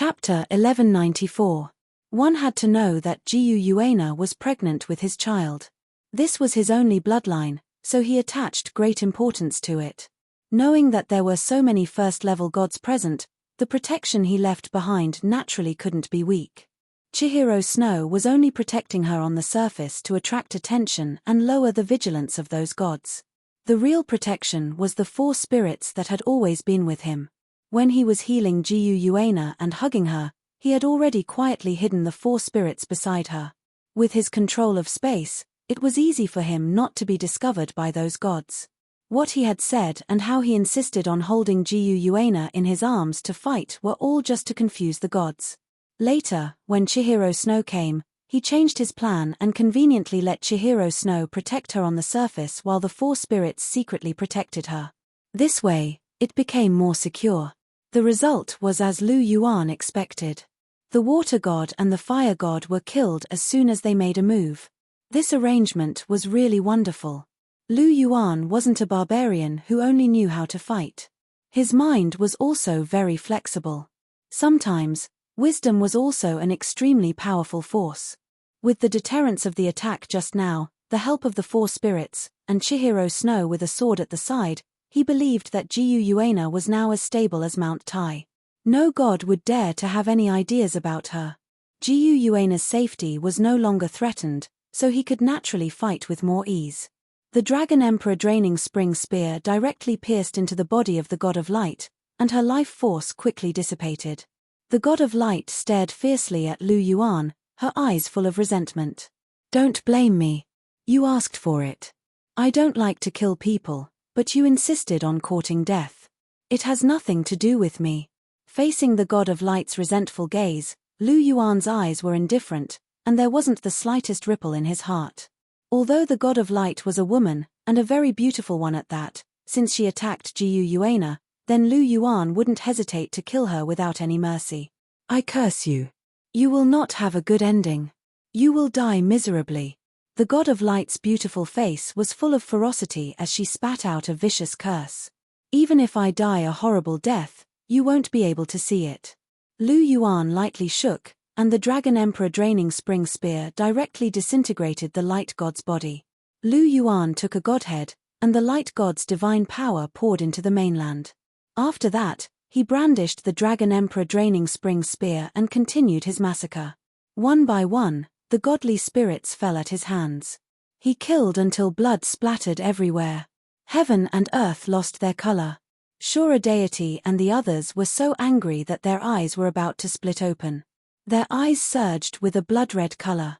Chapter 1194. One had to know that Guuana was pregnant with his child. This was his only bloodline, so he attached great importance to it. Knowing that there were so many first-level gods present, the protection he left behind naturally couldn't be weak. Chihiro Snow was only protecting her on the surface to attract attention and lower the vigilance of those gods. The real protection was the four spirits that had always been with him. When he was healing Guuana and hugging her, he had already quietly hidden the four spirits beside her. With his control of space, it was easy for him not to be discovered by those gods. What he had said and how he insisted on holding Guuana in his arms to fight were all just to confuse the gods. Later, when Chihiro Snow came, he changed his plan and conveniently let Chihiro Snow protect her on the surface while the four spirits secretly protected her. This way, it became more secure. The result was as Lu Yuan expected. The water god and the fire god were killed as soon as they made a move. This arrangement was really wonderful. Lu Yuan wasn't a barbarian who only knew how to fight. His mind was also very flexible. Sometimes, wisdom was also an extremely powerful force. With the deterrence of the attack just now, the help of the four spirits, and Chihiro Snow with a sword at the side, he believed that Guuana was now as stable as Mount Tai. No god would dare to have any ideas about her. Guuana's safety was no longer threatened, so he could naturally fight with more ease. The Dragon Emperor Draining Spring Spear directly pierced into the body of the God of Light, and her life force quickly dissipated. The God of Light stared fiercely at Lu Yuan, her eyes full of resentment. "Don't blame me. You asked for it. I don't like to kill people, but you insisted on courting death. It has nothing to do with me." Facing the God of Light's resentful gaze, Lu Yuan's eyes were indifferent, and there wasn't the slightest ripple in his heart. Although the God of Light was a woman, and a very beautiful one at that, since she attacked Guuana, then Lu Yuan wouldn't hesitate to kill her without any mercy. "I curse you. You will not have a good ending. You will die miserably." The God of Light's beautiful face was full of ferocity as she spat out a vicious curse. "Even if I die a horrible death, you won't be able to see it." Lu Yuan lightly shook, and the Dragon Emperor Draining Spring Spear directly disintegrated the Light God's body. Lu Yuan took a godhead, and the Light God's divine power poured into the mainland. After that, he brandished the Dragon Emperor Draining Spring Spear and continued his massacre. One by one, the godly spirits fell at his hands. He killed until blood splattered everywhere. Heaven and earth lost their color. Shura deity and the others were so angry that their eyes were about to split open. Their eyes surged with a blood-red color.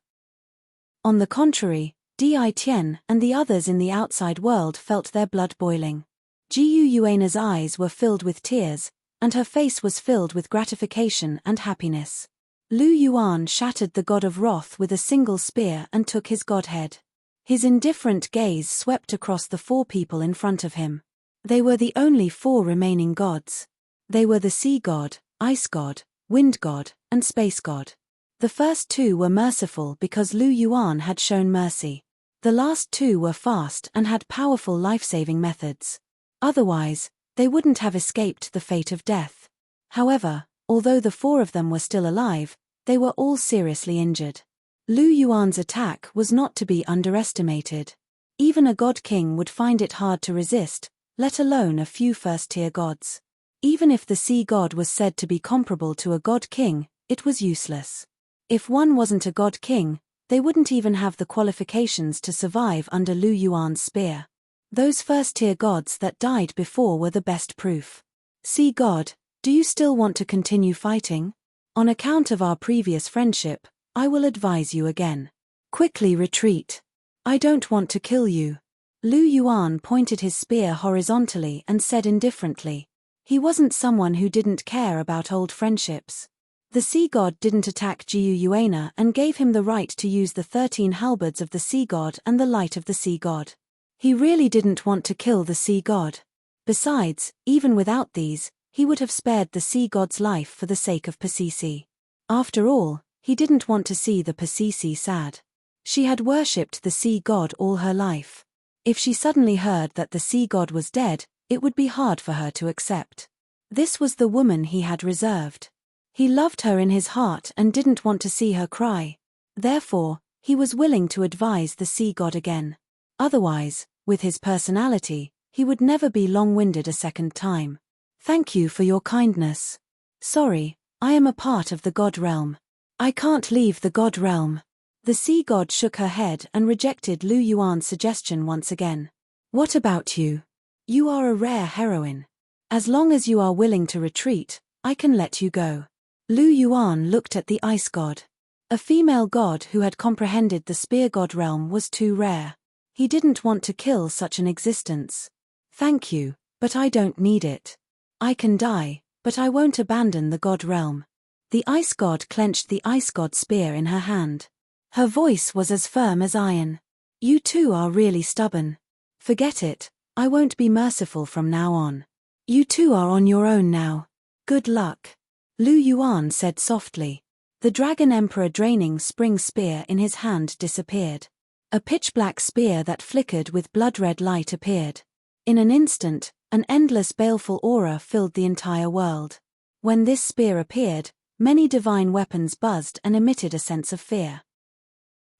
On the contrary, Di Tian and the others in the outside world felt their blood boiling. Guuana's eyes were filled with tears, and her face was filled with gratification and happiness. Lu Yuan shattered the God of Wrath with a single spear and took his godhead. His indifferent gaze swept across the four people in front of him. They were the only four remaining gods. They were the Sea God, Ice God, Wind God, and Space God. The first two were merciful because Lu Yuan had shown mercy. The last two were fast and had powerful life-saving methods. Otherwise, they wouldn't have escaped the fate of death. However, although the four of them were still alive, they were all seriously injured. Lu Yuan's attack was not to be underestimated. Even a god king would find it hard to resist, let alone a few first-tier gods. Even if the sea god was said to be comparable to a god king, it was useless. If one wasn't a god king, they wouldn't even have the qualifications to survive under Lu Yuan's spear. Those first-tier gods that died before were the best proof. "Sea god, do you still want to continue fighting? On account of our previous friendship, I will advise you again. Quickly retreat. I don't want to kill you." Lu Yuan pointed his spear horizontally and said indifferently. He wasn't someone who didn't care about old friendships. The sea god didn't attack Guuana and gave him the right to use the 13 halberds of the sea god and the light of the sea god. He really didn't want to kill the sea god. Besides, even without these, he would have spared the sea god's life for the sake of Pasisi. After all, he didn't want to see the Pasisi sad. She had worshipped the sea god all her life. If she suddenly heard that the sea god was dead, it would be hard for her to accept. This was the woman he had reserved. He loved her in his heart and didn't want to see her cry. Therefore, he was willing to advise the sea god again. Otherwise, with his personality, he would never be long-winded a second time. Thank you for your kindness. Sorry, I am a part of the god realm. I can't leave the god realm. The sea god shook her head and rejected Lu Yuan's suggestion once again. What about you? You are a rare heroine. As long as you are willing to retreat, I can let you go. Lu Yuan looked at the ice god. A female god who had comprehended the spear god realm was too rare. He didn't want to kill such an existence. Thank you, but I don't need it. I can die, but I won't abandon the god realm. The ice god clenched the ice god spear in her hand. Her voice was as firm as iron. You two are really stubborn. Forget it, I won't be merciful from now on. You two are on your own now. Good luck. Lu Yuan said softly. The Dragon Emperor draining spring spear in his hand disappeared. A pitch-black spear that flickered with blood-red light appeared. In an instant, an endless baleful aura filled the entire world. When this spear appeared, many divine weapons buzzed and emitted a sense of fear.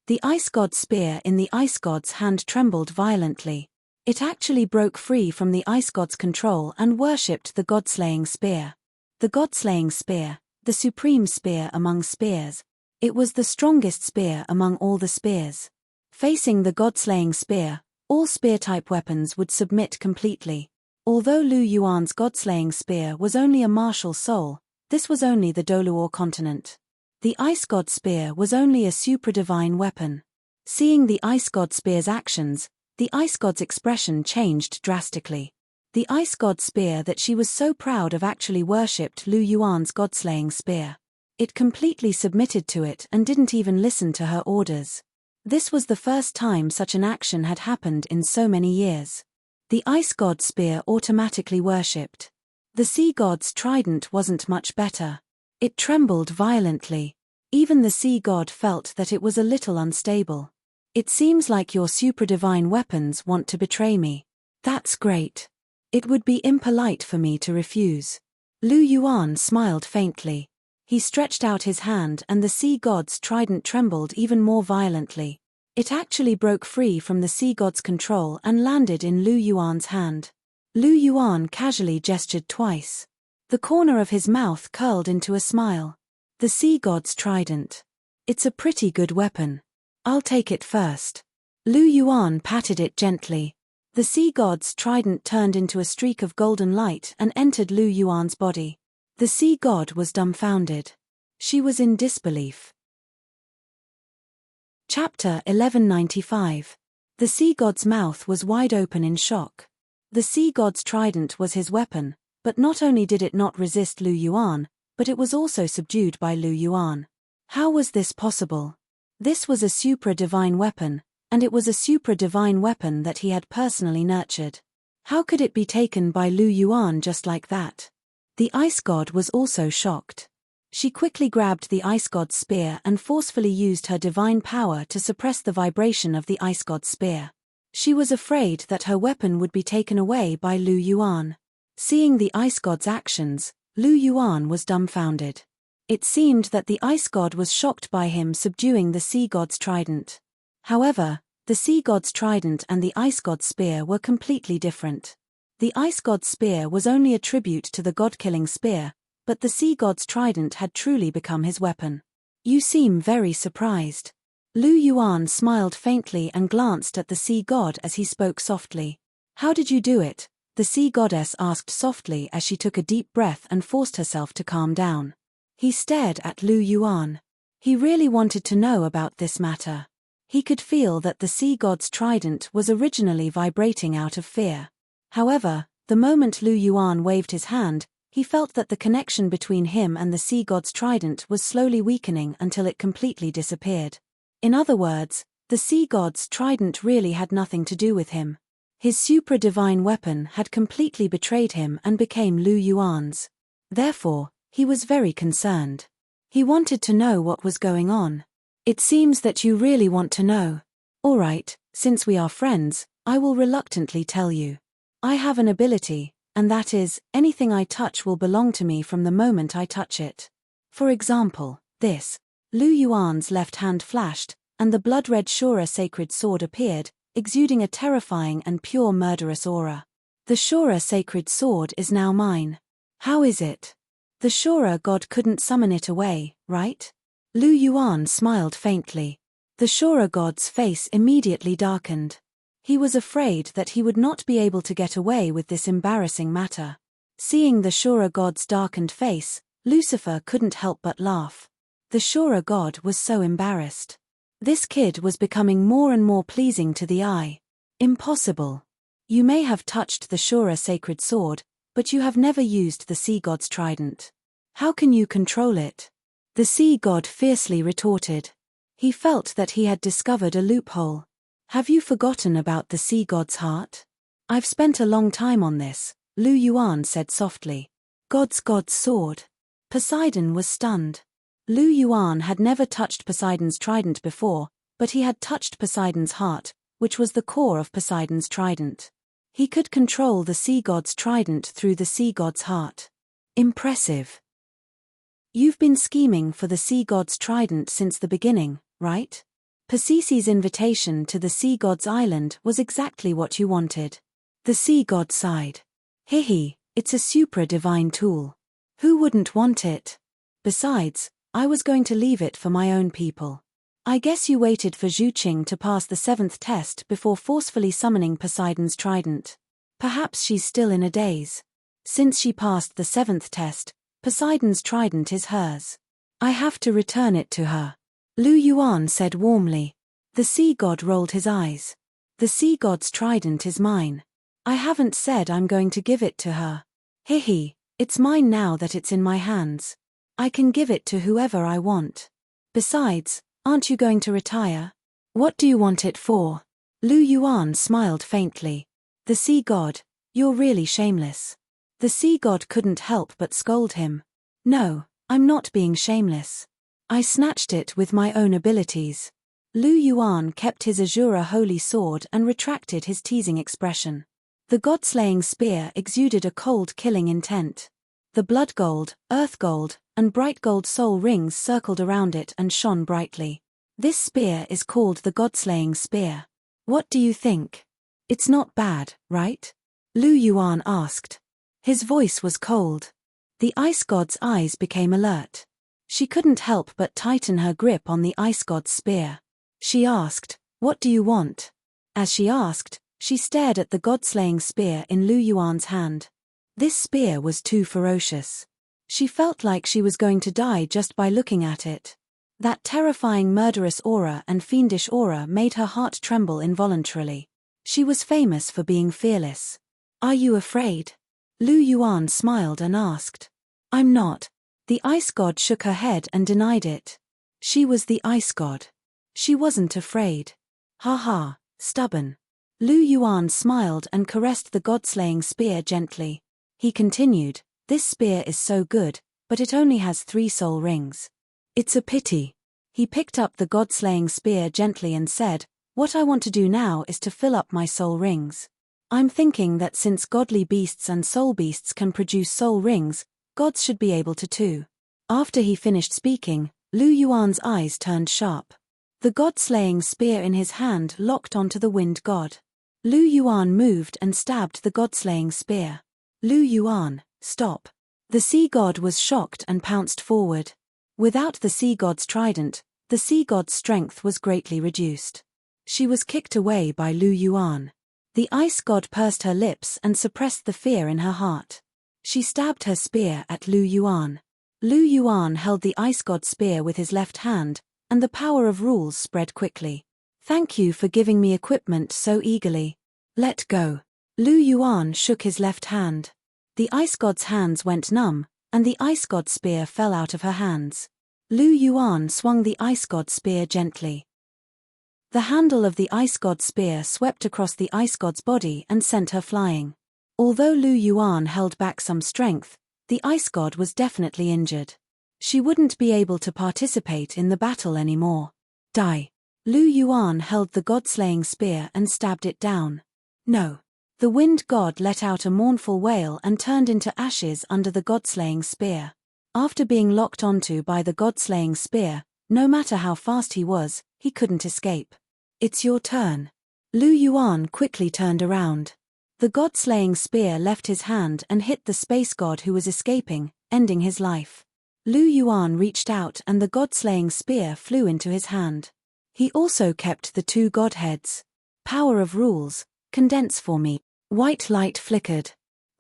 The ice god's spear in the ice god's hand trembled violently. It actually broke free from the ice god's control and worshipped the god-slaying spear. The god-slaying spear, the supreme spear among spears. It was the strongest spear among all the spears. Facing the god-slaying spear, all spear-type weapons would submit completely. Although Lu Yuan's god-slaying spear was only a martial soul, this was only the Douluo continent. The ice god spear was only a supra-divine weapon. Seeing the ice god spear's actions, the ice god's expression changed drastically. The ice god spear that she was so proud of actually worshipped Lu Yuan's god-slaying spear. It completely submitted to it and didn't even listen to her orders. This was the first time such an action had happened in so many years. The ice god spear automatically worshipped. The sea god's trident wasn't much better. It trembled violently. Even the sea god felt that it was a little unstable. It seems like your supra-divine weapons want to betray me. That's great. It would be impolite for me to refuse. Lu Yuan smiled faintly. He stretched out his hand and the sea god's trident trembled even more violently. It actually broke free from the sea god's control and landed in Lu Yuan's hand. Lu Yuan casually gestured twice. The corner of his mouth curled into a smile. The sea god's trident. It's a pretty good weapon. I'll take it first. Lu Yuan patted it gently. The sea god's trident turned into a streak of golden light and entered Lu Yuan's body. The sea god was dumbfounded. She was in disbelief. Chapter 1195. The sea god's mouth was wide open in shock. The sea god's trident was his weapon, but not only did it not resist Lu Yuan, but it was also subdued by Lu Yuan. How was this possible? This was a supra-divine weapon, and it was a supra-divine weapon that he had personally nurtured. How could it be taken by Lu Yuan just like that? The ice god was also shocked. She quickly grabbed the ice god's spear and forcefully used her divine power to suppress the vibration of the ice god's spear. She was afraid that her weapon would be taken away by Lu Yuan. Seeing the ice god's actions, Lu Yuan was dumbfounded. It seemed that the ice god was shocked by him subduing the sea god's trident. However, the sea god's trident and the ice god's spear were completely different. The ice god's spear was only a tribute to the god-killing spear, but the sea god's trident had truly become his weapon. You seem very surprised. Lu Yuan smiled faintly and glanced at the sea god as he spoke softly. How did you do it? The sea goddess asked softly as she took a deep breath and forced herself to calm down. He stared at Lu Yuan. He really wanted to know about this matter. He could feel that the sea god's trident was originally vibrating out of fear. However, the moment Lu Yuan waved his hand, he felt that the connection between him and the sea god's trident was slowly weakening until it completely disappeared. In other words, the sea god's trident really had nothing to do with him. His supra-divine weapon had completely betrayed him and became Lu Yuan's. Therefore, he was very concerned. He wanted to know what was going on. It seems that you really want to know. All right, since we are friends, I will reluctantly tell you. I have an ability, and that is, anything I touch will belong to me from the moment I touch it. For example, this. Lu Yuan's left hand flashed, and the blood-red Shura sacred sword appeared, exuding a terrifying and pure murderous aura. The Shura sacred sword is now mine. How is it? The Shura god couldn't summon it away, right? Lu Yuan smiled faintly. The Shura god's face immediately darkened. He was afraid that he would not be able to get away with this embarrassing matter. Seeing the Shura god's darkened face, Lucifer couldn't help but laugh. The Shura god was so embarrassed. This kid was becoming more and more pleasing to the eye. Impossible. You may have touched the Shura sacred sword, but you have never used the sea god's trident. How can you control it? The sea god fiercely retorted. He felt that he had discovered a loophole. Have you forgotten about the sea god's heart? I've spent a long time on this, Lu Yuan said softly. God's sword. Poseidon was stunned. Lu Yuan had never touched Poseidon's trident before, but he had touched Poseidon's heart, which was the core of Poseidon's trident. He could control the sea god's trident through the sea god's heart. Impressive. You've been scheming for the sea god's trident since the beginning, right? Pasisi's invitation to the sea god's island was exactly what you wanted. The sea god sighed. Hihi, it's a supra-divine tool. Who wouldn't want it? Besides, I was going to leave it for my own people. I guess you waited for Zhu Qing to pass the 7th test before forcefully summoning Poseidon's trident. Perhaps she's still in a daze. Since she passed the 7th test, Poseidon's trident is hers. I have to return it to her. Lu Yuan said warmly. The sea god rolled his eyes. The sea god's trident is mine. I haven't said I'm going to give it to her. Hihi, it's mine now that it's in my hands. I can give it to whoever I want. Besides, aren't you going to retire? What do you want it for? Lu Yuan smiled faintly. The sea god, you're really shameless. The sea god couldn't help but scold him. No, I'm not being shameless. I snatched it with my own abilities. Lu Yuan kept his Azura holy sword and retracted his teasing expression. The god-slaying spear exuded a cold killing intent. The blood gold, earth gold, and bright gold soul rings circled around it and shone brightly. This spear is called the god-slaying spear. What do you think? It's not bad, right? Lu Yuan asked. His voice was cold. The ice god's eyes became alert. She couldn't help but tighten her grip on the ice god's spear. She asked, "What do you want?" As she asked, she stared at the god-slaying spear in Lu Yuan's hand. This spear was too ferocious. She felt like she was going to die just by looking at it. That terrifying murderous aura and fiendish aura made her heart tremble involuntarily. She was famous for being fearless. Are you afraid? Lu Yuan smiled and asked. I'm not. The ice god shook her head and denied it. She was the ice god. She wasn't afraid. Ha ha, stubborn. Lu Yuan smiled and caressed the god-slaying spear gently. He continued, this spear is so good, but it only has 3 soul rings. It's a pity. He picked up the god-slaying spear gently and said, what I want to do now is to fill up my soul rings. I'm thinking that since godly beasts and soul beasts can produce soul rings, gods should be able to too. After he finished speaking, Lu Yuan's eyes turned sharp. The god-slaying spear in his hand locked onto the wind god. Lu Yuan moved and stabbed the god-slaying spear. Lu Yuan, stop. The sea god was shocked and pounced forward. Without the sea god's trident, the sea god's strength was greatly reduced. She was kicked away by Lu Yuan. The ice god pursed her lips and suppressed the fear in her heart. She stabbed her spear at Lu Yuan. Lu Yuan held the ice god's spear with his left hand, and the power of rules spread quickly. Thank you for giving me equipment so eagerly. Let go. Lu Yuan shook his left hand. The ice god's hands went numb, and the ice god's spear fell out of her hands. Lu Yuan swung the ice god's spear gently. The handle of the ice god's spear swept across the ice god's body and sent her flying. Although Lu Yuan held back some strength, the ice god was definitely injured. She wouldn't be able to participate in the battle anymore. Die. Lu Yuan held the god-slaying spear and stabbed it down. No. The wind god let out a mournful wail and turned into ashes under the god-slaying spear. After being locked onto by the god-slaying spear, no matter how fast he was, he couldn't escape. It's your turn. Lu Yuan quickly turned around. The god-slaying spear left his hand and hit the space god who was escaping, ending his life. Lu Yuan reached out and the god-slaying spear flew into his hand. He also kept the two godheads. Power of rules, condense for me. White light flickered.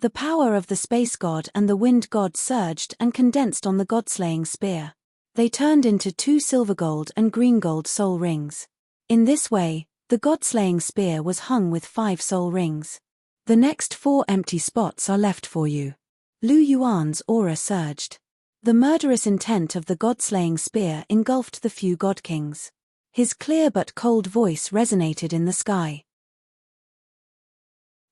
The power of the space god and the wind god surged and condensed on the god-slaying spear. They turned into two silver gold and green gold soul rings. In this way, the god-slaying spear was hung with 5 soul rings. The next 4 empty spots are left for you. Lu Yuan's aura surged. The murderous intent of the god-slaying spear engulfed the few god kings. His clear but cold voice resonated in the sky.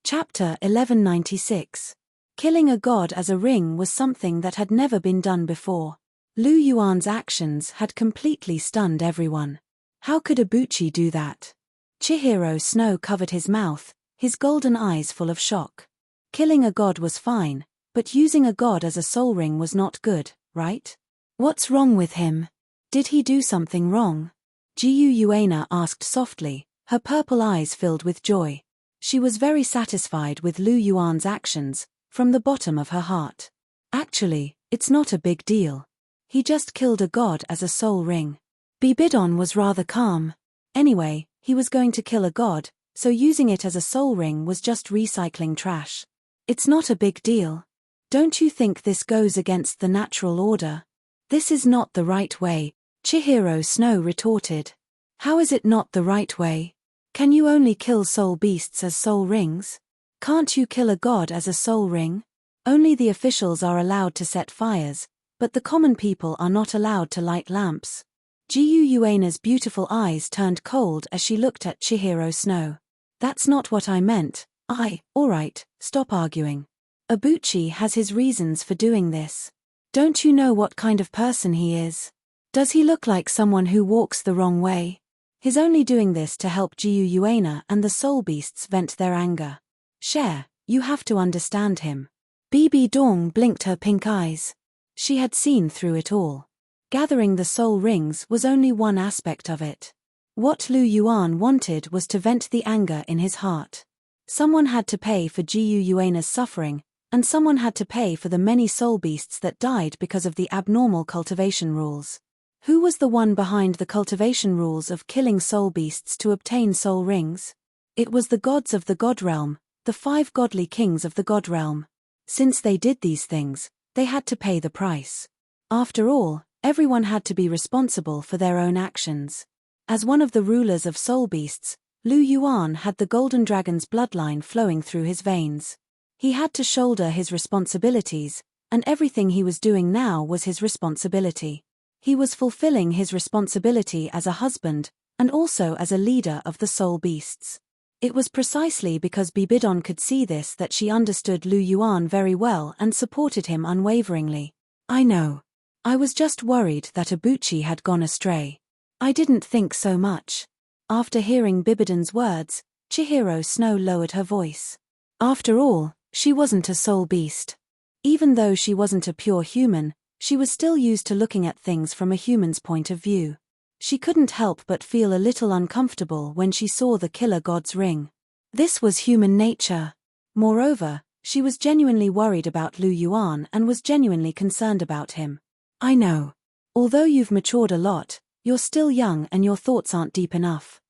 Chapter 1196. Killing a god as a ring was something that had never been done before. Lu Yuan's actions had completely stunned everyone. How could Ibuchi do that? Chihiro Snow covered his mouth, his golden eyes full of shock. Killing a god was fine, but using a god as a soul ring was not good, right? What's wrong with him? Did he do something wrong? Jiyu Yuena asked softly, her purple eyes filled with joy. She was very satisfied with Lu Yuan's actions, from the bottom of her heart. Actually, it's not a big deal. He just killed a god as a soul ring. Bibidon was rather calm. Anyway, he was going to kill a god, so using it as a soul ring was just recycling trash. It's not a big deal. Don't you think this goes against the natural order? This is not the right way, Chihiro Snow retorted. How is it not the right way? Can you only kill soul beasts as soul rings? Can't you kill a god as a soul ring? Only the officials are allowed to set fires, but the common people are not allowed to light lamps. Jiyu Yuena's beautiful eyes turned cold as she looked at Chihiro Snow. That's not what I meant. Alright, stop arguing. Ibuchi has his reasons for doing this. Don't you know what kind of person he is? Does he look like someone who walks the wrong way? He's only doing this to help Jiyu Yuena and the soul beasts vent their anger. Cher, you have to understand him. Bibi Dong blinked her pink eyes. She had seen through it all. Gathering the soul rings was only one aspect of it. What Lu Yuan wanted was to vent the anger in his heart. Someone had to pay for Jiyu Yuena's suffering, and someone had to pay for the many soul beasts that died because of the abnormal cultivation rules. Who was the one behind the cultivation rules of killing soul beasts to obtain soul rings? It was the gods of the god realm, the 5 godly kings of the god realm. Since they did these things, they had to pay the price. After all, everyone had to be responsible for their own actions. As one of the rulers of soul beasts, Lu Yuan had the golden dragon's bloodline flowing through his veins. He had to shoulder his responsibilities, and everything he was doing now was his responsibility. He was fulfilling his responsibility as a husband, and also as a leader of the soul beasts. It was precisely because Bibidon could see this that she understood Lu Yuan very well and supported him unwaveringly. I know. I was just worried that Ibuchi had gone astray. I didn't think so much. After hearing Bibidon's words, Chihiro Snow lowered her voice. After all, she wasn't a soul beast. Even though she wasn't a pure human, she was still used to looking at things from a human's point of view. She couldn't help but feel a little uncomfortable when she saw the killer god's ring. This was human nature. Moreover, she was genuinely worried about Lu Yuan and was genuinely concerned about him. I know. Although you've matured a lot, you're still young and your thoughts aren't deep enough.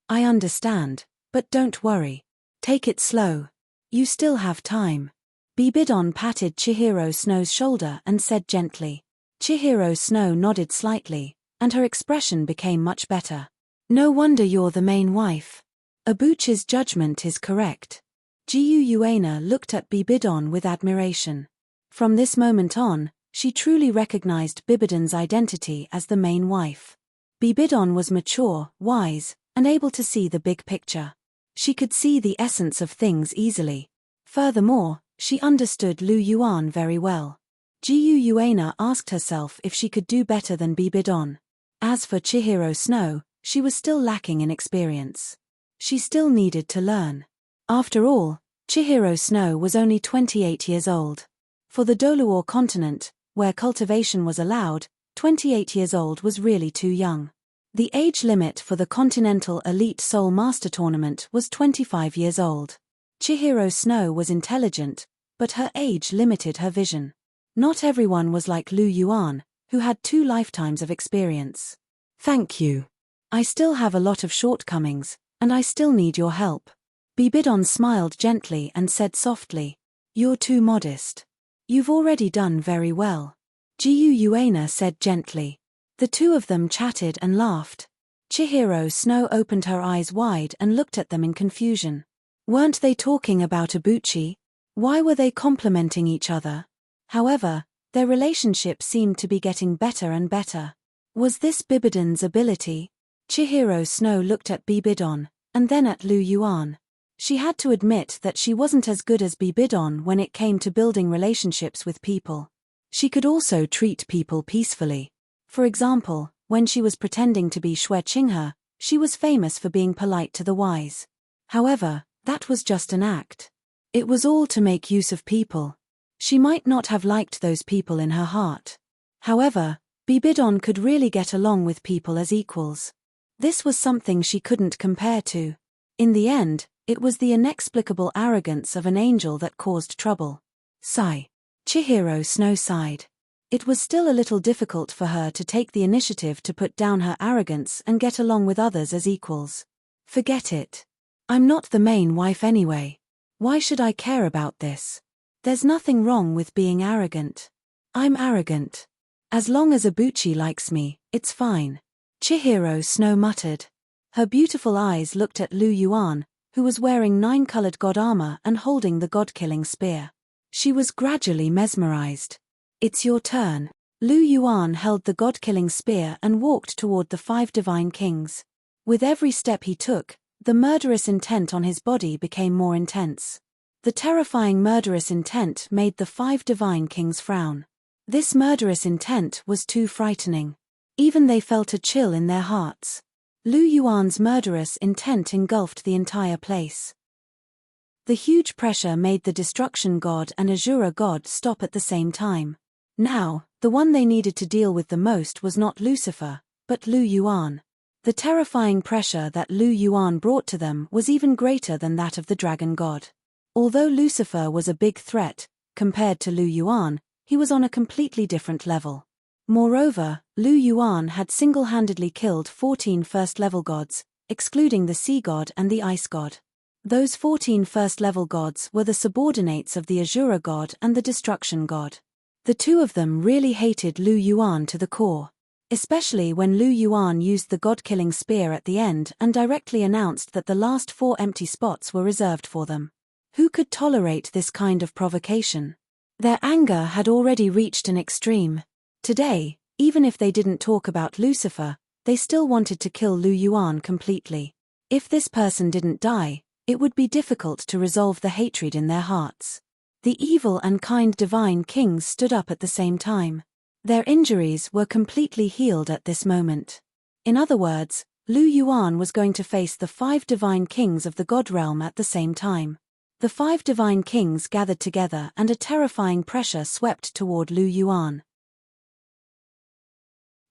I understand, but don't worry. Take it slow. You still have time. Bibidon patted Chihiro Snow's shoulder and said gently. Chihiro Snow nodded slightly, and her expression became much better. No wonder you're the main wife. Ibuchi's judgment is correct. Jiyu Yuena looked at Bibidon with admiration. From this moment on, she truly recognized Bibidon's identity as the main wife. Bibidon was mature, wise, and able to see the big picture. She could see the essence of things easily. Furthermore, she understood Lu Yuan very well. Jiyu Yuena asked herself if she could do better than Bibidon. As for Chihiro Snow, she was still lacking in experience. She still needed to learn. After all, Chihiro Snow was only 28 years old. For the Douluo continent, where cultivation was allowed, 28 years old was really too young. The age limit for the Continental Elite Soul Master Tournament was 25 years old. Chihiro Snow was intelligent, but her age limited her vision. Not everyone was like Lu Yuan, who had 2 lifetimes of experience. Thank you. I still have a lot of shortcomings, and I still need your help. Bibidon smiled gently and said softly, You're too modest. You've already done very well. Jiu Yuana said gently. The two of them chatted and laughed. Chihiro Snow opened her eyes wide and looked at them in confusion. Weren't they talking about Ibuchi? Why were they complimenting each other? However, their relationship seemed to be getting better and better. Was this Bibidon's ability? Chihiro Snow looked at Bibidon, and then at Lu Yuan. She had to admit that she wasn't as good as Bibidon when it came to building relationships with people. She could also treat people peacefully. For example, when she was pretending to be Xue Qinghe, she was famous for being polite to the wise. However, that was just an act. It was all to make use of people. She might not have liked those people in her heart. However, Bibidon could really get along with people as equals. This was something she couldn't compare to. In the end, it was the inexplicable arrogance of an angel that caused trouble. Sigh. Chihiro Snow sighed. It was still a little difficult for her to take the initiative to put down her arrogance and get along with others as equals. Forget it. I'm not the main wife anyway. Why should I care about this? There's nothing wrong with being arrogant. I'm arrogant. As long as Ibuchi likes me, it's fine. Chihiro Snow muttered. Her beautiful eyes looked at Lu Yuan, who was wearing 9-colored god armor and holding the god-killing spear. She was gradually mesmerized. It's your turn. Lu Yuan held the god-killing spear and walked toward the 5 divine kings. With every step he took, the murderous intent on his body became more intense. The terrifying murderous intent made the 5 divine kings frown. This murderous intent was too frightening. Even they felt a chill in their hearts. Lu Yuan's murderous intent engulfed the entire place. The huge pressure made the destruction god and Azura god stop at the same time. Now, the one they needed to deal with the most was not Lucifer, but Lu Yuan. The terrifying pressure that Lu Yuan brought to them was even greater than that of the dragon god. Although Lucifer was a big threat, compared to Lu Yuan, he was on a completely different level. Moreover, Lu Yuan had single-handedly killed 14 first-level gods, excluding the sea god and the ice god. Those 14 first-level gods were the subordinates of the Azura god and the destruction god. The two of them really hated Lu Yuan to the core. Especially when Lu Yuan used the god-killing spear at the end and directly announced that the last 4 empty spots were reserved for them. Who could tolerate this kind of provocation? Their anger had already reached an extreme. Today, even if they didn't talk about Lucifer, they still wanted to kill Lu Yuan completely. If this person didn't die, it would be difficult to resolve the hatred in their hearts. The evil and kind divine kings stood up at the same time. Their injuries were completely healed at this moment. In other words, Lu Yuan was going to face the 5 divine kings of the god realm at the same time. The 5 divine kings gathered together and a terrifying pressure swept toward Lu Yuan.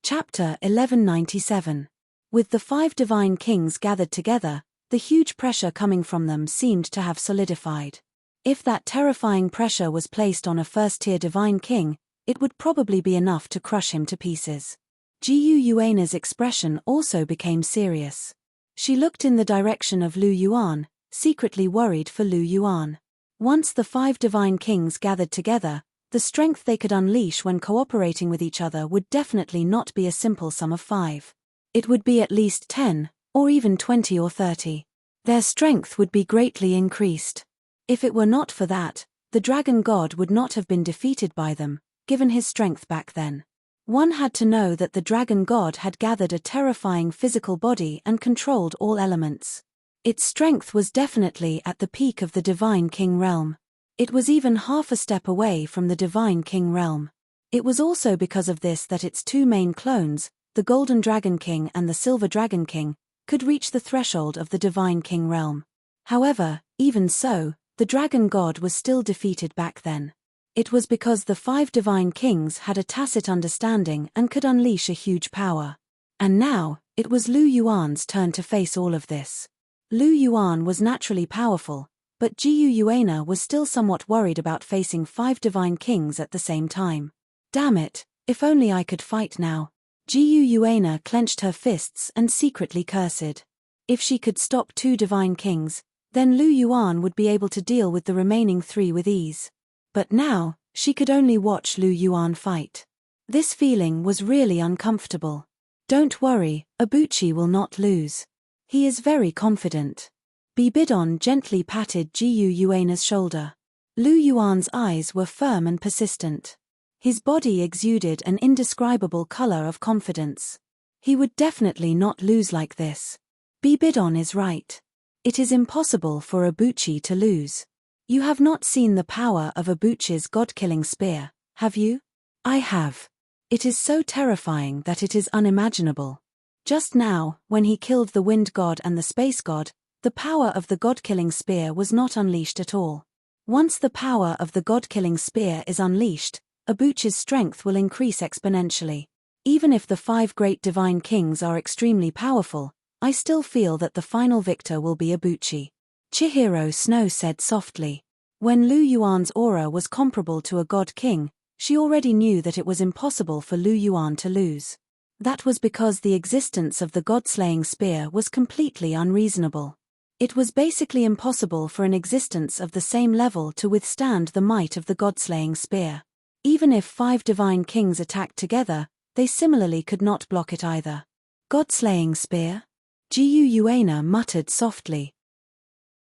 Chapter 1197. With the 5 divine kings gathered together, the huge pressure coming from them seemed to have solidified. If that terrifying pressure was placed on a first-tier divine king, it would probably be enough to crush him to pieces. Jiu Yuana's expression also became serious. She looked in the direction of Lu Yuan, secretly worried for Lu Yuan. Once the 5 divine kings gathered together, the strength they could unleash when cooperating with each other would definitely not be a simple sum of 5. It would be at least 10, or even 20 or 30. Their strength would be greatly increased. If it were not for that, the dragon god would not have been defeated by them, given his strength back then. One had to know that the dragon god had gathered a terrifying physical body and controlled all elements. Its strength was definitely at the peak of the divine king realm. It was even half a step away from the divine king realm. It was also because of this that its 2 main clones, the golden dragon king and the silver dragon king, could reach the threshold of the divine king realm. However, even so, the dragon god was still defeated back then. It was because the 5 divine kings had a tacit understanding and could unleash a huge power. And now, it was Lu Yuan's turn to face all of this. Lu Yuan was naturally powerful, but Jiu Yuana was still somewhat worried about facing 5 divine kings at the same time. Damn it, if only I could fight now. Jiu Yuana clenched her fists and secretly cursed. If she could stop 2 divine kings, then Lu Yuan would be able to deal with the remaining 3 with ease. But now, she could only watch Lu Yuan fight. This feeling was really uncomfortable. Don't worry, Ibuchi will not lose. He is very confident. Bibidon gently patted Jiu Yuana's shoulder. Lu Yuan's eyes were firm and persistent. His body exuded an indescribable color of confidence. He would definitely not lose like this. Bibidon is right. It is impossible for Ibuchi to lose. You have not seen the power of Ibuchi's god-killing spear, have you? I have. It is so terrifying that it is unimaginable. Just now, when he killed the wind god and the space god, the power of the god-killing spear was not unleashed at all. Once the power of the god-killing spear is unleashed, Ibuchi's strength will increase exponentially. Even if the 5 great divine kings are extremely powerful, I still feel that the final victor will be Ibuchi. Chihiro Snow said softly. When Lu Yuan's aura was comparable to a god king, she already knew that it was impossible for Lu Yuan to lose. That was because the existence of the god-slaying spear was completely unreasonable. It was basically impossible for an existence of the same level to withstand the might of the god-slaying spear. Even if 5 divine kings attacked together, they similarly could not block it either. God-slaying spear? Jiu Yuana muttered softly.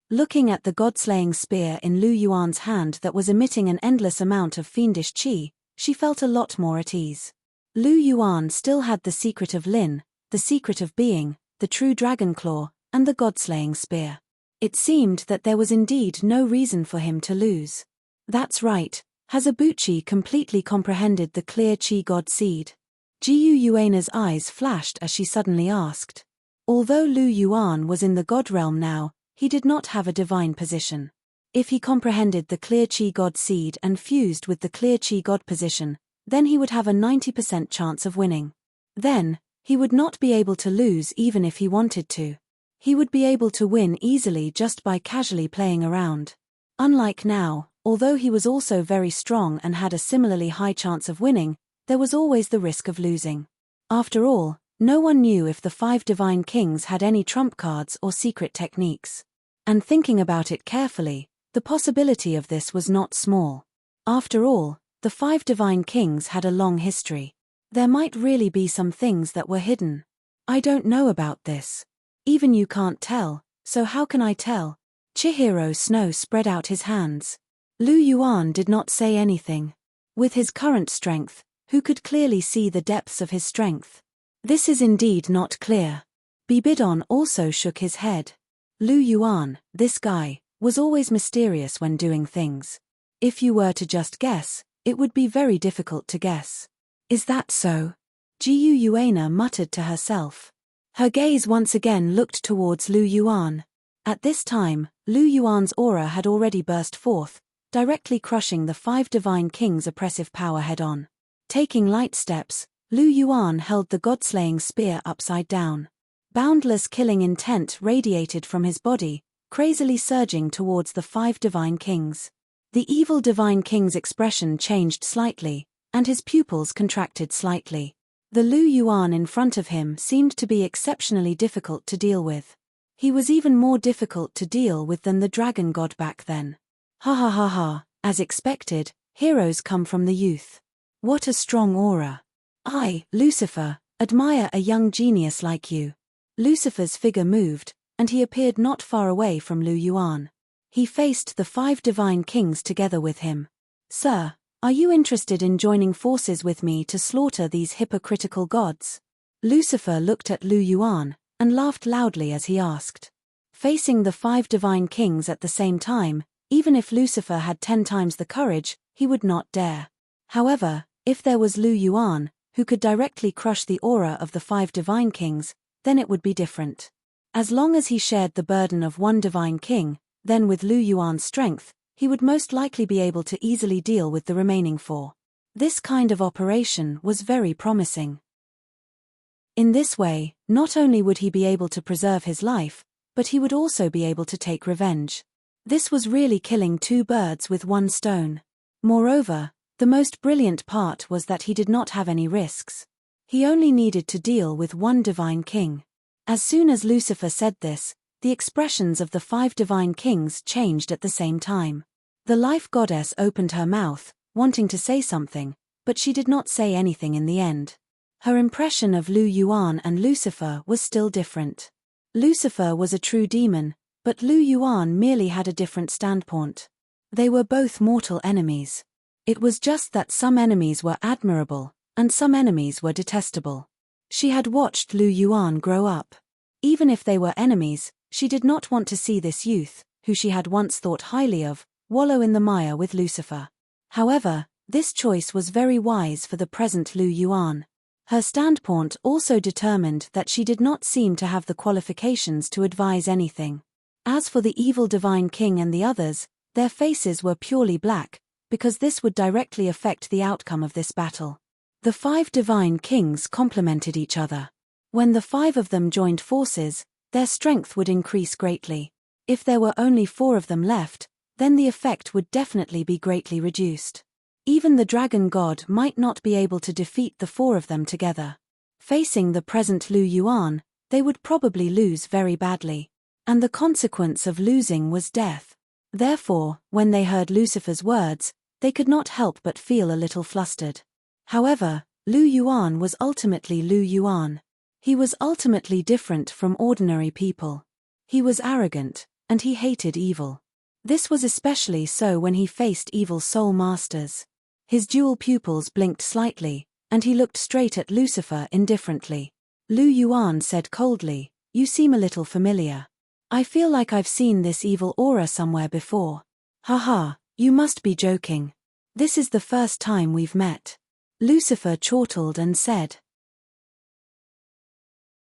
Looking at the god-slaying spear in Lu Yuan's hand that was emitting an endless amount of fiendish qi, she felt a lot more at ease. Lu Yuan still had the secret of Lin, the secret of being, the true dragon claw, and the god-slaying spear. It seemed that there was indeed no reason for him to lose. That's right, has Ibuchi completely comprehended the clear qi god seed? Jiu Yuana's eyes flashed as she suddenly asked. Although Lu Yuan was in the god realm now, he did not have a divine position. If he comprehended the clear qi god seed and fused with the clear qi god position, then he would have a 90% chance of winning. Then, he would not be able to lose even if he wanted to. He would be able to win easily just by casually playing around. Unlike now, although he was also very strong and had a similarly high chance of winning, there was always the risk of losing. After all, no one knew if the 5 divine kings had any trump cards or secret techniques. And thinking about it carefully, the possibility of this was not small. After all, the 5 divine kings had a long history. There might really be some things that were hidden. I don't know about this. Even you can't tell, so how can I tell? Chihiro Snow spread out his hands. Lu Yuan did not say anything. With his current strength, who could clearly see the depths of his strength? This is indeed not clear. Bibidon also shook his head. Lu Yuan, this guy, was always mysterious when doing things. If you were to just guess, it would be very difficult to guess. Is that so? Jiu Yuana muttered to herself. Her gaze once again looked towards Lu Yuan. At this time, Lu Yuan's aura had already burst forth, directly crushing the 5 divine kings' oppressive power head-on. Taking light steps, Lu Yuan held the god-slaying spear upside down. Boundless killing intent radiated from his body, crazily surging towards the 5 divine kings. The evil divine king's expression changed slightly, and his pupils contracted slightly. The Lu Yuan in front of him seemed to be exceptionally difficult to deal with. He was even more difficult to deal with than the dragon god back then. Ha ha ha ha, as expected, heroes come from the youth. What a strong aura. I, Lucifer, admire a young genius like you. Lucifer's figure moved, and he appeared not far away from Lu Yuan. He faced the 5 divine kings together with him. Sir, are you interested in joining forces with me to slaughter these hypocritical gods? Lucifer looked at Lu Yuan, and laughed loudly as he asked. Facing the 5 divine kings at the same time, even if Lucifer had 10 times the courage, he would not dare. However, if there was Lu Yuan, who could directly crush the aura of the 5 divine kings, then it would be different. As long as he shared the burden of one divine king, then with Lu Yuan's strength, he would most likely be able to easily deal with the remaining 4. This kind of operation was very promising. In this way, not only would he be able to preserve his life, but he would also be able to take revenge. This was really killing 2 birds with 1 stone. Moreover, the most brilliant part was that he did not have any risks. He only needed to deal with 1 divine king. As soon as Lucifer said this, the expressions of the 5 divine kings changed at the same time. The life goddess opened her mouth, wanting to say something, but she did not say anything in the end. Her impression of Lu Yuan and Lucifer was still different. Lucifer was a true demon, but Lu Yuan merely had a different standpoint. They were both mortal enemies. It was just that some enemies were admirable, and some enemies were detestable. She had watched Lu Yuan grow up. Even if they were enemies, she did not want to see this youth, who she had once thought highly of, wallow in the mire with Lucifer. However, this choice was very wise for the present Lu Yuan. Her standpoint also determined that she did not seem to have the qualifications to advise anything. As for the evil divine king and the others, their faces were purely black, because this would directly affect the outcome of this battle. The 5 divine kings complemented each other. When the 5 of them joined forces, their strength would increase greatly. If there were only 4 of them left, then the effect would definitely be greatly reduced. Even the dragon god might not be able to defeat the 4 of them together. Facing the present Lu Yuan, they would probably lose very badly. And the consequence of losing was death. Therefore, when they heard Lucifer's words, they could not help but feel a little flustered. However, Lu Yuan was ultimately Lu Yuan. He was ultimately different from ordinary people. He was arrogant, and he hated evil. This was especially so when he faced evil soul masters. His dual pupils blinked slightly, and he looked straight at Lucifer indifferently. Lu Yuan said coldly, "You seem a little familiar. I feel like I've seen this evil aura somewhere before." "Haha, you must be joking. This is the first time we've met." Lucifer chortled and said.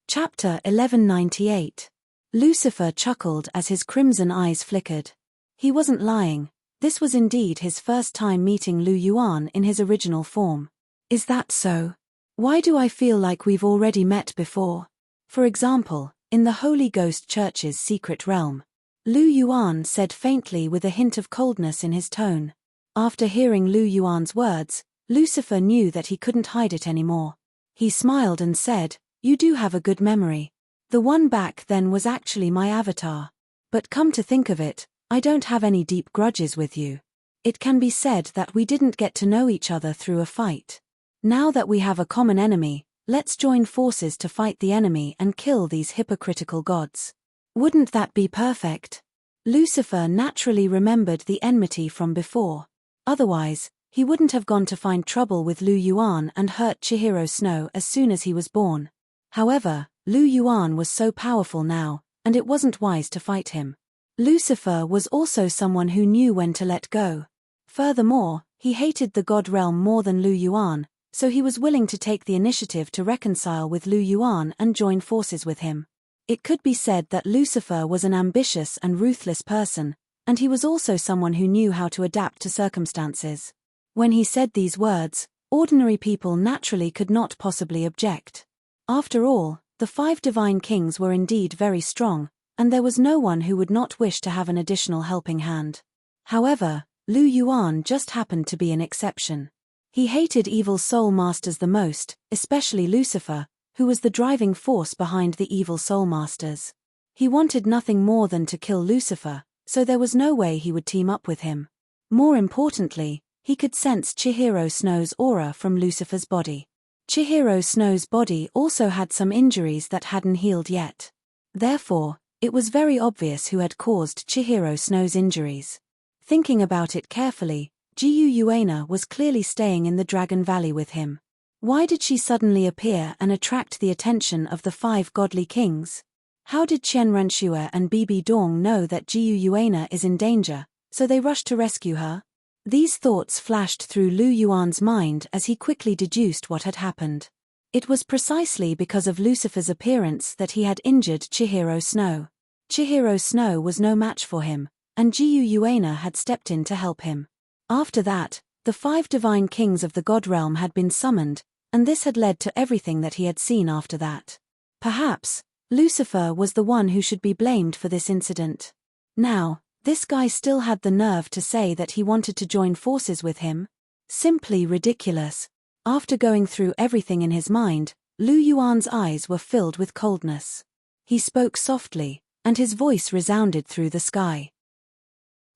Chapter 1198. Lucifer chuckled as his crimson eyes flickered. He wasn't lying. This was indeed his first time meeting Lu Yuan in his original form. "Is that so? Why do I feel like we've already met before? For example, in the Holy Ghost Church's secret realm." Lu Yuan said faintly with a hint of coldness in his tone. After hearing Lu Yuan's words, Lucifer knew that he couldn't hide it anymore. He smiled and said, "You do have a good memory. The one back then was actually my avatar. But come to think of it, I don't have any deep grudges with you. It can be said that we didn't get to know each other through a fight. Now that we have a common enemy, let's join forces to fight the enemy and kill these hypocritical gods. Wouldn't that be perfect?" Lucifer naturally remembered the enmity from before. Otherwise, he wouldn't have gone to find trouble with Lu Yuan and hurt Chihiro Snow as soon as he was born. However, Lu Yuan was so powerful now, and it wasn't wise to fight him. Lucifer was also someone who knew when to let go. Furthermore, he hated the god realm more than Lu Yuan, so he was willing to take the initiative to reconcile with Lu Yuan and join forces with him. It could be said that Lucifer was an ambitious and ruthless person, and he was also someone who knew how to adapt to circumstances. When he said these words, ordinary people naturally could not possibly object. After all, the 5 divine kings were indeed very strong, and there was no one who would not wish to have an additional helping hand. However, Lu Yuan just happened to be an exception. He hated evil soul masters the most, especially Lucifer, who was the driving force behind the evil soul masters. He wanted nothing more than to kill Lucifer, so there was no way he would team up with him. More importantly, he could sense Chihiro Snow's aura from Lucifer's body. Chihiro Snow's body also had some injuries that hadn't healed yet. Therefore, it was very obvious who had caused Chihiro Snow's injuries. Thinking about it carefully, Jiyu Yuena was clearly staying in the Dragon Valley with him. Why did she suddenly appear and attract the attention of the 5 godly kings? How did Chen Renshue and Bibi Dong know that Jiyu Yuena is in danger, so they rushed to rescue her? These thoughts flashed through Lu Yuan's mind as he quickly deduced what had happened. It was precisely because of Lucifer's appearance that he had injured Chihiro Snow. Chihiro Snow was no match for him, and Jiu Yuana had stepped in to help him. After that, the 5 divine kings of the god realm had been summoned, and this had led to everything that he had seen after that. Perhaps, Lucifer was the one who should be blamed for this incident. Now, this guy still had the nerve to say that he wanted to join forces with him? Simply ridiculous. After going through everything in his mind, Lu Yuan's eyes were filled with coldness. He spoke softly, and his voice resounded through the sky.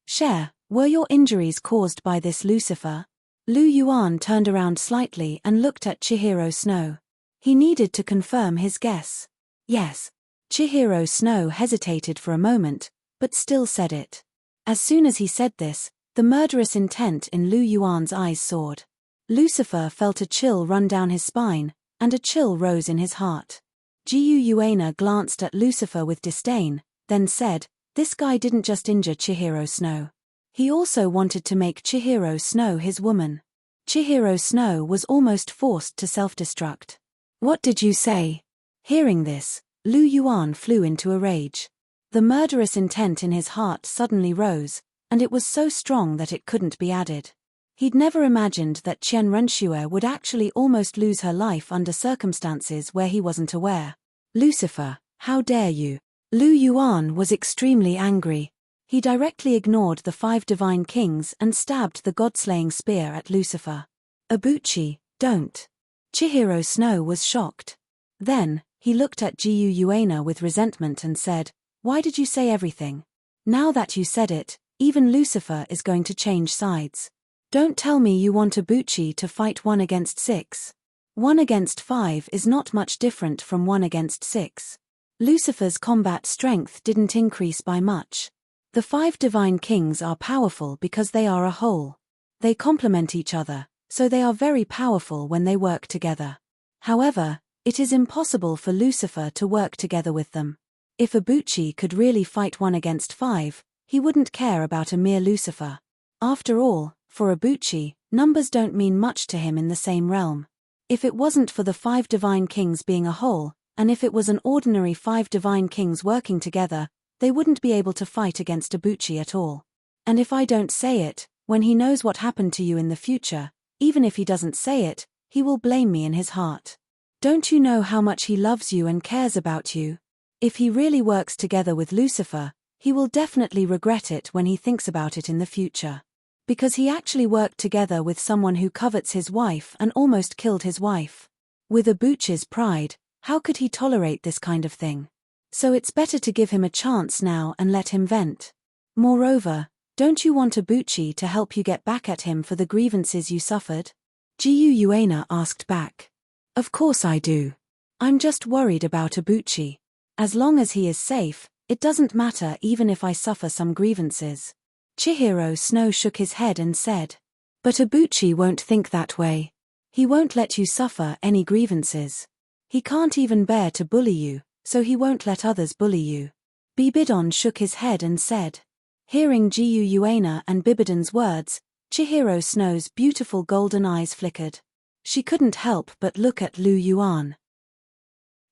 "Cher, were your injuries caused by this, Lucifer?" Lu Yuan turned around slightly and looked at Chihiro Snow. He needed to confirm his guess. Yes. Chihiro Snow hesitated for a moment, but still said it. As soon as he said this, the murderous intent in Lu Yuan's eyes soared. Lucifer felt a chill run down his spine, and a chill rose in his heart. Jiu Yuana glanced at Lucifer with disdain, then said, "This guy didn't just injure Chihiro Snow. He also wanted to make Chihiro Snow his woman." Chihiro Snow was almost forced to self-destruct. "What did you say?" Hearing this, Lu Yuan flew into a rage. The murderous intent in his heart suddenly rose, and it was so strong that it couldn't be added. He'd never imagined that Qian Renxue would actually almost lose her life under circumstances where he wasn't aware. "Lucifer, how dare you?" Lu Yuan was extremely angry. He directly ignored the 5 divine kings and stabbed the god-slaying spear at Lucifer. "Ibuchi, don't." Chihiro Snow was shocked. Then, he looked at Jiu Yuana with resentment and said, "Why did you say everything? Now that you said it, even Lucifer is going to change sides. Don't tell me you want Ibuchi to fight 1 against 6. 1 against 5 is not much different from 1 against 6. Lucifer's combat strength didn't increase by much. The 5 divine kings are powerful because they are a whole. They complement each other, so they are very powerful when they work together. However, it is impossible for Lucifer to work together with them. If Ibuchi could really fight 1 against 5, he wouldn't care about a mere Lucifer. After all, for Ibuchi, numbers don't mean much to him in the same realm. If it wasn't for the 5 divine kings being a whole, and if it was an ordinary 5 divine kings working together, they wouldn't be able to fight against Ibuchi at all. And if I don't say it, when he knows what happened to you in the future, even if he doesn't say it, he will blame me in his heart. Don't you know how much he loves you and cares about you? If he really works together with Lucifer, he will definitely regret it when he thinks about it in the future. Because he actually worked together with someone who covets his wife and almost killed his wife. With Ibuchi's pride, how could he tolerate this kind of thing? So it's better to give him a chance now and let him vent. Moreover, don't you want Ibuchi to help you get back at him for the grievances you suffered? Jiu Yuana asked back. Of course I do. I'm just worried about Ibuchi. As long as he is safe, it doesn't matter even if I suffer some grievances. Chihiro Snow shook his head and said. But Ibuchi won't think that way. He won't let you suffer any grievances. He can't even bear to bully you, so he won't let others bully you. Bibidon shook his head and said. Hearing Jiu Yuana and Bibidon's words, Chihiro Snow's beautiful golden eyes flickered. She couldn't help but look at Lu Yuan.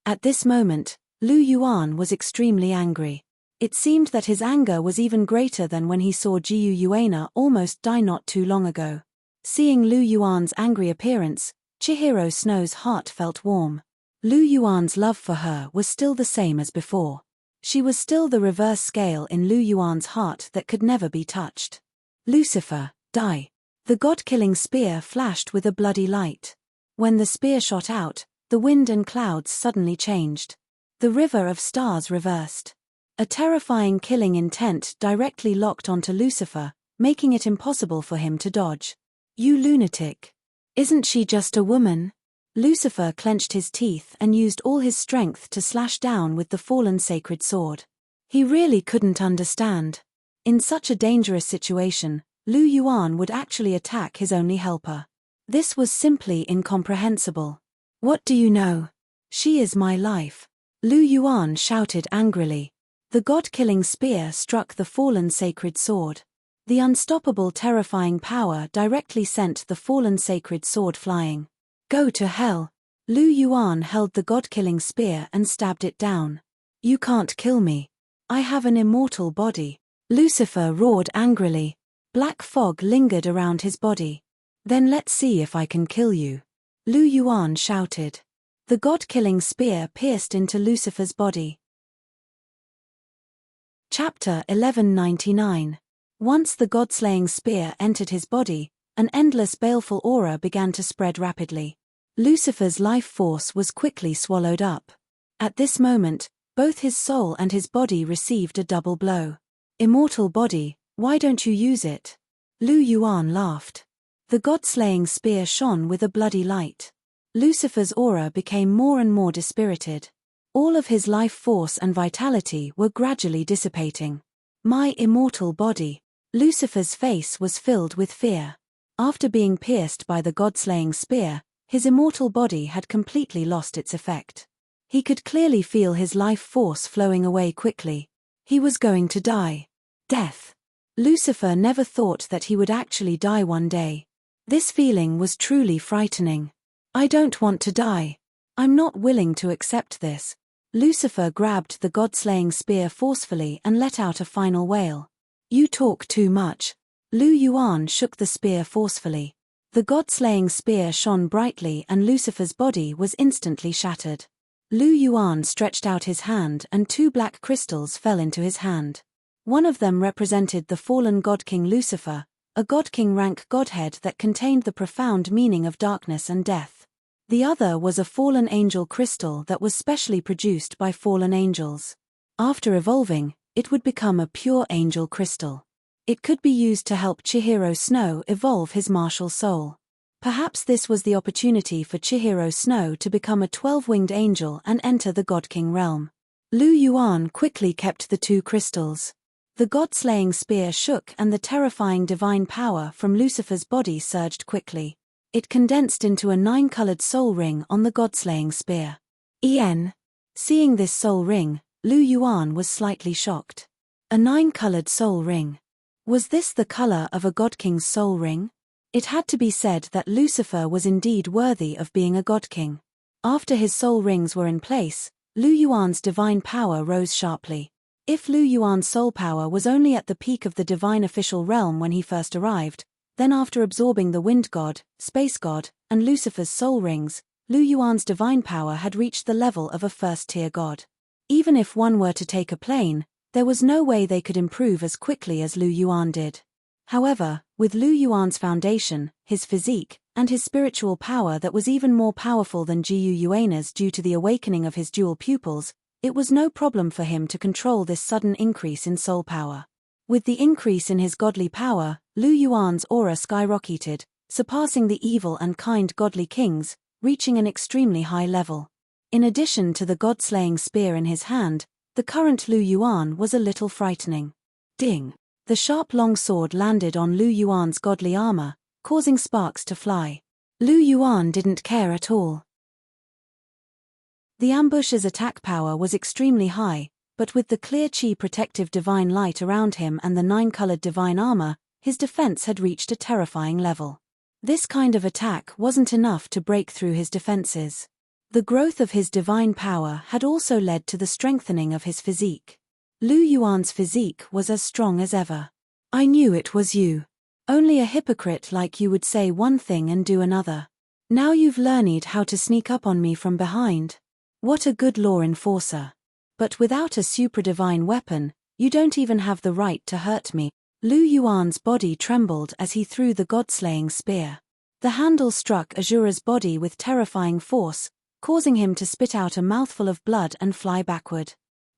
At this moment, Lu Yuan was extremely angry. It seemed that his anger was even greater than when he saw Jiu Yuana almost die not too long ago. Seeing Lu Yuan's angry appearance, Chihiro Snow's heart felt warm. Lu Yuan's love for her was still the same as before. She was still the reverse scale in Lu Yuan's heart that could never be touched. Lucifer, die. The god-killing spear flashed with a bloody light. When the spear shot out, the wind and clouds suddenly changed. The river of stars reversed. A terrifying killing intent directly locked onto Lucifer, making it impossible for him to dodge. You lunatic. Isn't she just a woman? Lucifer clenched his teeth and used all his strength to slash down with the fallen sacred sword. He really couldn't understand. In such a dangerous situation, Lu Yuan would actually attack his only helper. This was simply incomprehensible. What do you know? She is my life. Lu Yuan shouted angrily. The god-killing spear struck the fallen sacred sword. The unstoppable terrifying power directly sent the fallen sacred sword flying. Go to hell. Lu Yuan held the god-killing spear and stabbed it down. You can't kill me. I have an immortal body. Lucifer roared angrily. Black fog lingered around his body. Then let's see if I can kill you, Lu Yuan shouted. The god-killing spear pierced into Lucifer's body. Chapter 1199. Once the god-slaying spear entered his body, an endless baleful aura began to spread rapidly. Lucifer's life force was quickly swallowed up. At this moment, both his soul and his body received a double blow. Immortal body, why don't you use it? Lu Yuan laughed. The god-slaying spear shone with a bloody light. Lucifer's aura became more and more dispirited. All of his life force and vitality were gradually dissipating. My immortal body. Lucifer's face was filled with fear. After being pierced by the god-slaying spear, his immortal body had completely lost its effect. He could clearly feel his life force flowing away quickly. He was going to die. Death. Lucifer never thought that he would actually die one day. This feeling was truly frightening. I don't want to die. I'm not willing to accept this. Lucifer grabbed the god-slaying spear forcefully and let out a final wail. You talk too much. Lu Yuan shook the spear forcefully. The god-slaying spear shone brightly and Lucifer's body was instantly shattered. Lu Yuan stretched out his hand and 2 black crystals fell into his hand. One of them represented the fallen God-King Lucifer, a God-King rank godhead that contained the profound meaning of darkness and death. The other was a fallen angel crystal that was specially produced by fallen angels. After evolving, it would become a pure angel crystal. It could be used to help Chihiro Snow evolve his martial soul. Perhaps this was the opportunity for Chihiro Snow to become a 12-winged angel and enter the God-King realm. Lu Yuan quickly kept the 2 crystals. The god-slaying spear shook and the terrifying divine power from Lucifer's body surged quickly. It condensed into a 9-colored soul ring on the god-slaying spear. Seeing this soul ring, Lu Yuan was slightly shocked. A 9-colored soul ring. Was this the color of a god-king's soul ring? It had to be said that Lucifer was indeed worthy of being a god-king. After his soul rings were in place, Lu Yuan's divine power rose sharply. If Lu Yuan's soul power was only at the peak of the divine official realm when he first arrived, then after absorbing the wind god, space god, and Lucifer's soul rings, Lu Yuan's divine power had reached the level of a first-tier god. Even if one were to take a plane, there was no way they could improve as quickly as Lu Yuan did. However, with Lu Yuan's foundation, his physique, and his spiritual power that was even more powerful than Jiu Yuan's due to the awakening of his dual pupils, it was no problem for him to control this sudden increase in soul power. With the increase in his godly power, Lu Yuan's aura skyrocketed, surpassing the evil and kind godly kings, reaching an extremely high level. In addition to the god-slaying spear in his hand, the current Lu Yuan was a little frightening. Ding! The sharp long sword landed on Lu Yuan's godly armor, causing sparks to fly. Lu Yuan didn't care at all. The ambush's attack power was extremely high, but with the clear chi protective divine light around him and the 9-colored divine armor, his defense had reached a terrifying level. This kind of attack wasn't enough to break through his defenses. The growth of his divine power had also led to the strengthening of his physique. Lu Yuan's physique was as strong as ever. I knew it was you. Only a hypocrite like you would say one thing and do another. Now you've learned how to sneak up on me from behind. What a good law enforcer. But without a supra-divine weapon, you don't even have the right to hurt me. Lu Yuan's body trembled as he threw the god-slaying spear. The handle struck Azura's body with terrifying force, causing him to spit out a mouthful of blood and fly backward.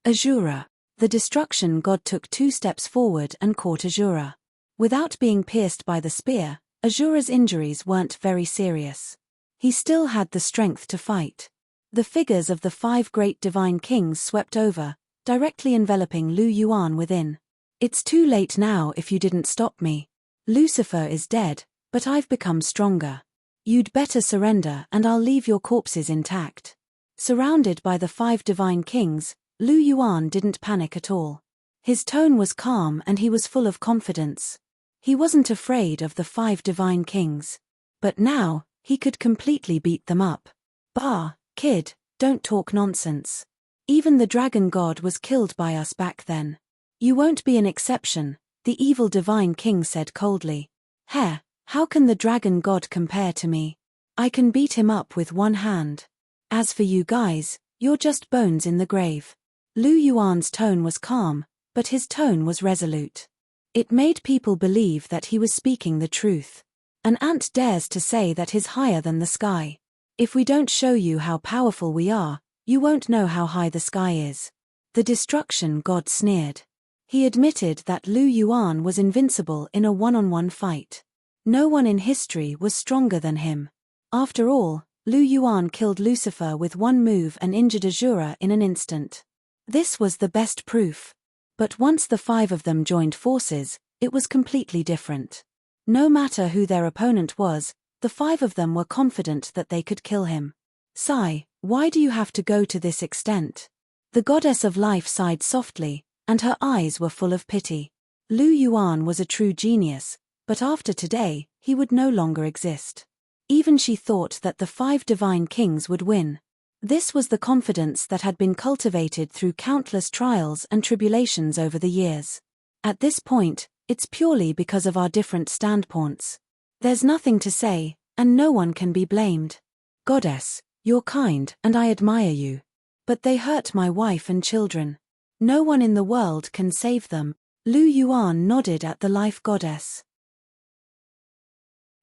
Azura. The destruction god took 2 steps forward and caught Azura. Without being pierced by the spear, Azura's injuries weren't very serious. He still had the strength to fight. The figures of the 5 great divine kings swept over, directly enveloping Lu Yuan within. It's too late now if you didn't stop me. Lucifer is dead, but I've become stronger. You'd better surrender and I'll leave your corpses intact. Surrounded by the 5 divine kings, Lu Yuan didn't panic at all. His tone was calm and he was full of confidence. He wasn't afraid of the 5 divine kings. But now, he could completely beat them up. Bah, kid, don't talk nonsense. Even the dragon god was killed by us back then. You won't be an exception, the evil divine king said coldly. How can the dragon god compare to me? I can beat him up with one hand. As for you guys, you're just bones in the grave. Lu Yuan's tone was calm, but his tone was resolute. It made people believe that he was speaking the truth. An ant dares to say that he's higher than the sky. If we don't show you how powerful we are, you won't know how high the sky is. The destruction god sneered. He admitted that Lu Yuan was invincible in a one-on-one fight. No one in history was stronger than him. After all, Lu Yuan killed Lucifer with one move and injured Azura in an instant. This was the best proof. But once the 5 of them joined forces, it was completely different. No matter who their opponent was, the 5 of them were confident that they could kill him. Sigh, why do you have to go to this extent? The goddess of life sighed softly, and her eyes were full of pity. Lu Yuan was a true genius, but after today, he would no longer exist. Even she thought that the 5 divine kings would win. This was the confidence that had been cultivated through countless trials and tribulations over the years. At this point, it's purely because of our different standpoints. There's nothing to say, and no one can be blamed. Goddess, you're kind and I admire you. But they hurt my wife and children. No one in the world can save them. Lu Yuan nodded at the life goddess.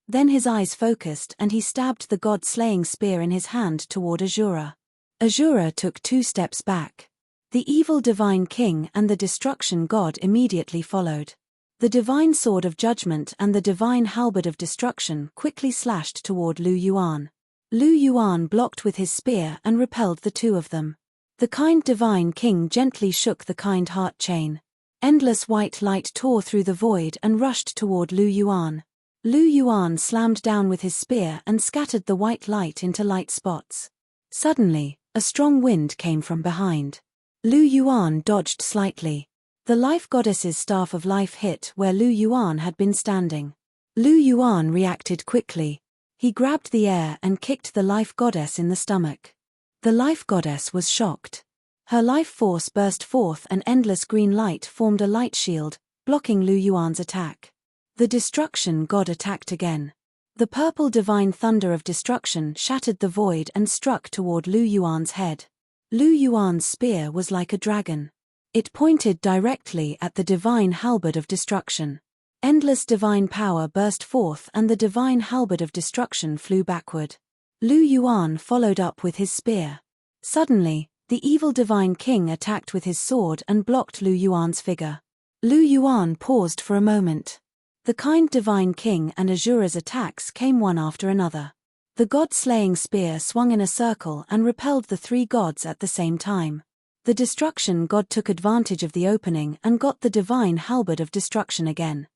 Then his eyes focused and he stabbed the god-slaying spear in his hand toward Azura. Azura took 2 steps back. The evil divine king and the destruction god immediately followed. The divine sword of judgment and the divine halberd of destruction quickly slashed toward Lu Yuan. Lu Yuan blocked with his spear and repelled the 2 of them. The kind divine king gently shook the kind heart chain. Endless white light tore through the void and rushed toward Lu Yuan. Lu Yuan slammed down with his spear and scattered the white light into light spots. Suddenly, a strong wind came from behind. Lu Yuan dodged slightly. The life goddess's staff of life hit where Lu Yuan had been standing. Lu Yuan reacted quickly. He grabbed the air and kicked the life goddess in the stomach. The life goddess was shocked. Her life force burst forth and endless green light formed a light shield, blocking Lu Yuan's attack. The destruction god attacked again. The purple divine thunder of destruction shattered the void and struck toward Lu Yuan's head. Lu Yuan's spear was like a dragon. It pointed directly at the divine halberd of destruction. Endless divine power burst forth and the divine halberd of destruction flew backward. Lu Yuan followed up with his spear. Suddenly, the evil divine king attacked with his sword and blocked Lu Yuan's figure. Lu Yuan paused for a moment. The kind divine king and Azura's attacks came one after another. The god-slaying spear swung in a circle and repelled the 3 gods at the same time. The destruction god took advantage of the opening and got the divine halberd of destruction again.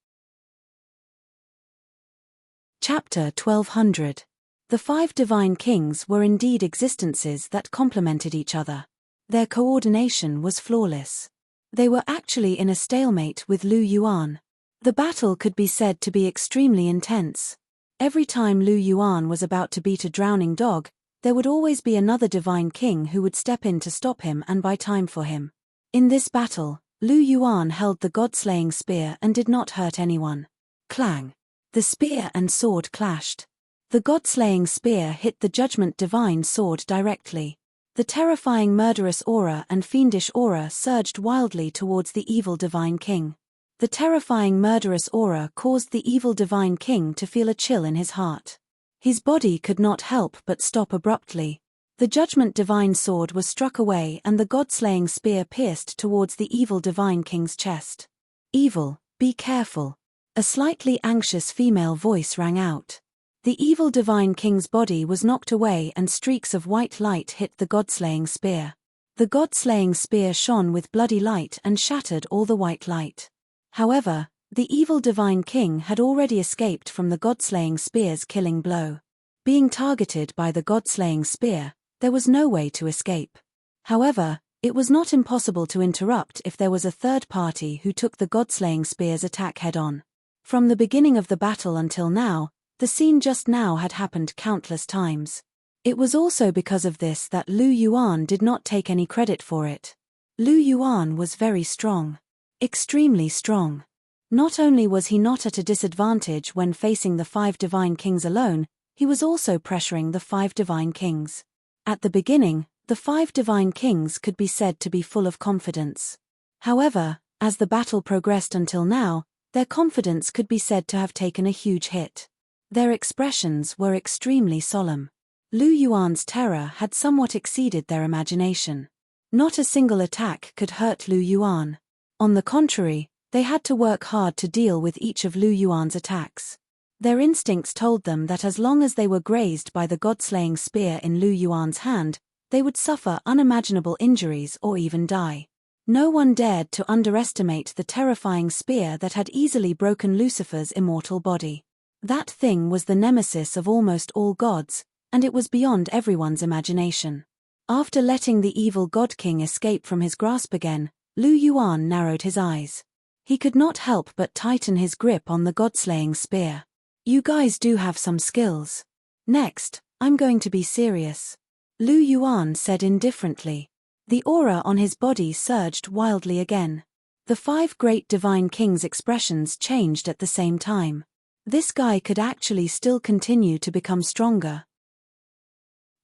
Chapter 1200. The 5 divine kings were indeed existences that complemented each other. Their coordination was flawless. They were actually in a stalemate with Lu Yuan. The battle could be said to be extremely intense. Every time Lu Yuan was about to beat a drowning dog, there would always be another divine king who would step in to stop him and buy time for him. In this battle, Lu Yuan held the god-slaying spear and did not hurt anyone. Clang! The spear and sword clashed. The god-slaying spear hit the judgment divine sword directly. The terrifying murderous aura and fiendish aura surged wildly towards the evil divine king. The terrifying murderous aura caused the evil divine king to feel a chill in his heart. His body could not help but stop abruptly. The judgment divine sword was struck away and the god-slaying spear pierced towards the evil divine king's chest. Evil, be careful. A slightly anxious female voice rang out. The evil divine king's body was knocked away and streaks of white light hit the god-slaying spear. The god-slaying spear shone with bloody light and shattered all the white light. However, the evil divine king had already escaped from the god-slaying spear's killing blow. Being targeted by the god-slaying spear, there was no way to escape. However, it was not impossible to interrupt if there was a third party who took the god-slaying spear's attack head-on. From the beginning of the battle until now, the scene just now had happened countless times. It was also because of this that Lu Yuan did not take any credit for it. Lu Yuan was very strong. Extremely strong. Not only was he not at a disadvantage when facing the 5 divine kings alone, he was also pressuring the 5 divine kings. At the beginning, the 5 divine kings could be said to be full of confidence. However, as the battle progressed until now, their confidence could be said to have taken a huge hit. Their expressions were extremely solemn. Lu Yuan's terror had somewhat exceeded their imagination. Not a single attack could hurt Lu Yuan. On the contrary, they had to work hard to deal with each of Lu Yuan's attacks. Their instincts told them that as long as they were grazed by the god-slaying spear in Lu Yuan's hand, they would suffer unimaginable injuries or even die. No one dared to underestimate the terrifying spear that had easily broken Lucifer's immortal body. That thing was the nemesis of almost all gods, and it was beyond everyone's imagination. After letting the evil God King escape from his grasp again, Lu Yuan narrowed his eyes. He could not help but tighten his grip on the god-slaying spear. You guys do have some skills. Next, I'm going to be serious. Lu Yuan said indifferently. The aura on his body surged wildly again. The 5 great divine kings' expressions changed at the same time. This guy could actually still continue to become stronger.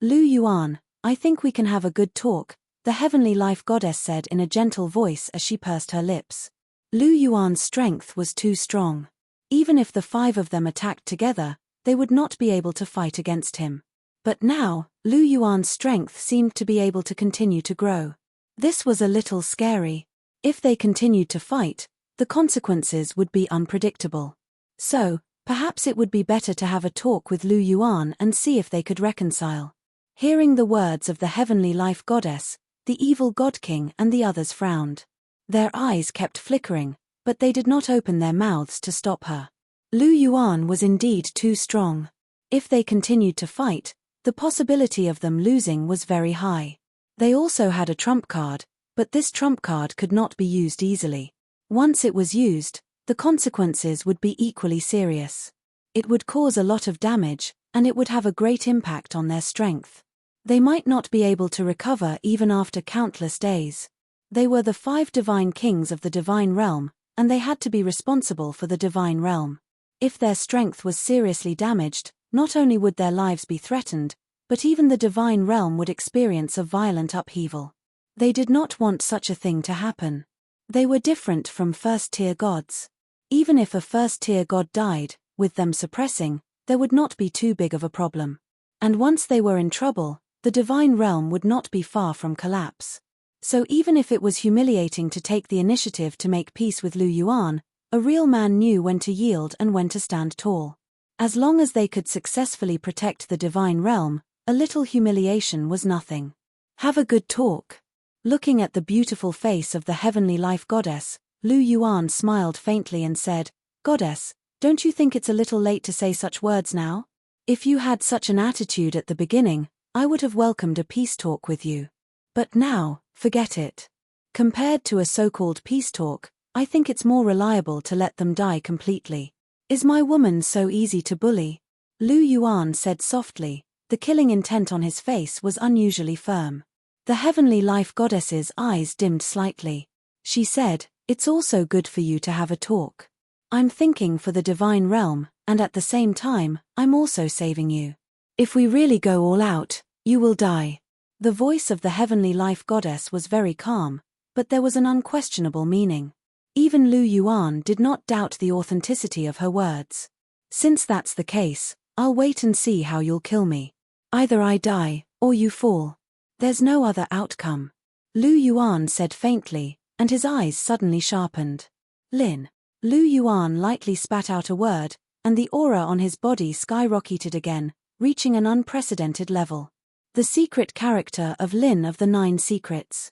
Lu Yuan, I think we can have a good talk, the heavenly life goddess said in a gentle voice as she pursed her lips. Lu Yuan's strength was too strong. Even if the 5 of them attacked together, they would not be able to fight against him. But now, Lu Yuan's strength seemed to be able to continue to grow. This was a little scary. If they continued to fight, the consequences would be unpredictable. So, perhaps it would be better to have a talk with Lu Yuan and see if they could reconcile. Hearing the words of the heavenly life goddess, the evil God King and the others frowned. Their eyes kept flickering, but they did not open their mouths to stop her. Lu Yuan was indeed too strong. If they continued to fight, the possibility of them losing was very high. They also had a trump card, but this trump card could not be used easily. Once it was used, the consequences would be equally serious. It would cause a lot of damage, and it would have a great impact on their strength. They might not be able to recover even after countless days. They were the 5 divine kings of the divine realm, and they had to be responsible for the divine realm. If their strength was seriously damaged, not only would their lives be threatened, but even the divine realm would experience a violent upheaval. They did not want such a thing to happen. They were different from first-tier gods. Even if a first-tier god died, with them suppressing, there would not be too big of a problem. And once they were in trouble, the divine realm would not be far from collapse. So even if it was humiliating to take the initiative to make peace with Lu Yuan, a real man knew when to yield and when to stand tall. As long as they could successfully protect the divine realm, a little humiliation was nothing. Have a good talk. Looking at the beautiful face of the heavenly life goddess, Lu Yuan smiled faintly and said, Goddess, don't you think it's a little late to say such words now? If you had such an attitude at the beginning, I would have welcomed a peace talk with you. But now, forget it. Compared to a so-called peace talk, I think it's more reliable to let them die completely. Is my woman so easy to bully? Lu Yuan said softly. The killing intent on his face was unusually firm. The heavenly life goddess's eyes dimmed slightly. She said, It's also good for you to have a talk. I'm thinking for the divine realm, and at the same time, I'm also saving you. If we really go all out, you will die. The voice of the heavenly life goddess was very calm, but there was an unquestionable meaning. Even Lu Yuan did not doubt the authenticity of her words. Since that's the case, I'll wait and see how you'll kill me. Either I die, or you fall. There's no other outcome. Lu Yuan said faintly, and his eyes suddenly sharpened. Lin. Lu Yuan lightly spat out a word, and the aura on his body skyrocketed again, reaching an unprecedented level. The secret character of Lin of the 9 secrets.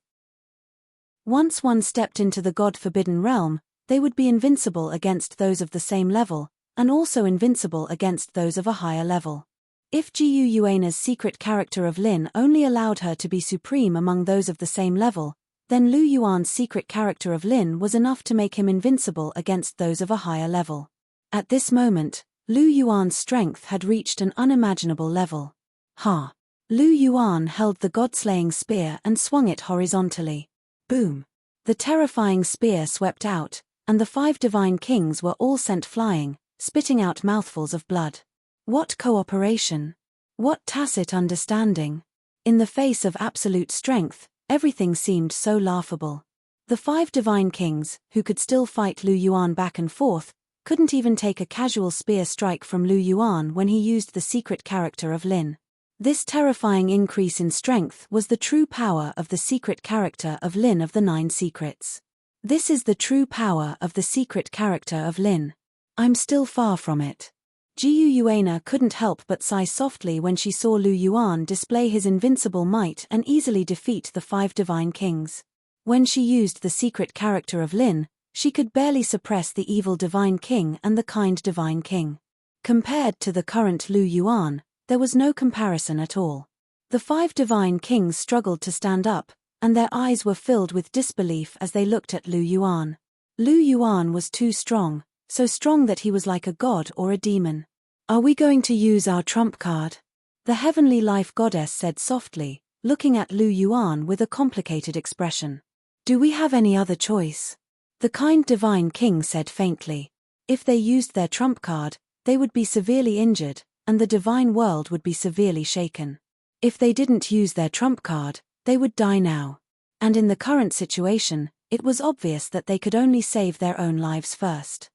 Once one stepped into the God-forbidden realm, they would be invincible against those of the same level, and also invincible against those of a higher level. If Gu Yuana's secret character of Lin only allowed her to be supreme among those of the same level, then Lu Yuan's secret character of Lin was enough to make him invincible against those of a higher level. At this moment, Lu Yuan's strength had reached an unimaginable level. Ha! Lu Yuan held the god-slaying spear and swung it horizontally. Boom! The terrifying spear swept out, and the 5 divine kings were all sent flying, spitting out mouthfuls of blood. What cooperation! What tacit understanding! In the face of absolute strength, everything seemed so laughable. The 5 divine kings, who could still fight Lu Yuan back and forth, couldn't even take a casual spear strike from Lu Yuan when he used the secret character of Lin. This terrifying increase in strength was the true power of the secret character of Lin of the 9 secrets. This is the true power of the secret character of Lin. I'm still far from it. Jiu Yuana couldn't help but sigh softly when she saw Lu Yuan display his invincible might and easily defeat the 5 divine kings. When she used the secret character of Lin, she could barely suppress the evil divine king and the kind divine king. Compared to the current Lu Yuan, there was no comparison at all. The 5 divine kings struggled to stand up, and their eyes were filled with disbelief as they looked at Lu Yuan. Lu Yuan was too strong, so strong that he was like a god or a demon. Are we going to use our trump card? The heavenly life goddess said softly, looking at Lu Yuan with a complicated expression. Do we have any other choice? The kind divine king said faintly. If they used their trump card, they would be severely injured, and the divine world would be severely shaken. If they didn't use their trump card, they would die now. And in the current situation, it was obvious that they could only save their own lives first.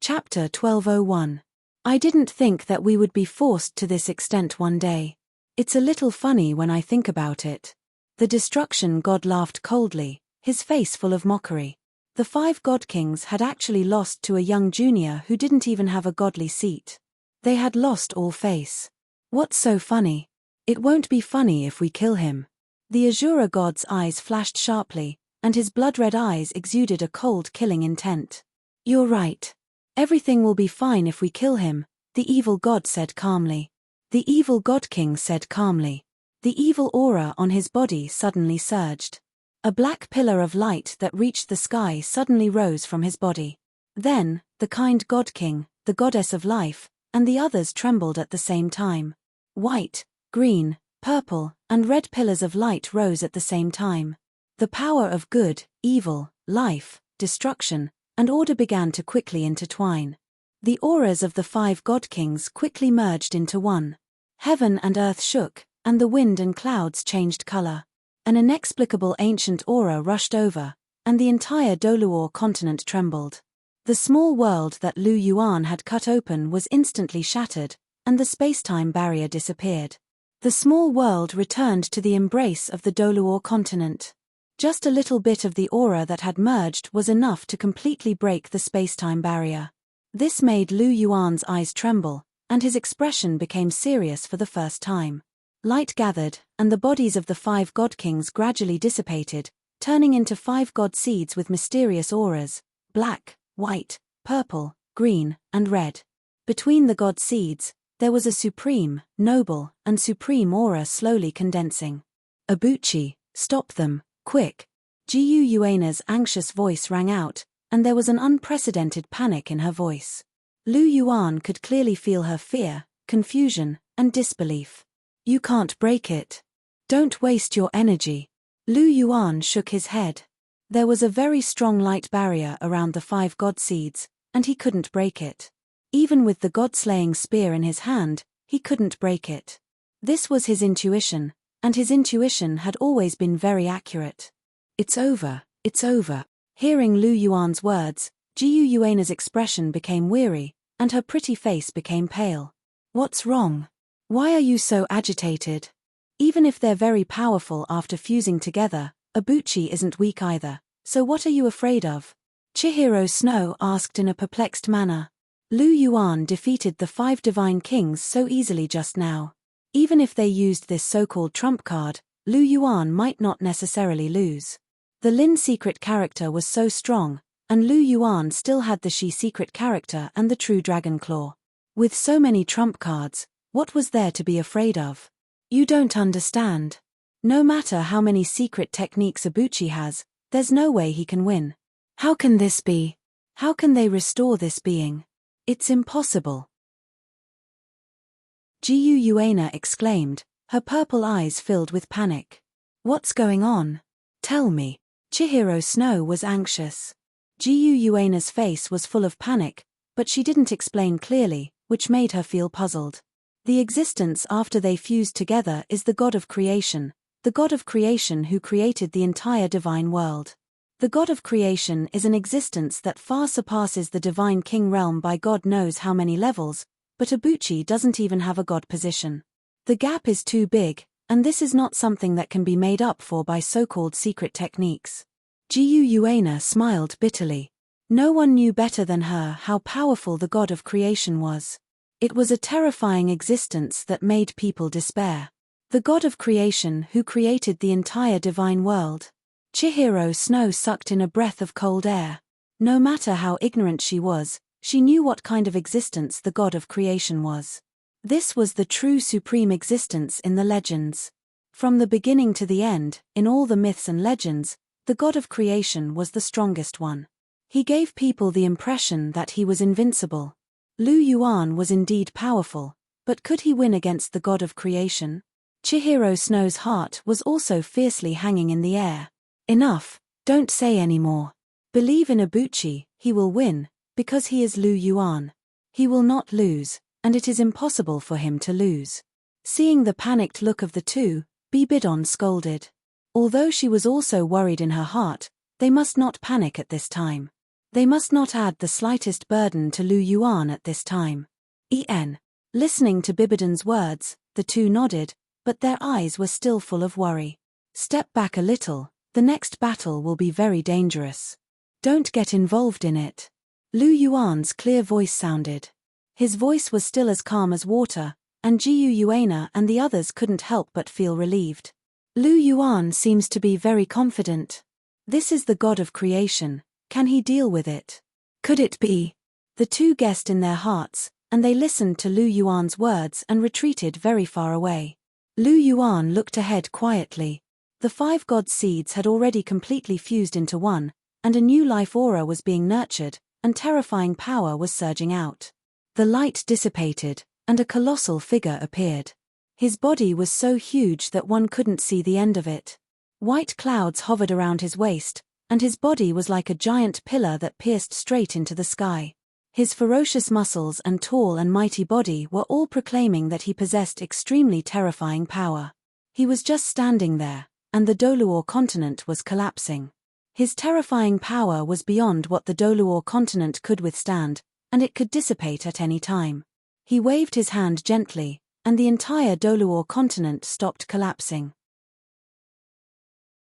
Chapter 1201. I didn't think that we would be forced to this extent one day. It's a little funny when I think about it. The destruction god laughed coldly, his face full of mockery. The 5 god kings had actually lost to a young junior who didn't even have a godly seat. They had lost all face. What's so funny? It won't be funny if we kill him. The Azura god's eyes flashed sharply, and his blood-red eyes exuded a cold killing intent. You're right. Everything will be fine if we kill him, the evil god said calmly. The evil god king said calmly. The evil aura on his body suddenly surged. A black pillar of light that reached the sky suddenly rose from his body. Then, the kind god king, the goddess of life, and the others trembled at the same time. White, green, purple, and red pillars of light rose at the same time. The power of good, evil, life, destruction, and order began to quickly intertwine. The auras of the 5 god kings quickly merged into one. Heaven and earth shook, and the wind and clouds changed color. An inexplicable ancient aura rushed over, and the entire Douluo continent trembled. The small world that Lu Yuan had cut open was instantly shattered, and the space-time barrier disappeared. The small world returned to the embrace of the Douluo continent. Just a little bit of the aura that had merged was enough to completely break the space-time barrier. This made Lu Yuan's eyes tremble, and his expression became serious for the first time. Light gathered, and the bodies of the 5 god kings gradually dissipated, turning into 5 god seeds with mysterious auras, black, white, purple, green, and red. Between the god seeds, there was a supreme, noble, and supreme aura slowly condensing. Abuchi, stop them, quick! Jiu Yuana's anxious voice rang out, and there was an unprecedented panic in her voice. Lu Yuan could clearly feel her fear, confusion, and disbelief. You can't break it. Don't waste your energy. Lu Yuan shook his head. There was a very strong light barrier around the 5 god seeds, and he couldn't break it. Even with the god-slaying spear in his hand, he couldn't break it. This was his intuition, and his intuition had always been very accurate. It's over, it's over. Hearing Lu Yuan's words, Jiu Yuana's expression became weary, and her pretty face became pale. What's wrong? Why are you so agitated? Even if they're very powerful after fusing together, Abuchi isn't weak either, so what are you afraid of? Chihiro Snow asked in a perplexed manner. Lu Yuan defeated the 5 divine kings so easily just now. Even if they used this so-called trump card, Lu Yuan might not necessarily lose. The Lin secret character was so strong, and Lu Yuan still had the Shi secret character and the true dragon claw. With so many trump cards, what was there to be afraid of? You don't understand. No matter how many secret techniques Abuchi has, there's no way he can win. How can this be? How can they restore this being? It's impossible. Jiu Yuana exclaimed, her purple eyes filled with panic. What's going on? Tell me. Chihiro Snow was anxious. Jiu Yuana's face was full of panic, but she didn't explain clearly, which made her feel puzzled. The existence after they fused together is the God of creation, the God of creation who created the entire divine world. The God of creation is an existence that far surpasses the divine king realm by God knows how many levels, but Ibuchi doesn't even have a god position. The gap is too big, and this is not something that can be made up for by so-called secret techniques. Jiu Yuana smiled bitterly. No one knew better than her how powerful the God of creation was. It was a terrifying existence that made people despair. The God of creation who created the entire divine world. Chihiro Snow sucked in a breath of cold air. No matter how ignorant she was, she knew what kind of existence the God of creation was. This was the true supreme existence in the legends. From the beginning to the end, in all the myths and legends, the God of creation was the strongest one. He gave people the impression that he was invincible. Lu Yuan was indeed powerful, but could he win against the God of creation? Chihiro Snow's heart was also fiercely hanging in the air. Enough, don't say any more. Believe in Ibuchi, he will win, because he is Lu Yuan. He will not lose, and it is impossible for him to lose. Seeing the panicked look of the two, Bibidon scolded. Although she was also worried in her heart, they must not panic at this time. They must not add the slightest burden to Lu Yuan at this time. Listening to Bibidon's words, the two nodded, but their eyes were still full of worry. Step back a little. The next battle will be very dangerous. Don't get involved in it. Lu Yuan's clear voice sounded. His voice was still as calm as water, and Jiu Yuana and the others couldn't help but feel relieved. Lu Yuan seems to be very confident. This is the God of creation, can he deal with it? Could it be? The two guessed in their hearts, and they listened to Lu Yuan's words and retreated very far away. Lu Yuan looked ahead quietly. The 5 god seeds had already completely fused into one, and a new life aura was being nurtured, and terrifying power was surging out. The light dissipated, and a colossal figure appeared. His body was so huge that one couldn't see the end of it. White clouds hovered around his waist, and his body was like a giant pillar that pierced straight into the sky. His ferocious muscles and tall and mighty body were all proclaiming that he possessed extremely terrifying power. He was just standing there, and the Douluo continent was collapsing. His terrifying power was beyond what the Douluo continent could withstand, and it could dissipate at any time. He waved his hand gently, and the entire Douluo continent stopped collapsing.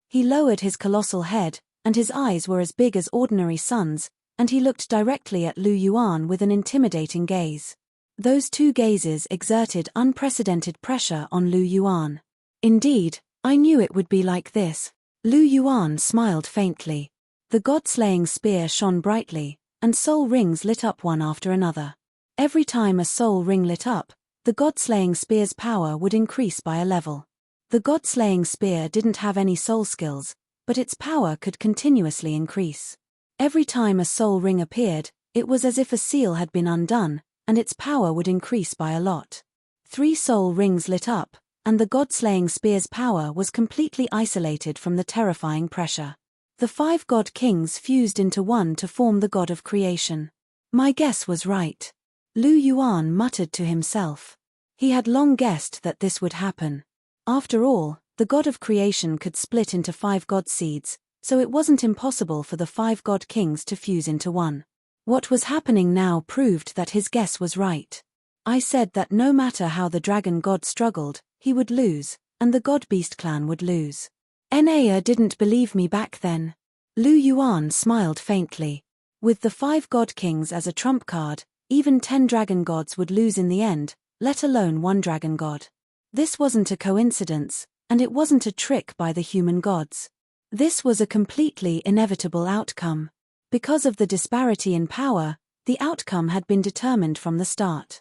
He lowered his colossal head, and his eyes were as big as ordinary suns, and he looked directly at Lu Yuan with an intimidating gaze. Those two gazes exerted unprecedented pressure on Lu Yuan. Indeed, I knew it would be like this. Lu Yuan smiled faintly. The god-slaying spear shone brightly, and soul rings lit up one after another. Every time a soul ring lit up, the god-slaying spear's power would increase by a level. The god-slaying spear didn't have any soul skills, but its power could continuously increase. Every time a soul ring appeared, it was as if a seal had been undone, and its power would increase by a lot. 3 soul rings lit up, and the god-slaying spear's power was completely isolated from the terrifying pressure. The 5 god kings fused into one to form the God of creation. My guess was right. Lu Yuan muttered to himself. He had long guessed that this would happen. After all, the God of creation could split into 5 god seeds, so it wasn't impossible for the 5 god kings to fuse into one. What was happening now proved that his guess was right. I said that no matter how the dragon god struggled, he would lose, and the god-beast clan would lose. Enea didn't believe me back then. Lu Yuan smiled faintly. With the 5 god kings as a trump card, even 10 dragon gods would lose in the end, let alone 1 dragon god. This wasn't a coincidence, and it wasn't a trick by the human gods. This was a completely inevitable outcome. Because of the disparity in power, the outcome had been determined from the start.